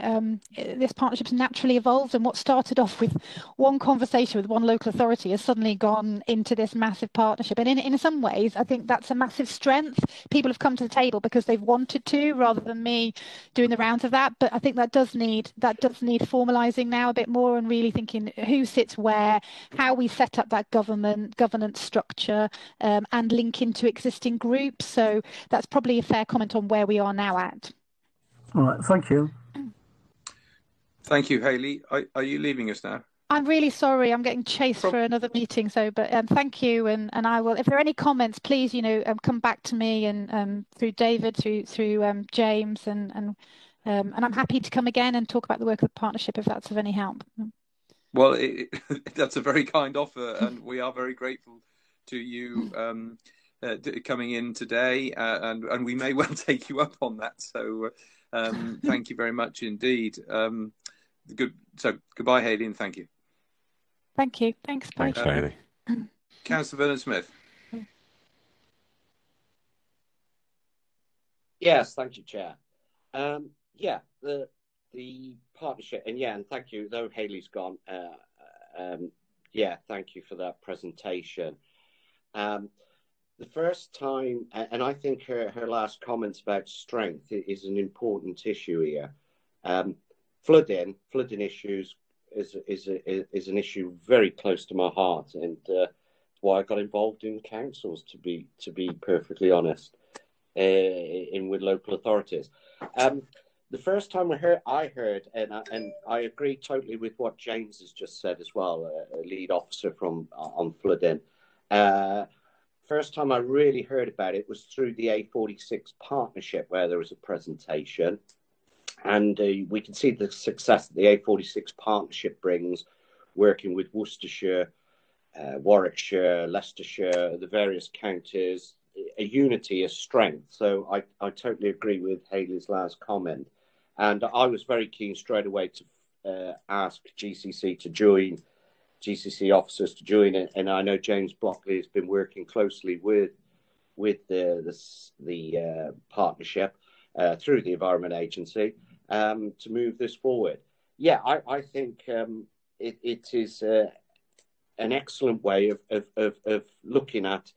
this partnership's naturally evolved, and what started off with one conversation with one local authority has suddenly gone into this massive partnership. And in some ways, I think that's a massive strength. People have come to the table because they've wanted to, rather than me doing the rounds of that. But I think that does need formalising now a bit more, and really thinking who sits where, how we set up that governance structure, and link into existing groups. So that's probably a fair comment on where we are now at. All right, thank you. Thank you, Hayley. Are you leaving us now? I'm really sorry. I'm getting chased for another meeting. So, but thank you, and I will. If there are any comments, please, come back to me and through David, through James, and I'm happy to come again and talk about the work of the partnership if that's of any help. Well, that's a very kind offer, and we are very grateful to you. Coming in today, and we may well take you up on that. So thank you very much indeed. Goodbye, Hayley, and thank you. Thank you. Thanks, bye. Thanks, Hayley. Councillor Vernon Smith. Yes, thank you, Chair. The partnership, and thank you. Though Hayley's gone, thank you for that presentation. The first time, and I think her last comments about strength is an important issue here. Flooding issues is an issue very close to my heart, and why I got involved in councils, to be perfectly honest, with local authorities. The first time I heard, and I agree totally with what James has just said as well, a lead officer on flooding. First time I really heard about it was through the A46 partnership, where there was a presentation, and we can see the success that the A46 partnership brings, working with Worcestershire, Warwickshire, Leicestershire, the various counties, a unity, a strength. So I totally agree with Hayley's last comment, and I was very keen straight away ask GCC to join, GCC officers to join it, and I know James Blockley has been working closely with the partnership through the Environment Agency to move this forward. Yeah, I think it is an excellent way of looking at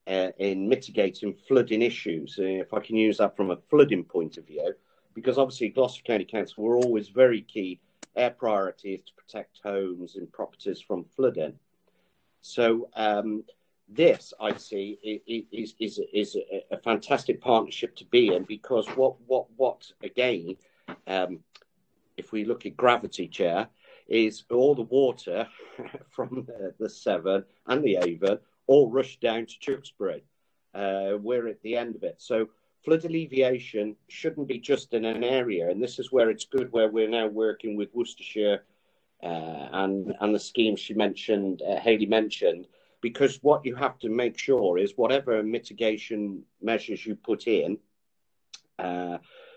in mitigating flooding issues, if I can use that from a flooding point of view, because obviously Gloucester County Council were always very key. Our priority is to protect homes and properties from flooding. So this, I see, is a fantastic partnership to be in, because what again, if we look at gravity, Chair, is all the water from the Severn and the Avon all rush down to Tewkesbury. We're at the end of it. So flood alleviation shouldn't be just in an area, and this is where it's good, where we're now working with Worcestershire and the schemes she mentioned, Hayley mentioned, because what you have to make sure is whatever mitigation measures you put in,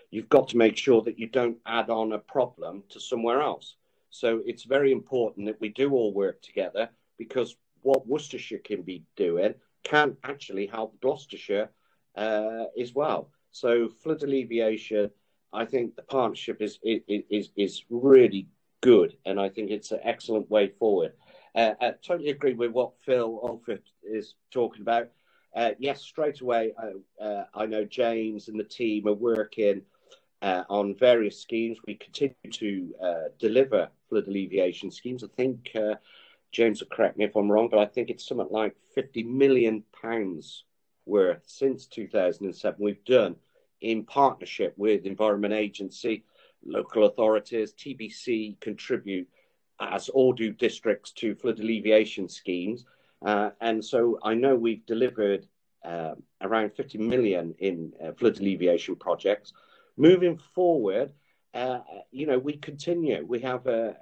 you've got to make sure that you don't add on a problem to somewhere else. So it's very important that we do all work together, because what Worcestershire can be doing can actually help Gloucestershire as well. So flood alleviation, I think the partnership is really good, and I think it's an excellent way forward. I totally agree with what Phil Alford is talking about. Yes, straight away, I know James and the team are working on various schemes. We continue to deliver flood alleviation schemes. I think James will correct me if I'm wrong, but I think it's something like £50 million worth since 2007 we've done in partnership with Environment Agency, local authorities. TBC contribute, as all do districts, to flood alleviation schemes. And so I know we've delivered around 50 million in flood alleviation projects. Moving forward, we continue. We have a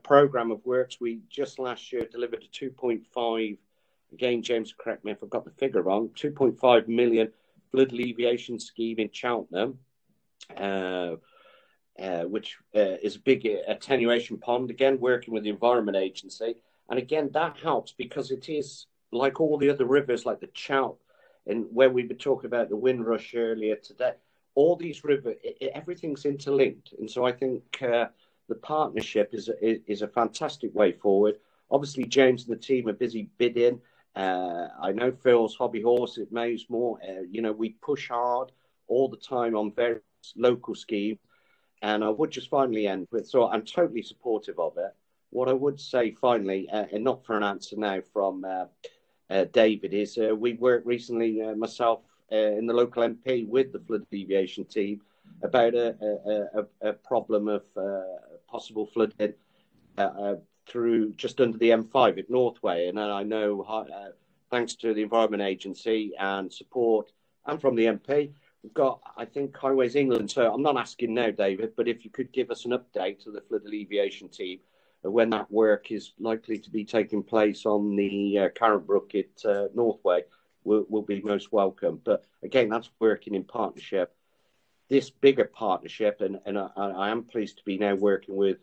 programme of works. We just last year delivered a 2.5, again, James, correct me if I've got the figure wrong, 2.5 million flood alleviation scheme in Cheltenham, which is a big attenuation pond, again, working with the Environment Agency. And again, that helps because it is like all the other rivers, like the Chelp, and where we were talking about the Windrush earlier today. All these rivers, everything's interlinked. And so I think the partnership is a fantastic way forward. Obviously, James and the team are busy bidding. I know Phil's hobby horse at Maisemore. We push hard all the time on various local schemes. And I would just finally end with, so I'm totally supportive of it. What I would say finally, and not for an answer now from David, is we worked recently, myself, in the local MP with the flood alleviation team about a problem of possible flooding through just under the M5 at Northway. And I know, thanks to the Environment Agency and support, and from the MP, we've got, I think, Highways England. So I'm not asking now, David, but if you could give us an update to the flood alleviation team when that work is likely to be taking place on the Carrot Brook at Northway, will be most welcome. But again, that's working in partnership. This bigger partnership, and I am pleased to be now working with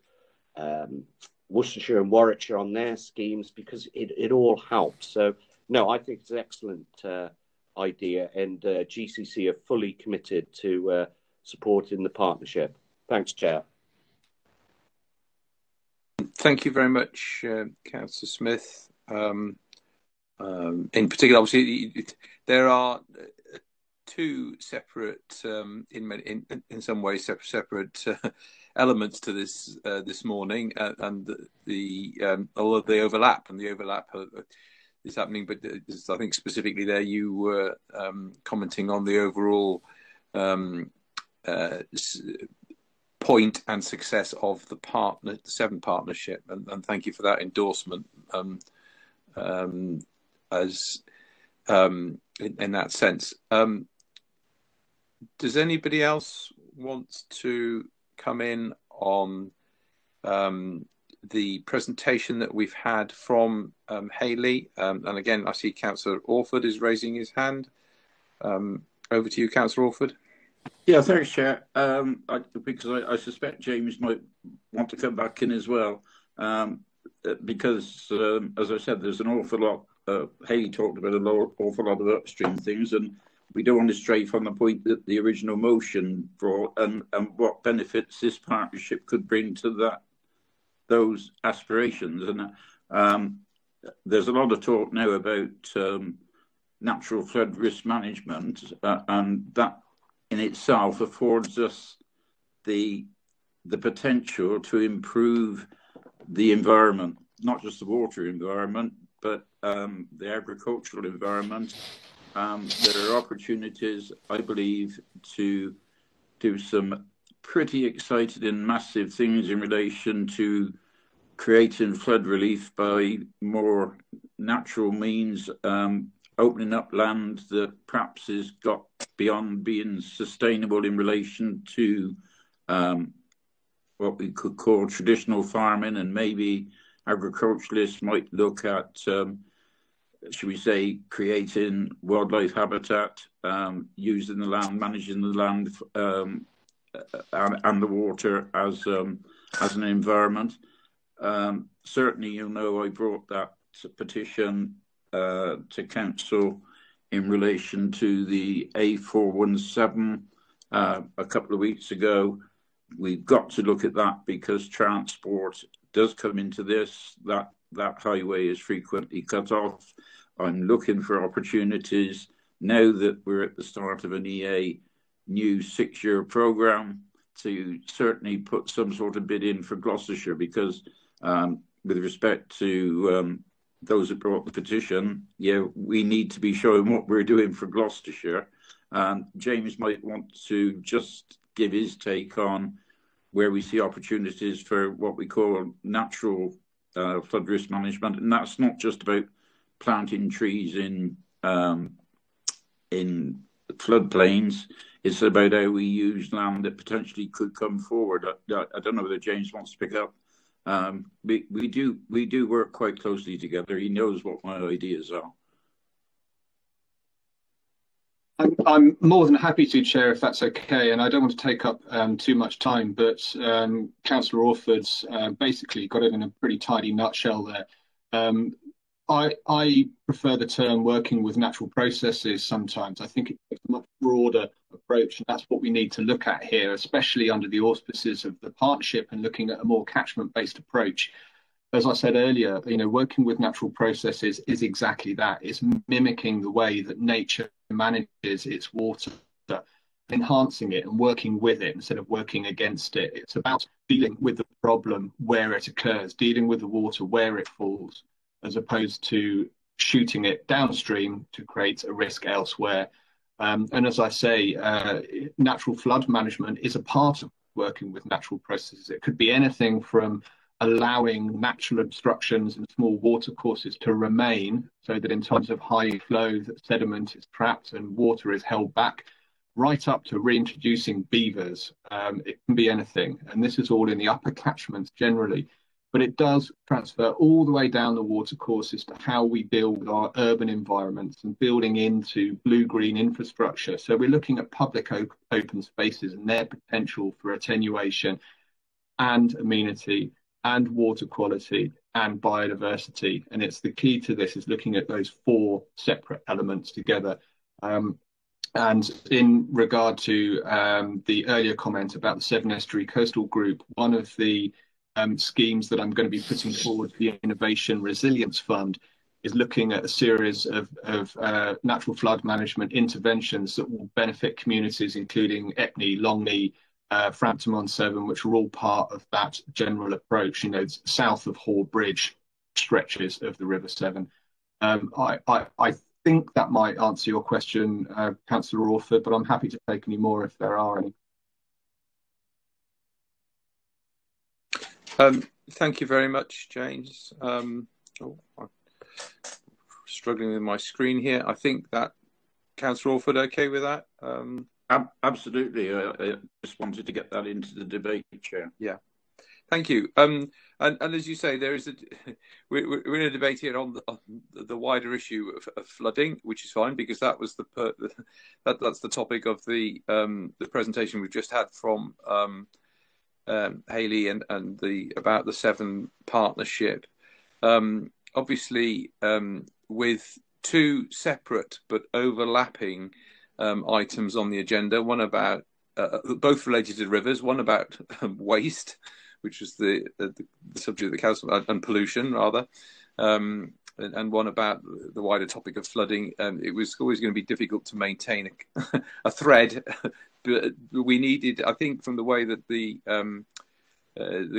Worcestershire and Warwickshire on their schemes, because it all helps. So, no, I think it's an excellent idea, and GCC are fully committed to supporting the partnership. Thanks, Chair. Thank you very much, Councillor Smith. In particular, obviously, there are two separate, in some ways, separate elements to this this morning, and although they overlap, and the overlap is happening. But I think specifically there, you were commenting on the overall point and success of the Severn partnership, and thank you for that endorsement. In that sense, does anybody else want to come in on the presentation that we've had from Hayley? And again, I see Councillor Orford is raising his hand. Over to you, Councillor Orford. Yeah, thanks, Chair. Because I suspect James might want to come back in as well, because, as I said, there's an awful lot. Hayley talked about an awful lot of upstream things, and we don't want to stray from the point that the original motion brought, and what benefits this partnership could bring to those aspirations. And there's a lot of talk now about natural flood risk management, and that in itself affords us the potential to improve the environment, not just the water environment, but the agricultural environment. There are opportunities, I believe, to do some pretty exciting and massive things in relation to creating flood relief by more natural means, opening up land that perhaps has got beyond being sustainable in relation to what we could call traditional farming, and maybe agriculturalists might look at, should we say, creating wildlife habitat, using the land, managing the land and the water as an environment. Certainly, you'll know I brought that petition to council in relation to the A417 a couple of weeks ago. We've got to look at that because transport does come into this. That highway is frequently cut off. I'm looking for opportunities now that we're at the start of an EA new 6-year programme to certainly put some sort of bid in for Gloucestershire, because with respect to those that brought the petition, we need to be showing what we're doing for Gloucestershire. James might want to just give his take on where we see opportunities for what we call natural flood risk management, and that's not just about planting trees in floodplains. It's about how we use land that potentially could come forward. I don't know whether James wants to pick up. We do work quite closely together. He knows what my ideas are. I'm more than happy to, Chair, if that's okay, and I don't want to take up too much time, but Councillor Orford's basically got it in a pretty tidy nutshell there. I prefer the term working with natural processes sometimes. I think it's a much broader approach, and that's what we need to look at here, especially under the auspices of the partnership and looking at a more catchment-based approach. As I said earlier, working with natural processes is exactly that. It's mimicking the way that nature manages its water, enhancing it and working with it instead of working against it. It's about dealing with the problem where it occurs, dealing with the water where it falls, as opposed to shooting it downstream to create a risk elsewhere. And as I say, natural flood management is a part of working with natural processes. It could be anything from allowing natural obstructions and small water courses to remain so that in times of high flow that sediment is trapped and water is held back, right up to reintroducing beavers. It can be anything, and this is all in the upper catchments generally, but it does transfer all the way down the water courses to how we build our urban environments and building into blue-green infrastructure. So we're looking at public open spaces and their potential for attenuation and amenity and water quality and biodiversity. And it's the key to this is looking at those 4 separate elements together. And in regard to the earlier comment about the Severn Estuary Coastal Group, one of the schemes that I'm going to be putting forward for the Innovation Resilience Fund is looking at a series of natural flood management interventions that will benefit communities, including Epney, Longney, Frampton-on-Severn, which are all part of that general approach, south of Hoare Bridge stretches of the River Severn. I think that might answer your question, Councillor Orford, but I'm happy to take any more if there are any. Thank you very much, James. I'm struggling with my screen here. I think that Councillor Orford okay with that? Absolutely. I just wanted to get that into the debate, Chair. Yeah. Thank you. And as you say, there is we're in a debate here on the wider issue of flooding, which is fine because that was that's the topic of the presentation we've just had from Hayley and about the Severn partnership. Obviously, with two separate but overlapping items on the agenda, one about both related to rivers, one about waste, which was the subject of the council, and pollution rather, and one about the wider topic of flooding. It was always going to be difficult to maintain a thread, but we needed, I think, from the way that the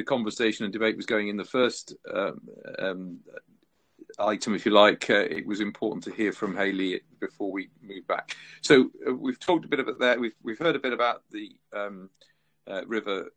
conversation and debate was going in the first item, if you like, it was important to hear from Hayley before we move back. So we've talked a bit about that. We've heard a bit about the river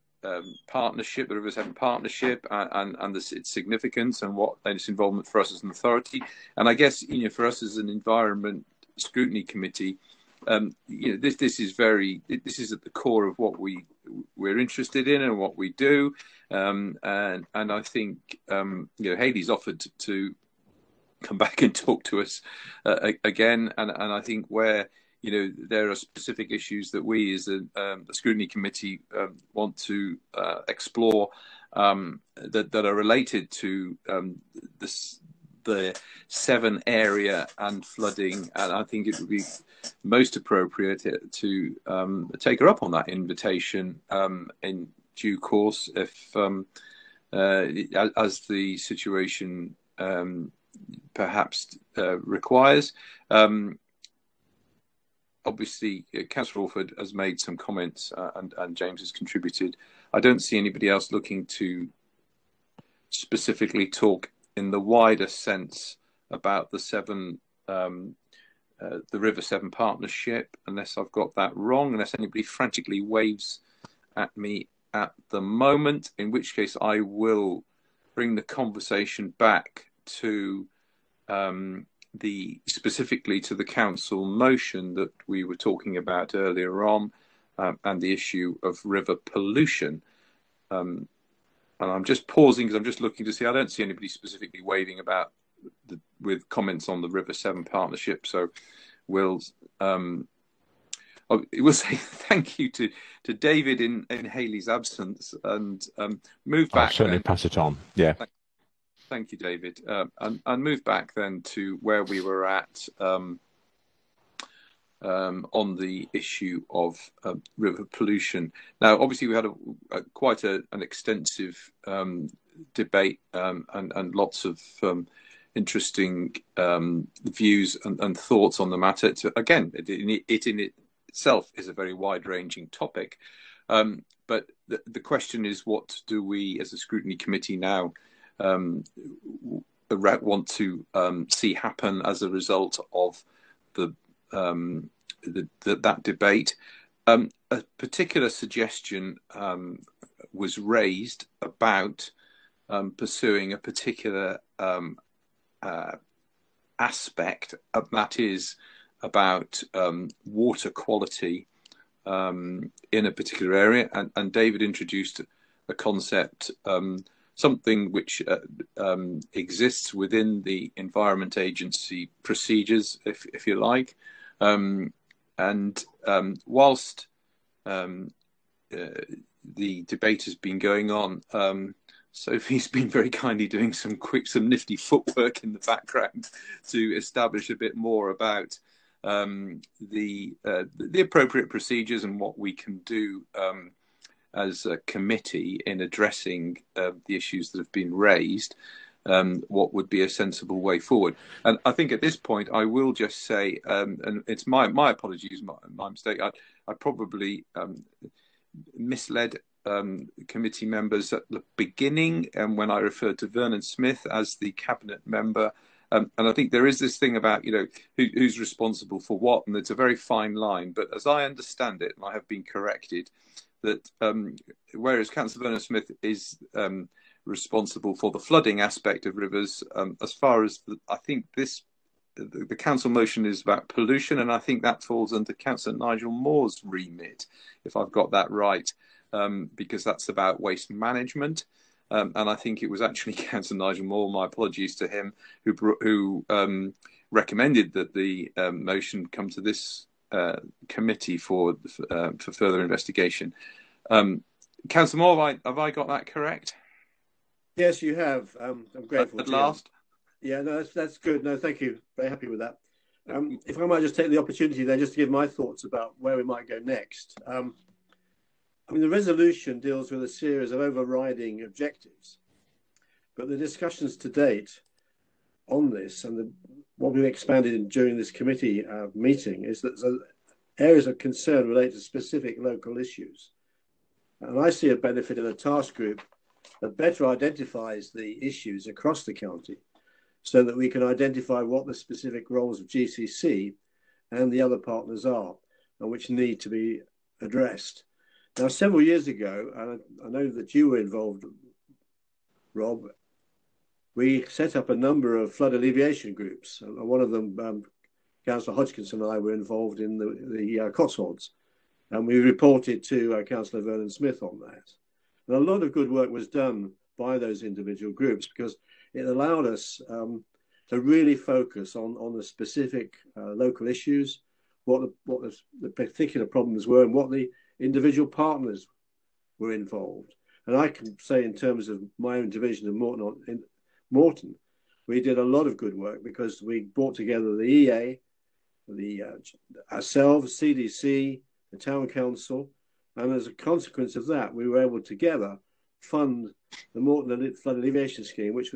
partnership, the River Severn partnership, and its significance and what its involvement for us as an authority. And I guess for us as an environment scrutiny committee, this is at the core of what we're interested in and what we do. And I think Hayley's offered to come back and talk to us again. And I think where there are specific issues that we as a scrutiny committee want to explore that are related to the Severn area and flooding, and I think it would be most appropriate to take her up on that invitation in due course, if as the situation perhaps requires. Obviously, Councillor Alford has made some comments and James has contributed. I don't see anybody else looking to specifically talk in the wider sense about the River Severn partnership, unless I've got that wrong, unless anybody frantically waves at me at the moment, in which case I will bring the conversation back to specifically to the council motion that we were talking about earlier on, and the issue of river pollution. And I'm just pausing because I'm just looking to see. I don't see anybody specifically waving about with comments on the River Severn partnership. So we'll say thank you to David in Hayley's absence, and move back. I'll certainly pass it on. Yeah. Thank you, David. And move back then to where we were at on the issue of river pollution. Now, obviously, we had quite an extensive debate and lots of interesting views and thoughts on the matter. Again, it in itself is a very wide-ranging topic. But the question is, what do we as a scrutiny committee now want to see happen as a result of that debate? A particular suggestion was raised about pursuing a particular aspect, that is about water quality in a particular area, and David introduced a concept, something which exists within the Environment Agency procedures, if you like. And whilst the debate has been going on, Sophie's been very kindly doing some nifty footwork in the background to establish a bit more about the appropriate procedures and what we can do as a committee in addressing the issues that have been raised, what would be a sensible way forward. And I think at this point I will just say, and it's my apologies, my mistake, I probably misled committee members at the beginning, and when I referred to Vernon Smith as the cabinet member. And I think there is this thing about, who's responsible for what, and it's a very fine line. But as I understand it, and I have been corrected, that whereas Councillor Vernon Smith is responsible for the flooding aspect of rivers, as far as I think the council motion is about pollution, and I think that falls under Councillor Nigel Moore's remit, if I've got that right, because that's about waste management. And I think it was actually Councillor Nigel Moore, my apologies to him, who recommended that the motion come to this committee for further investigation. Councillor Moore, have I got that correct? Yes, you have. I'm grateful. At last? Yeah, no, that's good. No, thank you. Very happy with that. If I might just take the opportunity then just to give my thoughts about where we might go next. I mean, the resolution deals with a series of overriding objectives, but the discussions to date on this and what we've expanded during this committee meeting is that areas of concern relate to specific local issues. And I see a benefit in a task group that better identifies the issues across the county so that we can identify what the specific roles of GCC and the other partners are and which need to be addressed. Now, several years ago, and I know that you were involved, Rob, we set up a number of flood alleviation groups. One of them, Councillor Hodgkinson and I were involved in the Cotswolds, and we reported to Councillor Vernon Smith on that. And a lot of good work was done by those individual groups because it allowed us to really focus on the specific local issues, what the particular problems were, and what the individual partners were involved. And I can say in terms of my own division of Moreton, we did a lot of good work because we brought together the EA, ourselves, CDC, the Town Council, and as a consequence of that, we were able together fund the Moreton Flood Alleviation Scheme, which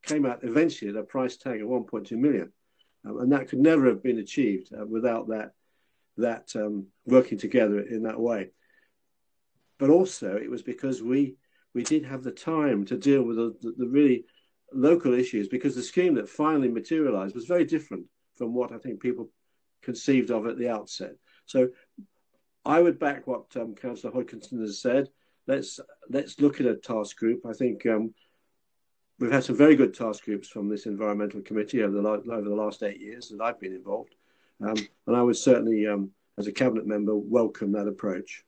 came out eventually at a price tag of 1.2 million. And that could never have been achieved without that working together in that way. But also it was because we did have the time to deal with the really local issues, because the scheme that finally materialized was very different from what I think people conceived of at the outset. So I would back what Councillor Hodgkinson has said. Let's look at a task group. I think we've had some very good task groups from this environmental committee over the last 8 years that I've been involved. And I would certainly, as a cabinet member, welcome that approach.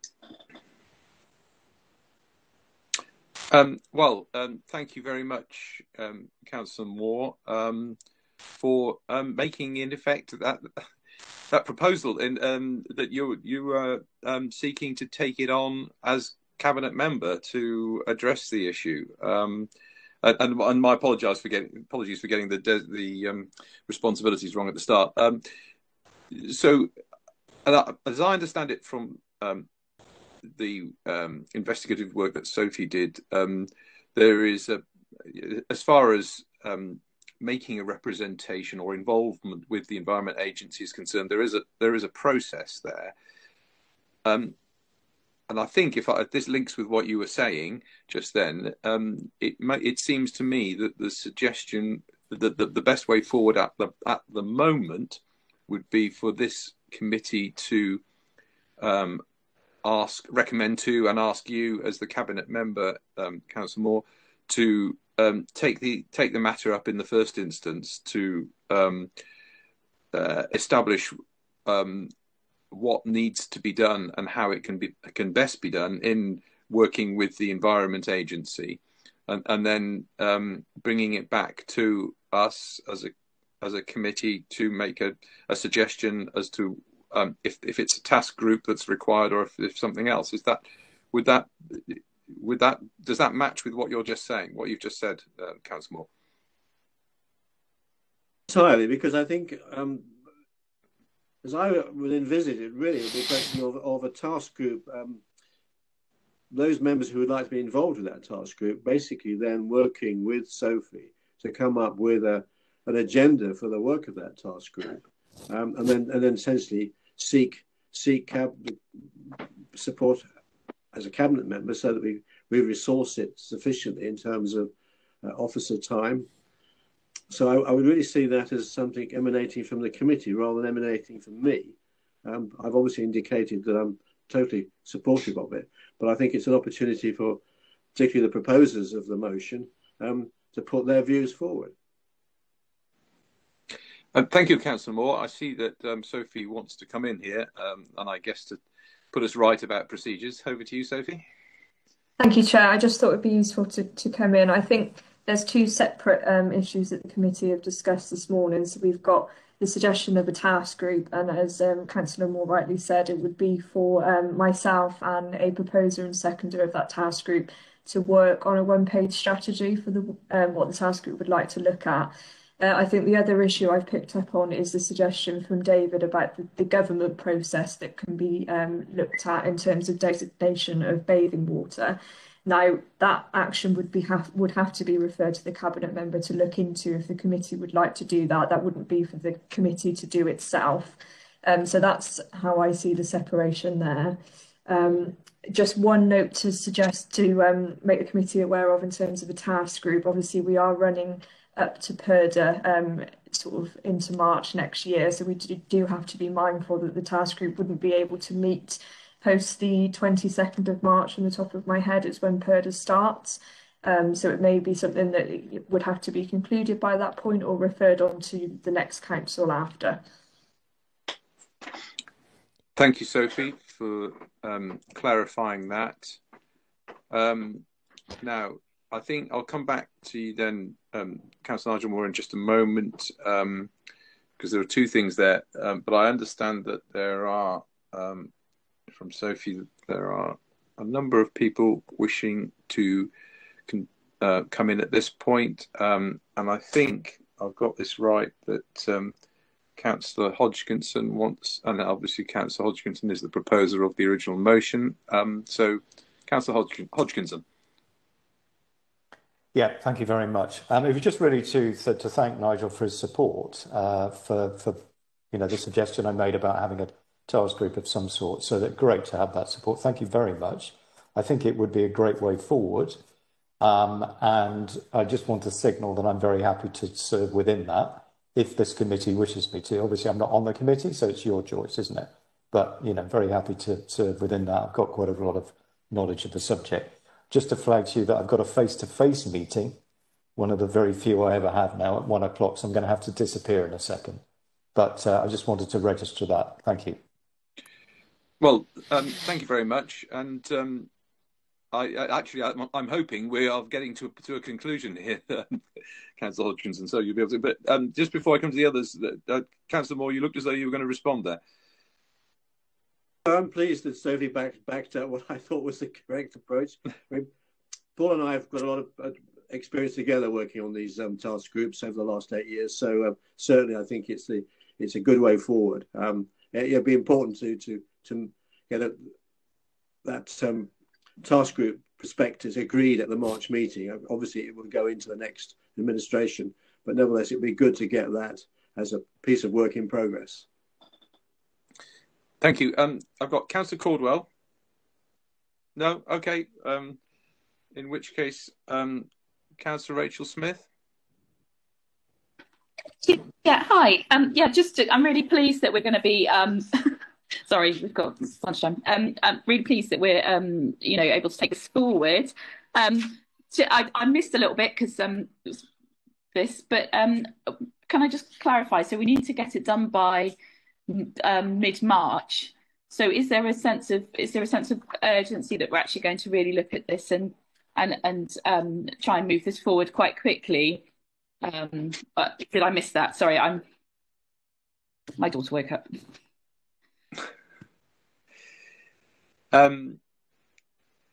Thank you very much, Councillor Moore, for making, in effect, that proposal that you are seeking to take it on as cabinet member to address the issue. And my apologies for getting the responsibilities wrong at the start. So, as I understand it from the investigative work that Sophie did, there is as far as making a representation or involvement with the Environment Agency is concerned, there is a process there. And I think if this links with what you were saying just then, it seems to me that the suggestion that the best way forward at the moment would be for this committee to recommend to and ask you as the cabinet member, Councillor Moore, to take the matter up in the first instance to establish what needs to be done and how it can best be done in working with the Environment Agency, and then bringing it back to us as a committee to make a suggestion as to if it's a task group that's required or if something else. Does that match with what you're just saying, what you've just said, Councillor Moore? Entirely, because I think as I would envisage it, really would be a question of a task group. Those members who would like to be involved with that task group, basically then working with Sophie to come up with an agenda for the work of that task group, and then essentially seek support as a cabinet member so that we resource it sufficiently in terms of officer time. So I would really see that as something emanating from the committee rather than emanating from me. I've obviously indicated that I'm totally supportive of it, but I think it's an opportunity for particularly the proposers of the motion to put their views forward. Thank you, Councillor Moore. I see that Sophie wants to come in here, and I guess to put us right about procedures. Over to you, Sophie. Thank you, Chair. I just thought it'd be useful to come in. I think there's two separate issues that the committee have discussed this morning. So we've got the suggestion of a task group, and as Councillor Moore rightly said, it would be for myself and a proposer and seconder of that task group to work on a one-page strategy for the what the task group would like to look at. I think the other issue I've picked up on is the suggestion from David about the government process that can be looked at in terms of designation of bathing water. Now, that action would have to be referred to the Cabinet member to look into if the committee would like to do that. That wouldn't be for the committee to do itself. So that's how I see the separation there. Just one note to suggest to make the committee aware of in terms of a task group. Obviously, we are running up to PERDA sort of into March next year. So we do have to be mindful that the task group wouldn't be able to meet post the 22nd of March. From the top of my head is when PERDA starts. So it may be something that would have to be concluded by that point or referred on to the next council after. Thank you, Sophie, for clarifying that. Now, I think I'll come back to you then, Councillor Nigel Moore, in just a moment, because there are two things there. But I understand that there are, from Sophie, there are a number of people wishing to come in at this point. And I think I've got this right, that Councillor Hodgkinson wants, and obviously Councillor Hodgkinson is the proposer of the original motion. So, Councillor Hodgkinson. Yeah, thank you very much. It was just really to thank Nigel for his support for the suggestion I made about having a task group of some sort. So that great to have that support. Thank you very much. I think it would be a great way forward. And I just want to signal that I'm very happy to serve within that if this committee wishes me to. Obviously, I'm not on the committee, so it's your choice, isn't it? But, very happy to serve within that. I've got quite a lot of knowledge of the subject. Just to flag to you that I've got a face-to-face meeting, one of the very few I ever have now, at 1 o'clock, so I'm going to have to disappear in a second. But I just wanted to register that. Thank you. Well, thank you very much. And I'm hoping we are getting to a conclusion here, Councillor Hodgkinson, so you'll be able to. But just before I come to the others, Councillor Moore, you looked as though you were going to respond there. I'm pleased that Sophie backed up what I thought was the correct approach. I mean, Paul and I have got a lot of experience together working on these task groups over the last 8 years. So certainly, I think it's a good way forward. It'd be important to get that task group perspectives agreed at the March meeting. Obviously, it will go into the next administration, but nevertheless, it'd be good to get that as a piece of work in progress. Thank you. I've got Councillor Caldwell. No? Okay. In which case, Councillor Rachel Smith. Yeah, hi. I'm really pleased that we're going to be... sorry, we've got lunchtime. I'm really pleased that we're, able to take this forward. I missed a little bit because this, but can I just clarify? So we need to get it done by mid-March. So is there a sense of urgency that we're actually going to really look at this and try and move this forward quite quickly? Did I miss that? Sorry, my daughter woke up.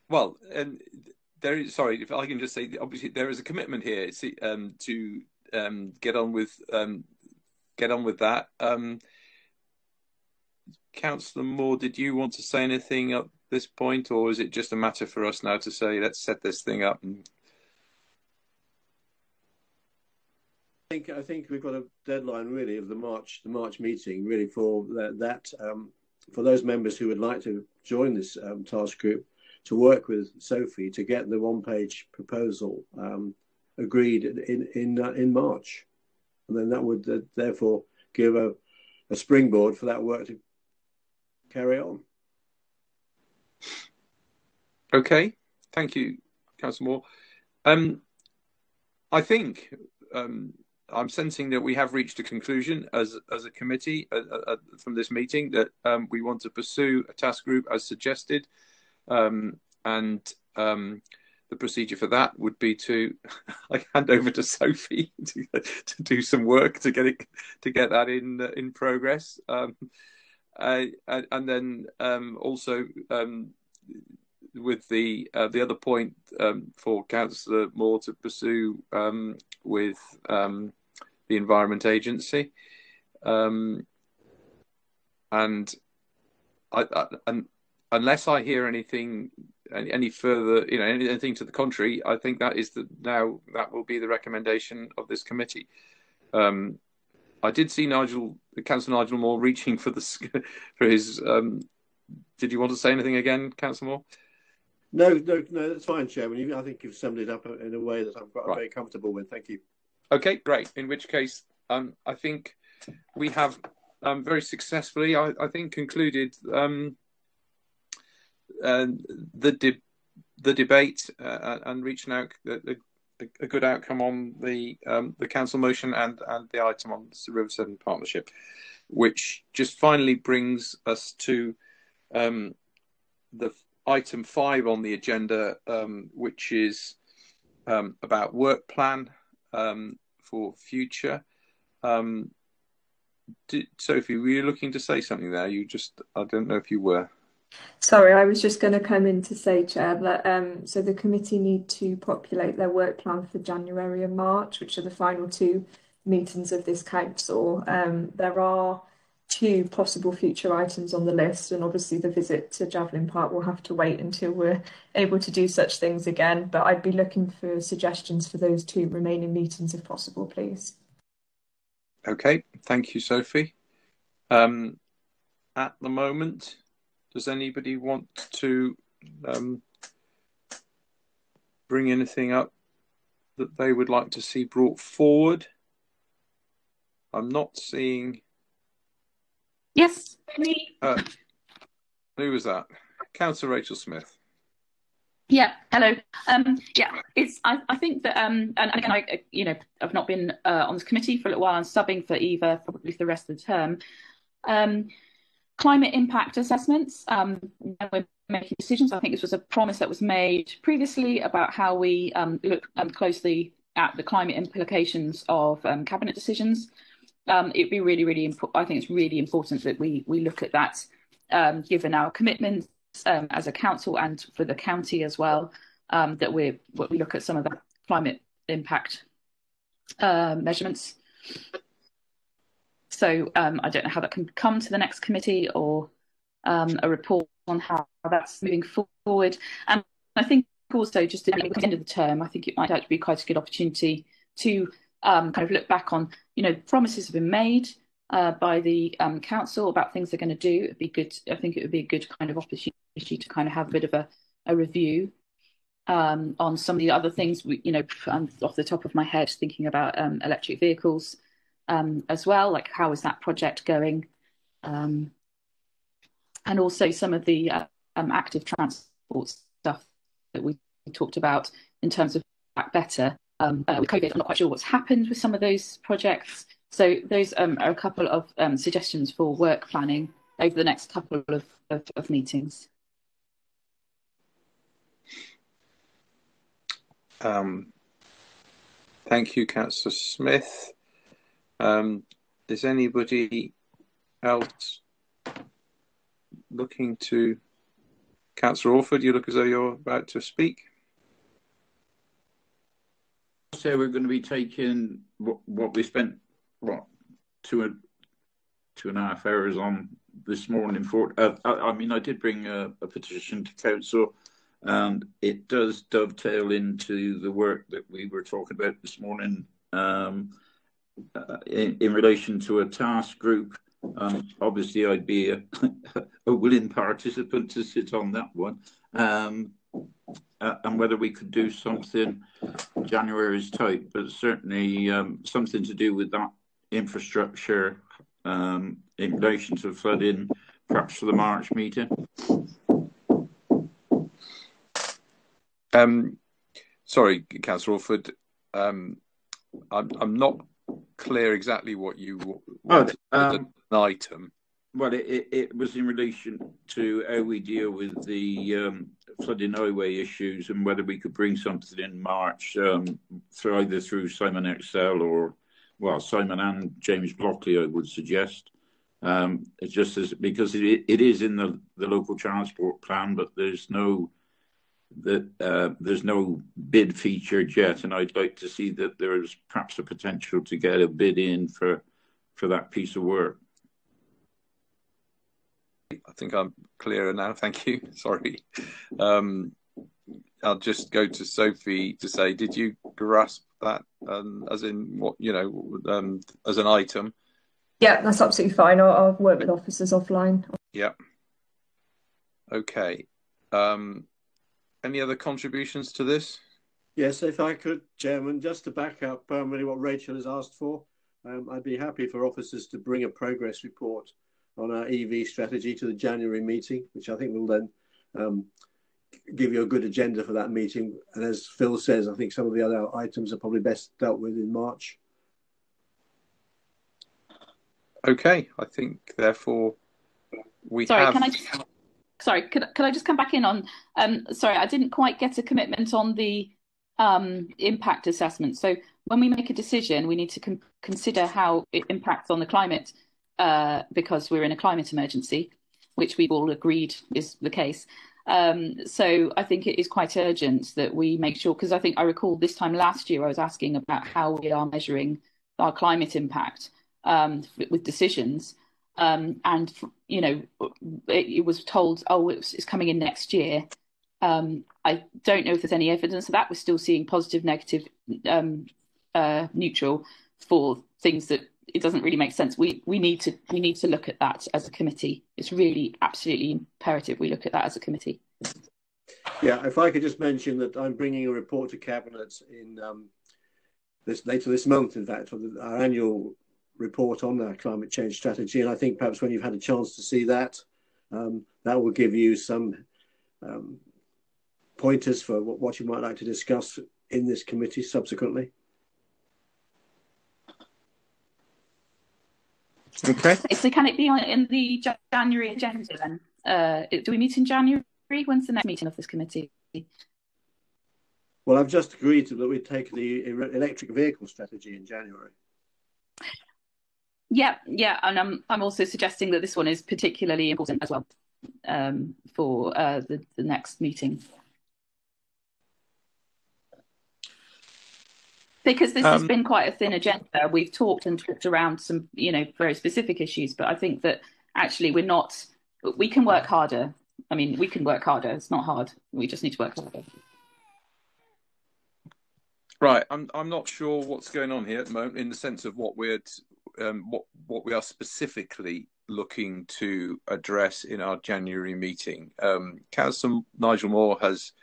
Well, and there is. Sorry, if I can just say, obviously there is a commitment here to get on with that. Councillor Moore, did you want to say anything at this point, or is it just a matter for us now to say let's set this thing up? I think we've got a deadline really of the March meeting really for that for those members who would like to join this task group to work with Sophie to get the one-page proposal agreed in March, and then that would therefore give a springboard for that work to carry on. Okay, thank you, Councillor Moore. I think I'm sensing that we have reached a conclusion as a committee from this meeting that we want to pursue a task group as suggested, and the procedure for that would be to hand over to Sophie to do some work to get that in progress, and then also with the other point for Councillor Moore to pursue with the Environment Agency, and unless I hear anything any further, anything to the contrary, I think that will be the recommendation of this committee. I did see Councillor Nigel Moore reaching for his. Did you want to say anything again, Councillor Moore? No, that's fine, Chairman. I think you've summed it up in a way that I'm very comfortable with. Thank you. Okay, great. In which case, I think we have very successfully, I think, concluded the debate and reaching out a good outcome on the council motion and the item on the River Severn Partnership, which just finally brings us to the item 5 on the agenda, which is about work plan for future. Sophie, were you looking to say something there? I don't know if you were. Sorry, I was just going to come in to say, Chair, that so the committee need to populate their work plan for January and March, which are the final 2 meetings of this council. There are 2 possible future items on the list, and obviously the visit to Javelin Park will have to wait until we're able to do such things again. But I'd be looking for suggestions for those 2 remaining meetings if possible, please. Okay, thank you, Sophie. At the moment, does anybody want to bring anything up that they would like to see brought forward? I'm not seeing. Yes, me. Who was that? Councillor Rachel Smith. Yeah. Hello. I think that and again, I've not been on this committee for a little while. I'm subbing for Eva probably for the rest of the term. Climate impact assessments. When we're making decisions, I think this was a promise that was made previously about how we look closely at the climate implications of cabinet decisions. It'd be really important. I think it's really important that we look at that, given our commitments as a council and for the county as well. That we look at some of the climate impact measurements. So I don't know how that can come to the next committee or a report on how that's moving forward. And I think also just at the end of the term, I think it might actually be quite a good opportunity to kind of look back on, promises have been made by the council about things they're going to do. It'd be good. I think it would be a good kind of opportunity to kind of have a bit of a review on some of the other things. Off the top of my head, thinking about electric vehicles. As well, like how is that project going, and also some of the active transport stuff that we talked about in terms of Back Better with COVID. I'm not quite sure what's happened with some of those projects. So those are a couple of suggestions for work planning over the next couple of meetings. Thank you, Councillor Smith. Is anybody else looking to? Councillor Orford, you look as though you're about to speak. So we're going to be taking what we spent 2.5 hours on this morning for. I did bring a petition to council, and it does dovetail into the work that we were talking about this morning. In relation to a task group, obviously I'd be a willing participant to sit on that one, and whether we could do something. January is tight, but certainly something to do with that infrastructure in relation to flooding, perhaps for the March meeting. Sorry, Councillor Orford, I'm not clear exactly what you want as an item. Well, it was in relation to how we deal with the flooding highway issues and whether we could bring something in March through Simon Excel or, well, Simon and James Blockley, I would suggest. It's just because it is in the local transport plan, but there's no bid featured yet, and I'd like to see that there's perhaps a potential to get a bid in for that piece of work. I think I'm clearer now. Thank you. Sorry. I'll just go to Sophie to say, did you grasp that as in what, as an item? Yeah, that's absolutely fine. I'll work with officers offline. Yeah. Okay. Any other contributions to this? Yes, if I could, Chairman, just to back up really what Rachel has asked for, I'd be happy for officers to bring a progress report on our EV strategy to the January meeting, which I think will then give you a good agenda for that meeting. And as Phil says, I think some of the other items are probably best dealt with in March. Okay, I think therefore we Sorry, have... could I just come back in on, sorry, I didn't quite get a commitment on the impact assessment. So when we make a decision, we need to consider how it impacts on the climate, because we're in a climate emergency, which we've all agreed is the case. So I think it is quite urgent that we make sure, because I recall this time last year I was asking about how we are measuring our climate impact with decisions. And, it was told, it's coming in next year. I don't know if there's any evidence of that. We're still seeing positive, negative, neutral for things that it doesn't really make sense. We need to look at that as a committee. It's really absolutely imperative we look at that as a committee. Yeah, if I could just mention that I'm bringing a report to Cabinet in later this month, in fact, for our annual report on our climate change strategy. And I think perhaps when you've had a chance to see that, that will give you some pointers for what you might like to discuss in this committee subsequently. Okay. So can it be in the January agenda then? Do we meet in January? When's the next meeting of this committee? Well, I've just agreed that we take the electric vehicle strategy in January. Yeah, and I'm also suggesting that this one is particularly important as well for the next meeting. Because this has been quite a thin agenda. We've talked around some, very specific issues, but I think that actually we can work harder. I mean, we can work harder. It's not hard. We just need to work harder. Right. I'm not sure what's going on here at the moment in the sense of what we are specifically looking to address in our January meeting. Councillor Nigel Moore has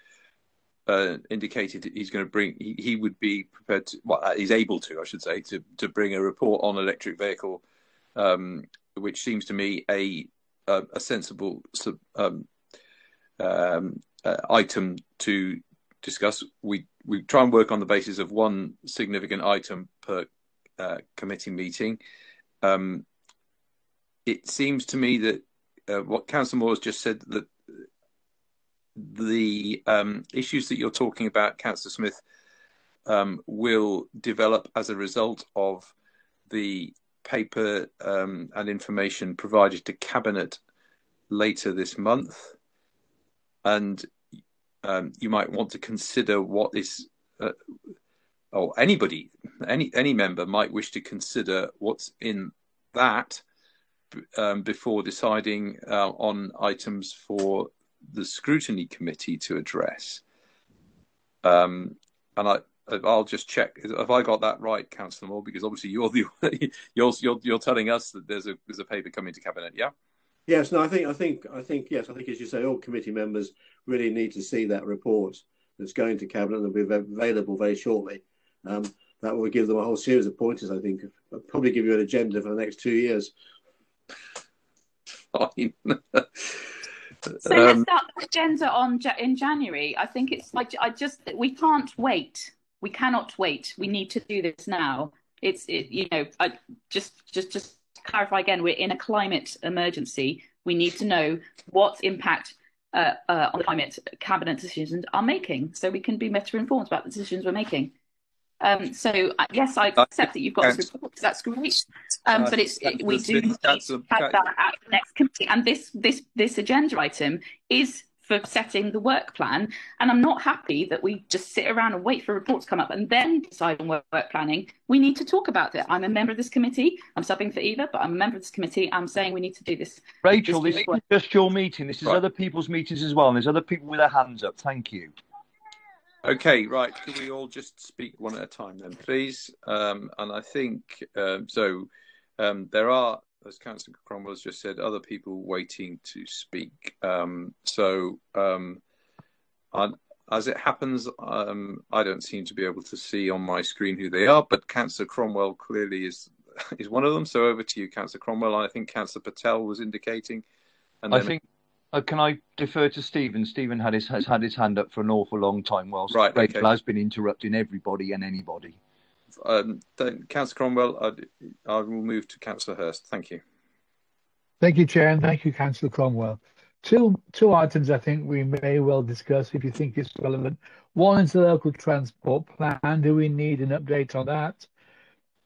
indicated he's going to bring. He would be prepared to. Well, he's able to, I should say, to bring a report on electric vehicle, which seems to me a sensible item to discuss. We try and work on the basis of one significant item per committee meeting. It seems to me that what Councillor Moore has just said, that the issues that you're talking about, Councillor Smith, will develop as a result of the paper and information provided to Cabinet later this month. And you might want to consider what is, or anybody, any member might wish to consider what's in that before deciding on items for the scrutiny committee to address. And I'll just check. Have I got that right, Councillor Moore? Because obviously you're telling us that there's a paper coming to Cabinet. Yeah. Yes. No. I think yes. I think, as you say, all committee members really need to see that report that's going to Cabinet and will be available very shortly. That will give them a whole series of pointers. I think I'll probably give you an agenda for the next 2 years. Fine. So let's start the agenda in January. I think it's like we can't wait. We cannot wait. We need to do this now. I just clarify again, we're in a climate emergency. We need to know what impact on the climate cabinet decisions are making, so we can be better informed about the decisions we're making. So yes, I accept that you've got this report. That's great, but we do need to have that at the next committee. And this agenda item is for setting the work plan. And I'm not happy that we just sit around and wait for reports to come up and then decide on work planning. We need to talk about it. I'm a member of this committee. I'm subbing for Eva, but I'm a member of this committee. I'm saying we need to do this. Rachel, this isn't just your meeting. This is other people's meetings as well. And there's other people with their hands up. Thank you. Okay, right. Can we all just speak one at a time then, please? And I think, there are, as Councillor Cromwell has just said, other people waiting to speak. As it happens, I don't seem to be able to see on my screen who they are, but Councillor Cromwell clearly is one of them. So over to you, Councillor Cromwell. I think Councillor Patel was indicating. And then... I think, can I defer to Stephen? Stephen has had his hand up for an awful long time, whilst Rachel has been interrupting everybody and anybody. Councillor Cromwell, I will move to Councillor Hurst. Thank you. Thank you, Chair, and thank you, Councillor Cromwell. Two items I think we may well discuss if you think it's relevant. One is the local transport plan. Do we need an update on that?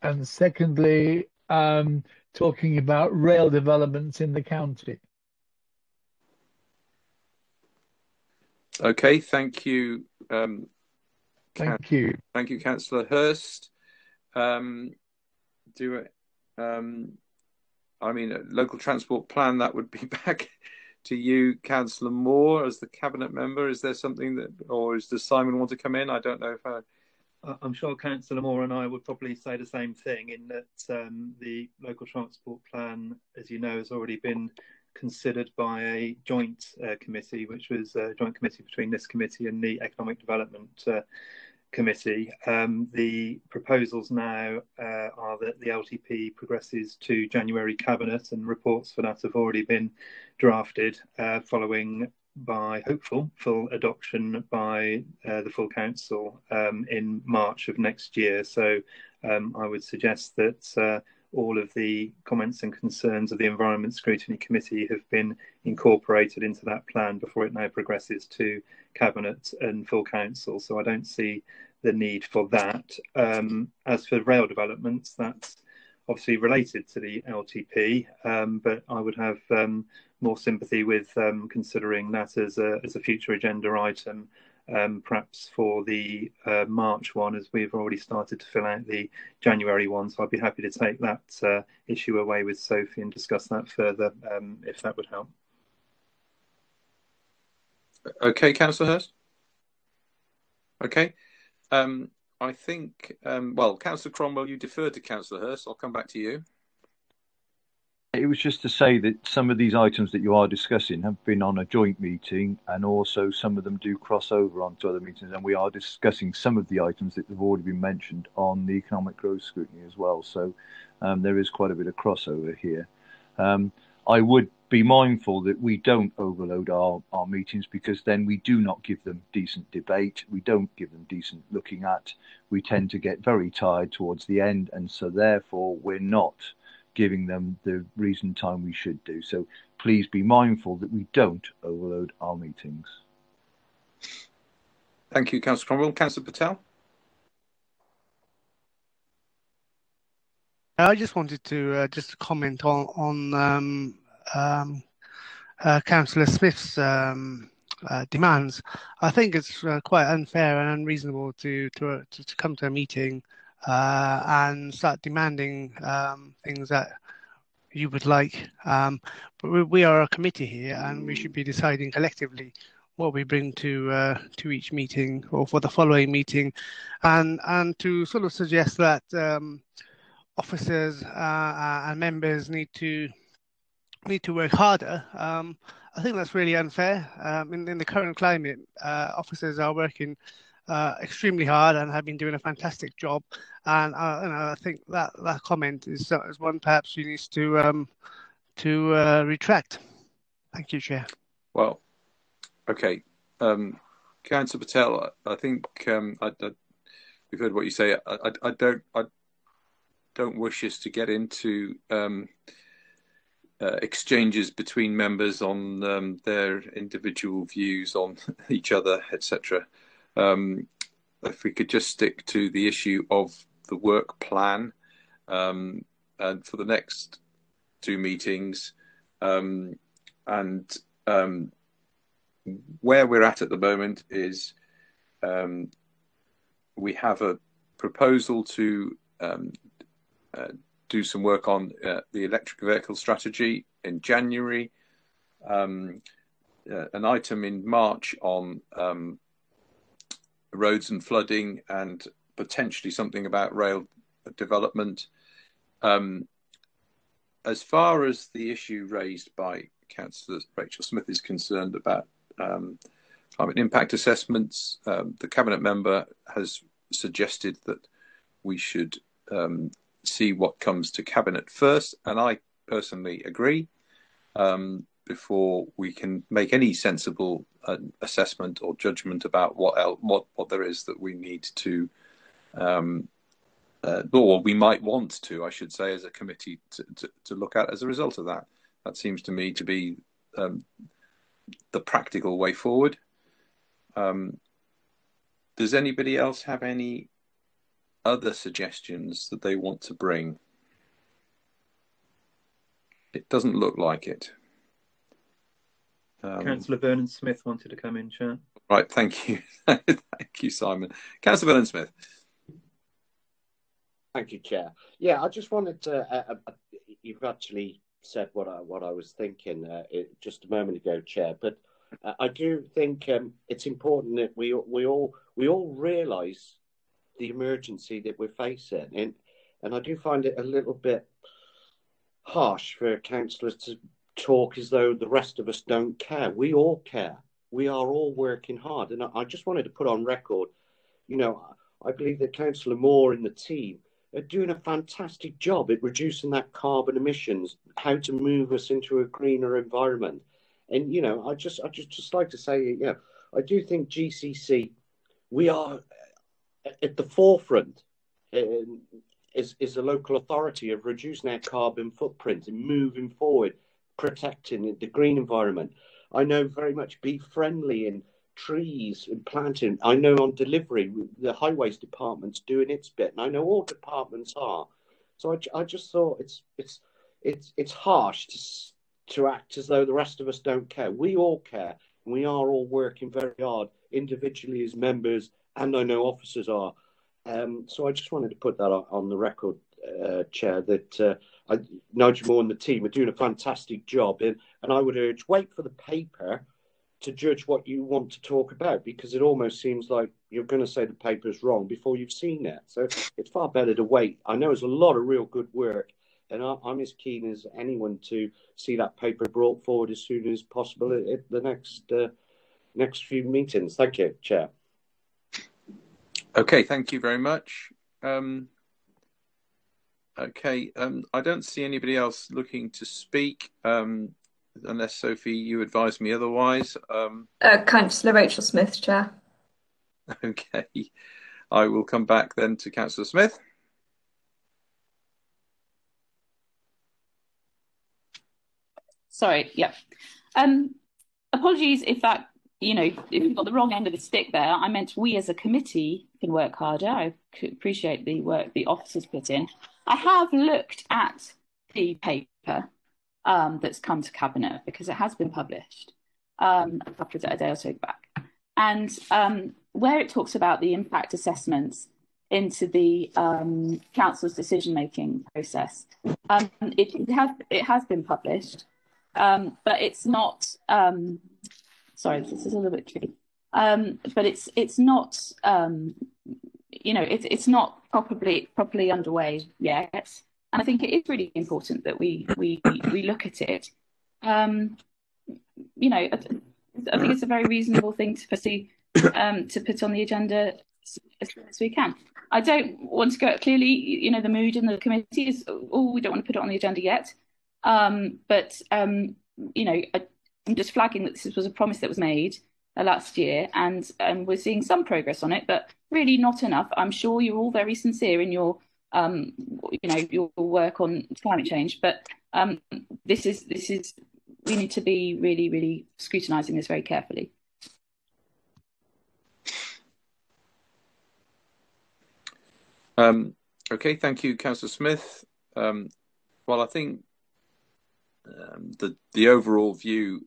And secondly, talking about rail developments in the county. Okay, thank you. Thank you. Thank you, Councillor Hurst. A local transport plan, that would be back to you, Councillor Moore, as the cabinet member. Is there something does Simon want to come in? I don't know if I'm sure Councillor Moore and I would probably say the same thing, in that the local transport plan, as you know, has already been considered by a joint committee, which was a joint committee between this committee and the Economic Development Committee. The proposals now are that the LTP progresses to January Cabinet, and reports for that have already been drafted, following by hopeful full adoption by the full council in March of next year. So I would suggest that all of the comments and concerns of the Environment Scrutiny Committee have been incorporated into that plan before it now progresses to Cabinet and full council. So I don't see the need for that. As for rail developments, that's obviously related to the LTP, but I would have more sympathy with considering that as a future agenda item, perhaps for the March one, as we've already started to fill out the January one. So I'd be happy to take that issue away with Sophie and discuss that further, if that would help. Okay, Councillor Hurst. Okay. I think, Councillor Cromwell, you deferred to Councillor Hurst. I'll come back to you. It was just to say that some of these items that you are discussing have been on a joint meeting, and also some of them do cross over onto other meetings, and we are discussing some of the items that have already been mentioned on the economic growth scrutiny as well. So there is quite a bit of crossover here. I would be mindful that we don't overload our meetings, because then we do not give them decent debate. We don't give them decent looking at. We tend to get very tired towards the end, and so therefore we're not giving them the reasoned time we should do. So please be mindful that we don't overload our meetings. Thank you, Councillor Cromwell. Councillor Patel? I just wanted to just comment on Councillor Smith's demands. I think it's quite unfair and unreasonable to come to a meeting and start demanding things that you would like. But we are a committee here, and we should be deciding collectively what we bring to each meeting or for the following meeting, and to sort of suggest that officers and members need to work harder. I think that's really unfair. In the current climate, officers are working extremely hard and have been doing a fantastic job, and I think that comment is one perhaps you need to retract. Thank you, Chair. Well, okay, Councillor Patel, I think we've heard what you say. don't wish us to get into exchanges between members on their individual views on each other, etc. If we could just stick to the issue of the work plan, and for the next 2 meetings, and where we're at the moment is we have a proposal to do some work on the electric vehicle strategy in January, an item in March on roads and flooding, and potentially something about rail development. As far as the issue raised by Councillor Rachel Smith is concerned about climate impact assessments, the Cabinet member has suggested that we should see what comes to Cabinet first, and I personally agree, before we can make any sensible assessment or judgment about what there is that we need to, or we might want to, I should say, as a committee to look at as a result of that. That seems to me to be the practical way forward. Does anybody else have any other suggestions that they want to bring? It doesn't look like it. Councillor Vernon Smith wanted to come in, Chair. Right, thank you. Thank you, Simon. Councillor Vernon Smith. Thank you, Chair. Yeah, I just wanted to. You've actually said what I was thinking just a moment ago, Chair. But I do think it's important that we all realise the emergency that we're facing, and I do find it a little bit harsh for councillors to talk as though the rest of us don't care. We all care. We are all working hard, and I just wanted to put on record, I believe that Councillor Moore and the team are doing a fantastic job at reducing that carbon emissions, how to move us into a greener environment. And, I just like to say, I do think GCC, we are at the forefront is a local authority of reducing our carbon footprint and moving forward, protecting the green environment. I know very much Be Friendly in trees and planting. I know on delivery, the highways department's doing its bit, and I know all departments are. So I just thought it's harsh to act as though the rest of us don't care. We all care, and we are all working very hard individually as members, and I know officers are. So I just wanted to put that on the record, Chair, that Nigel Moore and the team are doing a fantastic job, and I would urge, wait for the paper to judge what you want to talk about, because it almost seems like you're going to say the paper's wrong before you've seen it. So it's far better to wait. I know there's a lot of real good work, and I'm as keen as anyone to see that paper brought forward as soon as possible at the next few meetings. Thank you, Chair. Okay, thank you very much. I don't see anybody else looking to speak, unless, Sophie, you advise me otherwise. Councillor Rachel Smith, Chair. Okay, I will come back then to Councillor Smith. Sorry, yeah. Apologies if that, if you've got the wrong end of the stick there. I meant we as a committee can work harder. I appreciate the work the officers put in. I have looked at the paper that's come to Cabinet, because it has been published a day or so back. And where it talks about the impact assessments into the council's decision-making process, it has been published, but it's not. Sorry, this is a little bit tricky. But it's not. It's not properly underway yet. And I think it is really important that we look at it. I think it's a very reasonable thing to pursue, to put on the agenda as soon as we can. I don't want to go, clearly, the mood in the committee is, we don't want to put it on the agenda yet. But I'm just flagging that this was a promise that was made last year, and we're seeing some progress on it, but really not enough. I'm sure you're all very sincere in your your work on climate change. But this is we need to be really, really scrutinising this very carefully. Okay, thank you, Councillor Smith. Well, I think the overall view,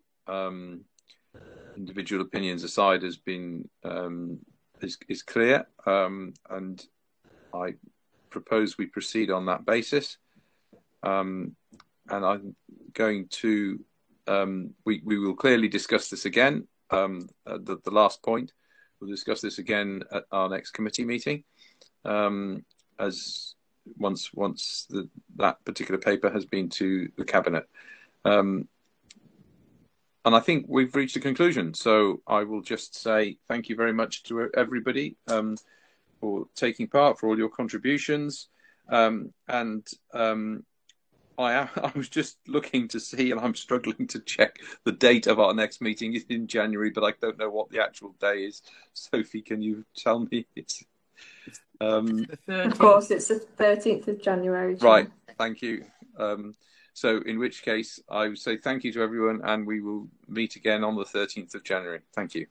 individual opinions aside, has been is clear, and I propose we proceed on that basis. And I'm going to we will clearly discuss this again. The last point, we'll discuss this again at our next committee meeting. As once that particular paper has been to the cabinet, and I think we've reached a conclusion. So I will just say thank you very much to everybody for taking part, for all your contributions, I was just looking to see, and I'm struggling to check the date of our next meeting. It's in January, but I don't know what the actual day is. Sophie, can you tell me? Of course, it's the 13th of January. Right, thank you. So in which case, I would say thank you to everyone, and we will meet again on the 13th of January. Thank you.